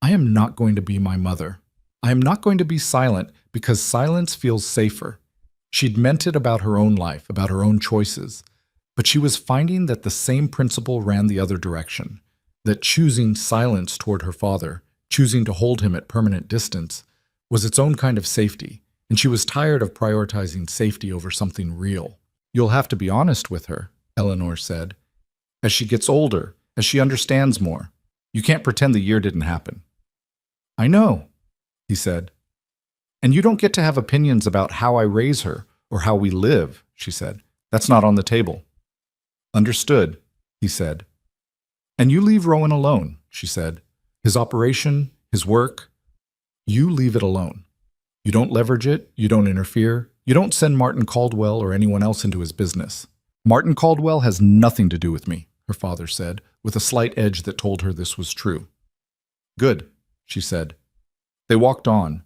"I am not going to be my mother. I am not going to be silent because silence feels safer." She'd meant it about her own life, about her own choices. But she was finding that the same principle ran the other direction, that choosing silence toward her father choosing to hold him at permanent distance, was its own kind of safety, and she was tired of prioritizing safety over something real. "You'll have to be honest with her," Eleanor said. "As she gets older, as she understands more, you can't pretend the year didn't happen." "I know," he said. "And you don't get to have opinions about how I raise her or how we live," she said. "That's not on the table." "Understood," he said. "And you leave Rowan alone," she said. "His operation, his work, you leave it alone. You don't leverage it, you don't interfere, you don't send Martin Caldwell or anyone else into his business." "Martin Caldwell has nothing to do with me," her father said, with a slight edge that told her this was true. "Good," she said. They walked on.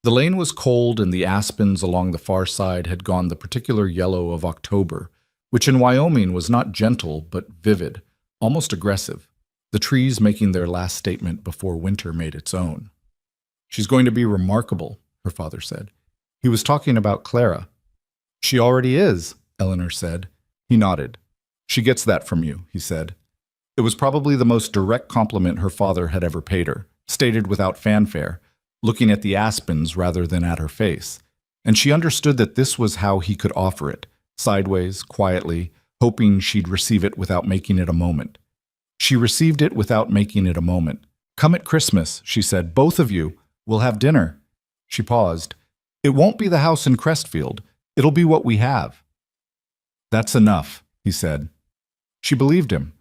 The lane was cold and the aspens along the far side had gone the particular yellow of October, which in Wyoming was not gentle but vivid, almost aggressive, the trees making their last statement before winter made its own. "She's going to be remarkable," her father said. He was talking about Clara. "She already is," Eleanor said. He nodded. "She gets that from you," he said. It was probably the most direct compliment her father had ever paid her, stated without fanfare, looking at the aspens rather than at her face. And she understood that this was how he could offer it, sideways, quietly, hoping she'd receive it without making it a moment. She received it without making it a moment. "Come at Christmas," she said. "Both of you. We'll have dinner." She paused. "It won't be the house in Crestfield. It'll be what we have." "That's enough," he said. She believed him.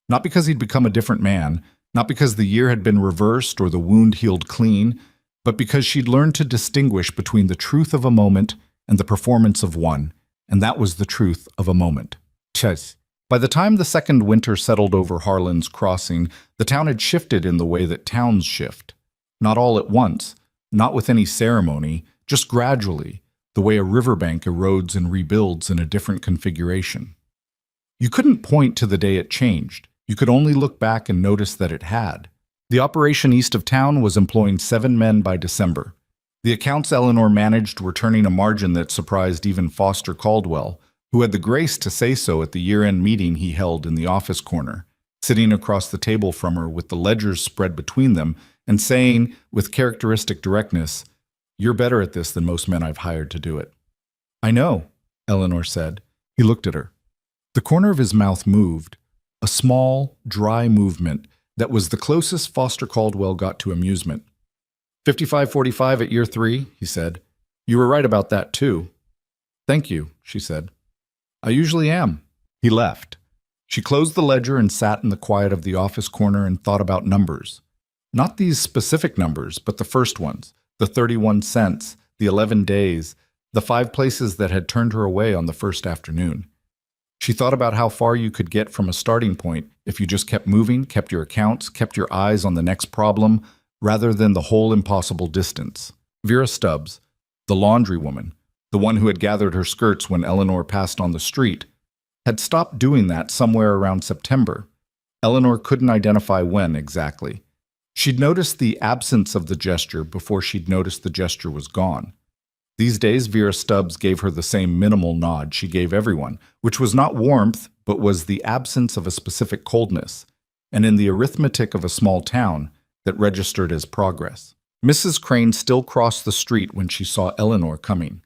Not because he'd become a different man, not because the year had been reversed or the wound healed clean, but because she'd learned to distinguish between the truth of a moment and the performance of one, and that was the truth of a moment. Ches. By the time the second winter settled over Harlan's Crossing, the town had shifted in the way that towns shift. Not all at once, not with any ceremony, just gradually, the way a riverbank erodes and rebuilds in a different configuration. You couldn't point to the day it changed. You could only look back and notice that it had. The operation east of town was employing 7 men by December. The accounts Eleanor managed were turning a margin that surprised even Foster Caldwell, who had the grace to say so at the year-end meeting he held in the office corner, sitting across the table from her with the ledgers spread between them and saying, with characteristic directness, "You're better at this than most men I've hired to do it." "I know," Eleanor said. He looked at her. The corner of his mouth moved, a small, dry movement that was the closest Foster Caldwell got to amusement. 55-45 at year 3, he said. "You were right about that, too." "Thank you," she said. "I usually am." He left. She closed the ledger and sat in the quiet of the office corner and thought about numbers. Not these specific numbers, but the first ones, the 31 cents, the 11 days, the 5 places that had turned her away on the first afternoon. She thought about how far you could get from a starting point if you just kept moving, kept your accounts, kept your eyes on the next problem, rather than the whole impossible distance. Vera Stubbs, the laundry woman, the one who had gathered her skirts when Eleanor passed on the street, had stopped doing that somewhere around September. Eleanor couldn't identify when exactly. She'd noticed the absence of the gesture before she'd noticed the gesture was gone. These days, Vera Stubbs gave her the same minimal nod she gave everyone, which was not warmth, but was the absence of a specific coldness, and in the arithmetic of a small town, that registered as progress. Mrs. Crane still crossed the street when she saw Eleanor coming.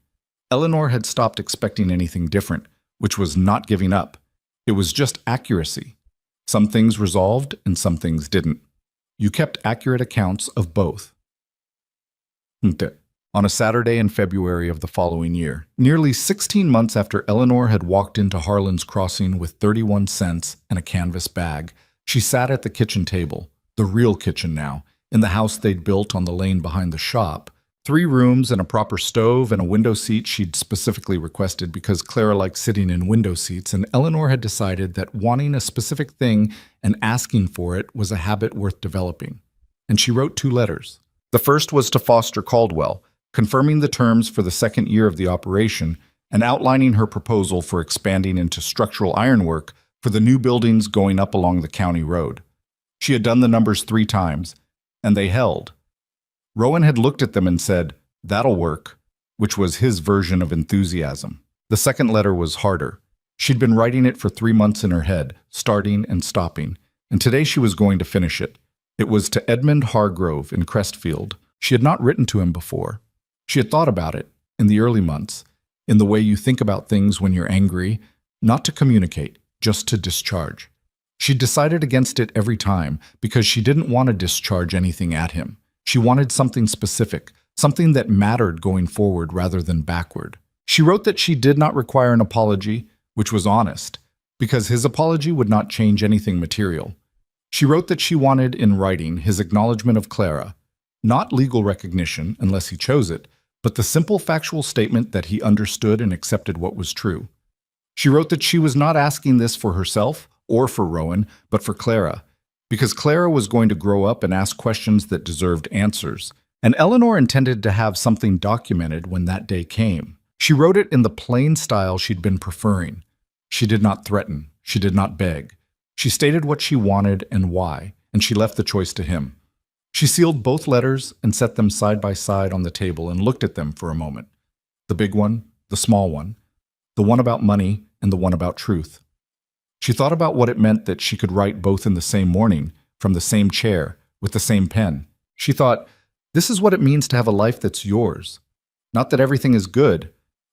Eleanor had stopped expecting anything different, which was not giving up. It was just accuracy. Some things resolved and some things didn't. You kept accurate accounts of both. On a Saturday in February of the following year, nearly 16 months after Eleanor had walked into Harlan's Crossing with 31 cents and a canvas bag, she sat at the kitchen table, the real kitchen now, in the house they'd built on the lane behind the shop. 3 rooms and a proper stove and a window seat she'd specifically requested because Clara liked sitting in window seats, and Eleanor had decided that wanting a specific thing and asking for it was a habit worth developing. And she wrote 2 letters. The first was to Foster Caldwell, confirming the terms for the second year of the operation and outlining her proposal for expanding into structural ironwork for the new buildings going up along the county road. She had done the numbers 3 times, and they held. Rowan had looked at them and said, "That'll work," which was his version of enthusiasm. The second letter was harder. She'd been writing it for 3 months in her head, starting and stopping, and today she was going to finish it. It was to Edmund Hargrove in Crestfield. She had not written to him before. She had thought about it in the early months, in the way you think about things when you're angry, not to communicate, just to discharge. She decided against it every time because she didn't want to discharge anything at him. She wanted something specific, something that mattered going forward rather than backward. She wrote that she did not require an apology, which was honest, because his apology would not change anything material. She wrote that she wanted, in writing, his acknowledgement of Clara, not legal recognition unless he chose it, but the simple factual statement that he understood and accepted what was true. She wrote that she was not asking this for herself or for Rowan, but for Clara, because Clara was going to grow up and ask questions that deserved answers, and Eleanor intended to have something documented when that day came. She wrote it in the plain style she'd been preferring. She did not threaten. She did not beg. She stated what she wanted and why, and she left the choice to him. She sealed both letters and set them side by side on the table and looked at them for a moment. The big one, the small one, the one about money and the one about truth. She thought about what it meant that she could write both in the same morning, from the same chair, with the same pen. She thought, this is what it means to have a life that's yours. Not that everything is good,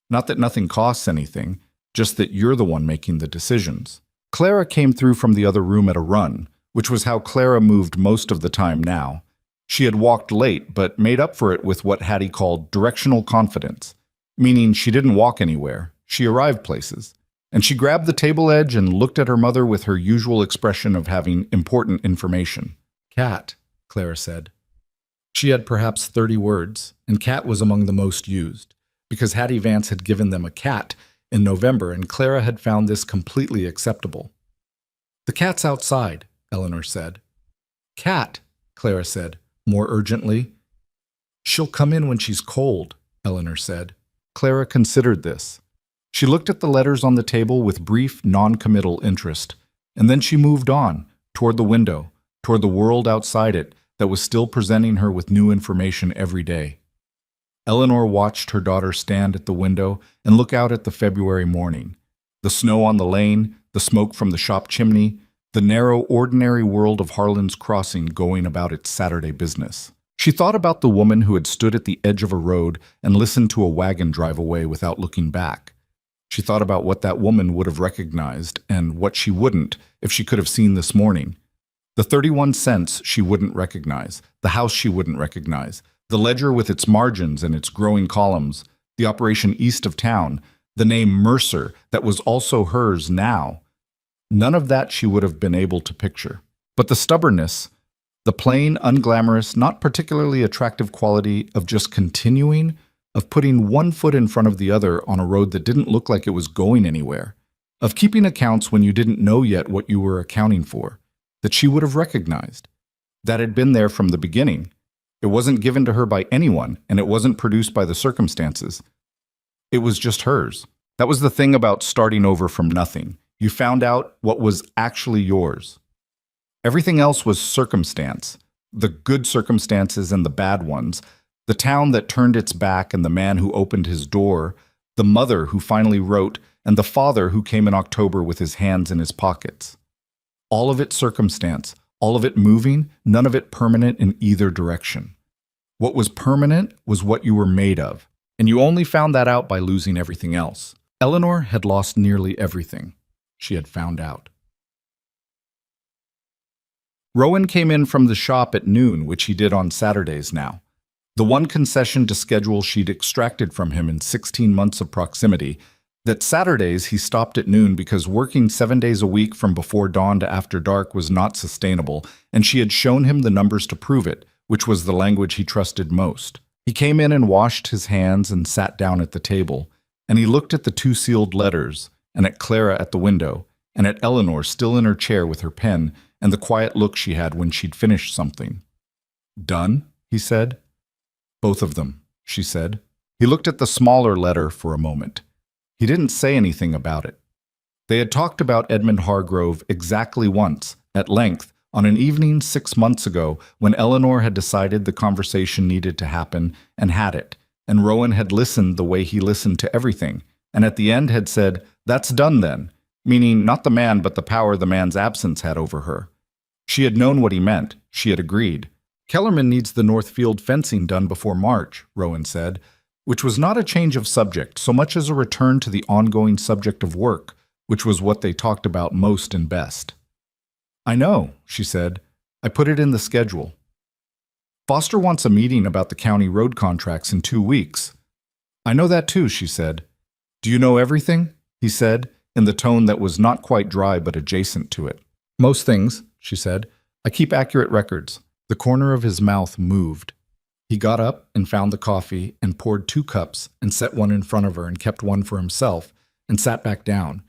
not that nothing costs anything, just that you're the one making the decisions. Clara came through from the other room at a run, which was how Clara moved most of the time now. She had walked late, but made up for it with what Hattie called directional confidence, meaning she didn't walk anywhere, she arrived places. And she grabbed the table edge and looked at her mother with her usual expression of having important information. Cat, Clara said. She had perhaps 30 words, and cat was among the most used, because Hattie Vance had given them a cat in November, and Clara had found this completely acceptable. The cat's outside, Eleanor said. Cat, Clara said, more urgently. She'll come in when she's cold, Eleanor said. Clara considered this. She looked at the letters on the table with brief, non-committal interest, and then she moved on, toward the window, toward the world outside it that was still presenting her with new information every day. Eleanor watched her daughter stand at the window and look out at the February morning. The snow on the lane, the smoke from the shop chimney, the narrow, ordinary world of Harlan's Crossing going about its Saturday business. She thought about the woman who had stood at the edge of a road and listened to a wagon drive away without looking back. She thought about what that woman would have recognized and what she wouldn't if she could have seen this morning. The 31 cents she wouldn't recognize, the house she wouldn't recognize, the ledger with its margins and its growing columns, the operation east of town, the name Mercer that was also hers now. None of that she would have been able to picture. But the stubbornness, the plain, unglamorous, not particularly attractive quality of just continuing, of putting one foot in front of the other on a road that didn't look like it was going anywhere, of keeping accounts when you didn't know yet what you were accounting for, that she would have recognized. That had been there from the beginning. It wasn't given to her by anyone, and it wasn't produced by the circumstances. It was just hers. That was the thing about starting over from nothing. You found out what was actually yours. Everything else was circumstance, the good circumstances and the bad ones, the town that turned its back and the man who opened his door, the mother who finally wrote, and the father who came in October with his hands in his pockets. All of it circumstance, all of it moving, none of it permanent in either direction. What was permanent was what you were made of, and you only found that out by losing everything else. Eleanor had lost nearly everything. She had found out. Rowan came in from the shop at noon, which he did on Saturdays now. The one concession to schedule she'd extracted from him in 16 months of proximity, that Saturdays he stopped at noon because working 7 days a week from before dawn to after dark was not sustainable, and she had shown him the numbers to prove it, which was the language he trusted most. He came in and washed his hands and sat down at the table, and he looked at the 2 sealed letters, and at Clara at the window, and at Eleanor still in her chair with her pen, and the quiet look she had when she'd finished something. Done? He said. Both of them, she said. He looked at the smaller letter for a moment. He didn't say anything about it. They had talked about Edmund Hargrove exactly once, at length, on an evening 6 months ago when Eleanor had decided the conversation needed to happen and had it, and Rowan had listened the way he listened to everything, and at the end had said, "That's done then," meaning not the man but the power the man's absence had over her. She had known what he meant. She had agreed. Kellerman needs the north field fencing done before March, Rowan said, which was not a change of subject so much as a return to the ongoing subject of work, which was what they talked about most and best. I know, she said. I put it in the schedule. Foster wants a meeting about the county road contracts in 2 weeks. I know that too, she said. Do you know everything? He said, in the tone that was not quite dry but adjacent to it. Most things, she said. I keep accurate records. The corner of his mouth moved. He got up and found the coffee and poured 2 cups and set one in front of her and kept one for himself and sat back down.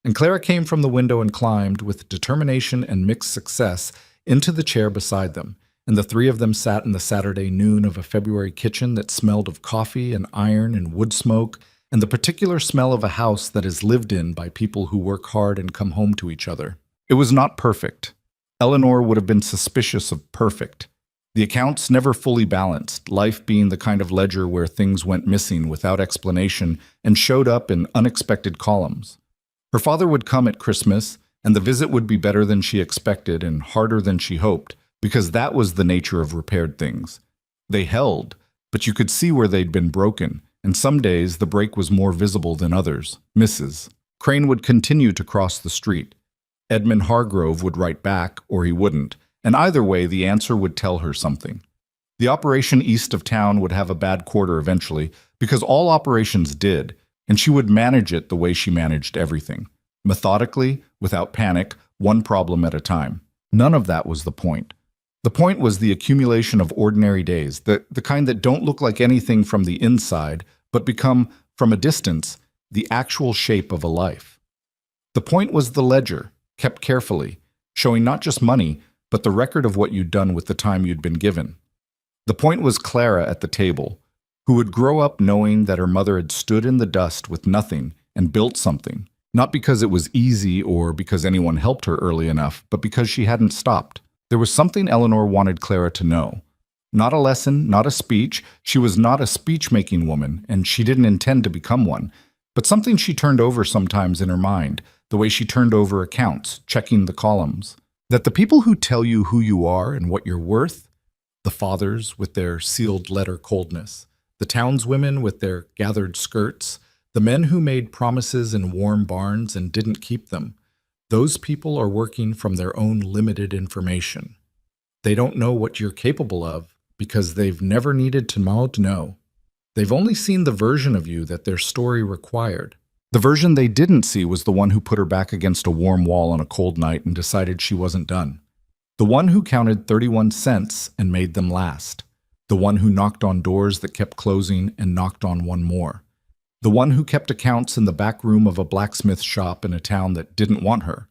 And Clara came from the window and climbed, with determination and mixed success, into the chair beside them, and the 3 of them sat in the Saturday noon of a February kitchen that smelled of coffee and iron and wood smoke, and the particular smell of a house that is lived in by people who work hard and come home to each other. It was not perfect. Eleanor would have been suspicious of perfect. The accounts never fully balanced, life being the kind of ledger where things went missing without explanation and showed up in unexpected columns. Her father would come at Christmas, and the visit would be better than she expected and harder than she hoped, because that was the nature of repaired things. They held, but you could see where they'd been broken, and some days the break was more visible than others. Mrs. Crane would continue to cross the street. Edmund Hargrove would write back, or he wouldn't, and either way the answer would tell her something. The operation east of town would have a bad quarter eventually, because all operations did, and she would manage it the way she managed everything. Methodically, without panic, one problem at a time. None of that was the point. The point was the accumulation of ordinary days, the kind that don't look like anything from the inside, but become, from a distance, the actual shape of a life. The point was the ledger, kept carefully, showing not just money, but the record of what you'd done with the time you'd been given. The point was Clara at the table, who would grow up knowing that her mother had stood in the dust with nothing and built something, not because it was easy or because anyone helped her early enough, but because she hadn't stopped. There was something Eleanor wanted Clara to know. Not a lesson, not a speech. She was not a speech-making woman, and she didn't intend to become one, but something she turned over sometimes in her mind, the way she turned over accounts, checking the columns. That the people who tell you who you are and what you're worth, the fathers with their sealed letter coldness, the townswomen with their gathered skirts, the men who made promises in warm barns and didn't keep them, those people are working from their own limited information. They don't know what you're capable of because they've never needed to know. They've only seen the version of you that their story required. The version they didn't see was the one who put her back against a warm wall on a cold night and decided she wasn't done. The one who counted 31 cents and made them last. The one who knocked on doors that kept closing and knocked on one more. The one who kept accounts in the back room of a blacksmith shop in a town that didn't want her.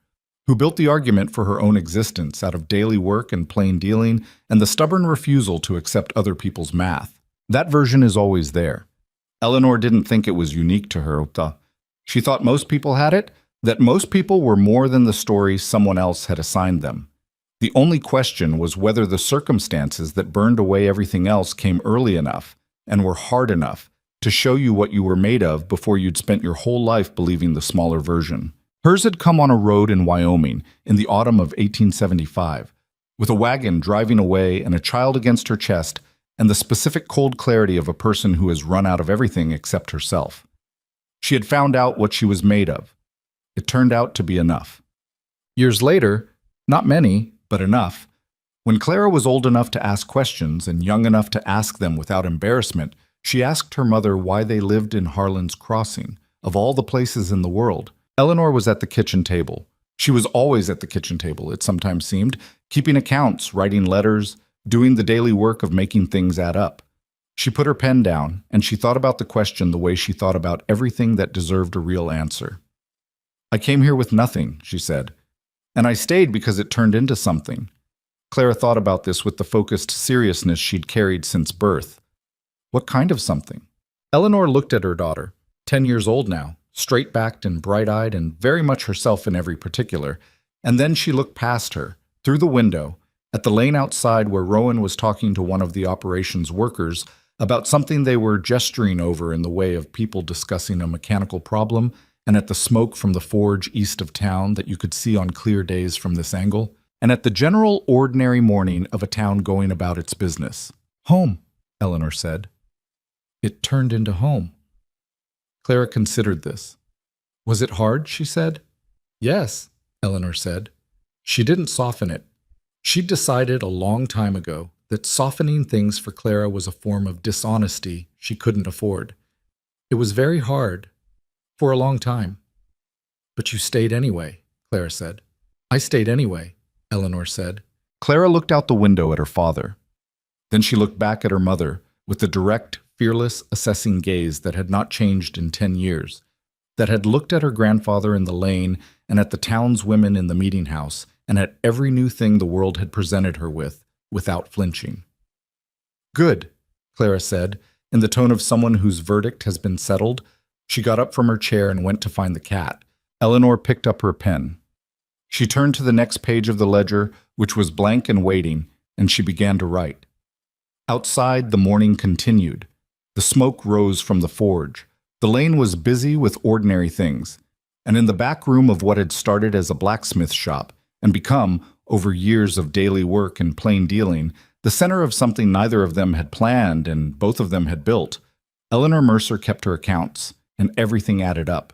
Who built the argument for her own existence out of daily work and plain dealing and the stubborn refusal to accept other people's math. That version is always there. Eleanor didn't think it was unique to her. She thought most people had it, that most people were more than the stories someone else had assigned them. The only question was whether the circumstances that burned away everything else came early enough and were hard enough to show you what you were made of before you'd spent your whole life believing the smaller version. Hers had come on a road in Wyoming in the autumn of 1875, with a wagon driving away and a child against her chest and the specific cold clarity of a person who has run out of everything except herself. She had found out what she was made of. It turned out to be enough. Years later, not many, but enough, when Clara was old enough to ask questions and young enough to ask them without embarrassment, she asked her mother why they lived in Harlan's Crossing, of all the places in the world. Eleanor was at the kitchen table. She was always at the kitchen table, it sometimes seemed, keeping accounts, writing letters, doing the daily work of making things add up. She put her pen down, and she thought about the question the way she thought about everything that deserved a real answer. I came here with nothing, she said, and I stayed because it turned into something. Clara thought about this with the focused seriousness she'd carried since birth. What kind of something? Eleanor looked at her daughter, 10 years old now, straight-backed and bright-eyed and very much herself in every particular, and then she looked past her, through the window, at the lane outside where Rowan was talking to one of the operations workers about something they were gesturing over in the way of people discussing a mechanical problem, and at the smoke from the forge east of town that you could see on clear days from this angle. and at the general ordinary morning of a town going about its business. Home, Eleanor said. It turned into home. Clara considered this. Was it hard, she said. Yes, Eleanor said. She didn't soften it. She'd decided a long time ago that softening things for Clara was a form of dishonesty she couldn't afford. It was very hard, for a long time. But you stayed anyway, Clara said. I stayed anyway, Eleanor said. Clara looked out the window at her father. Then she looked back at her mother with the direct, fearless, assessing gaze that had not changed in 10 years, that had looked at her grandfather in the lane and at the town's women in the meeting house and at every new thing the world had presented her with, without flinching. Good, Clara said, in the tone of someone whose verdict has been settled. She got up from her chair and went to find the cat. Eleanor picked up her pen. She turned to the next page of the ledger, which was blank and waiting, and she began to write. Outside, the morning continued. The smoke rose from the forge. The lane was busy with ordinary things, and in the back room of what had started as a blacksmith shop and become, over years of daily work and plain dealing, the center of something neither of them had planned and both of them had built, Eleanor Mercer kept her accounts, and everything added up.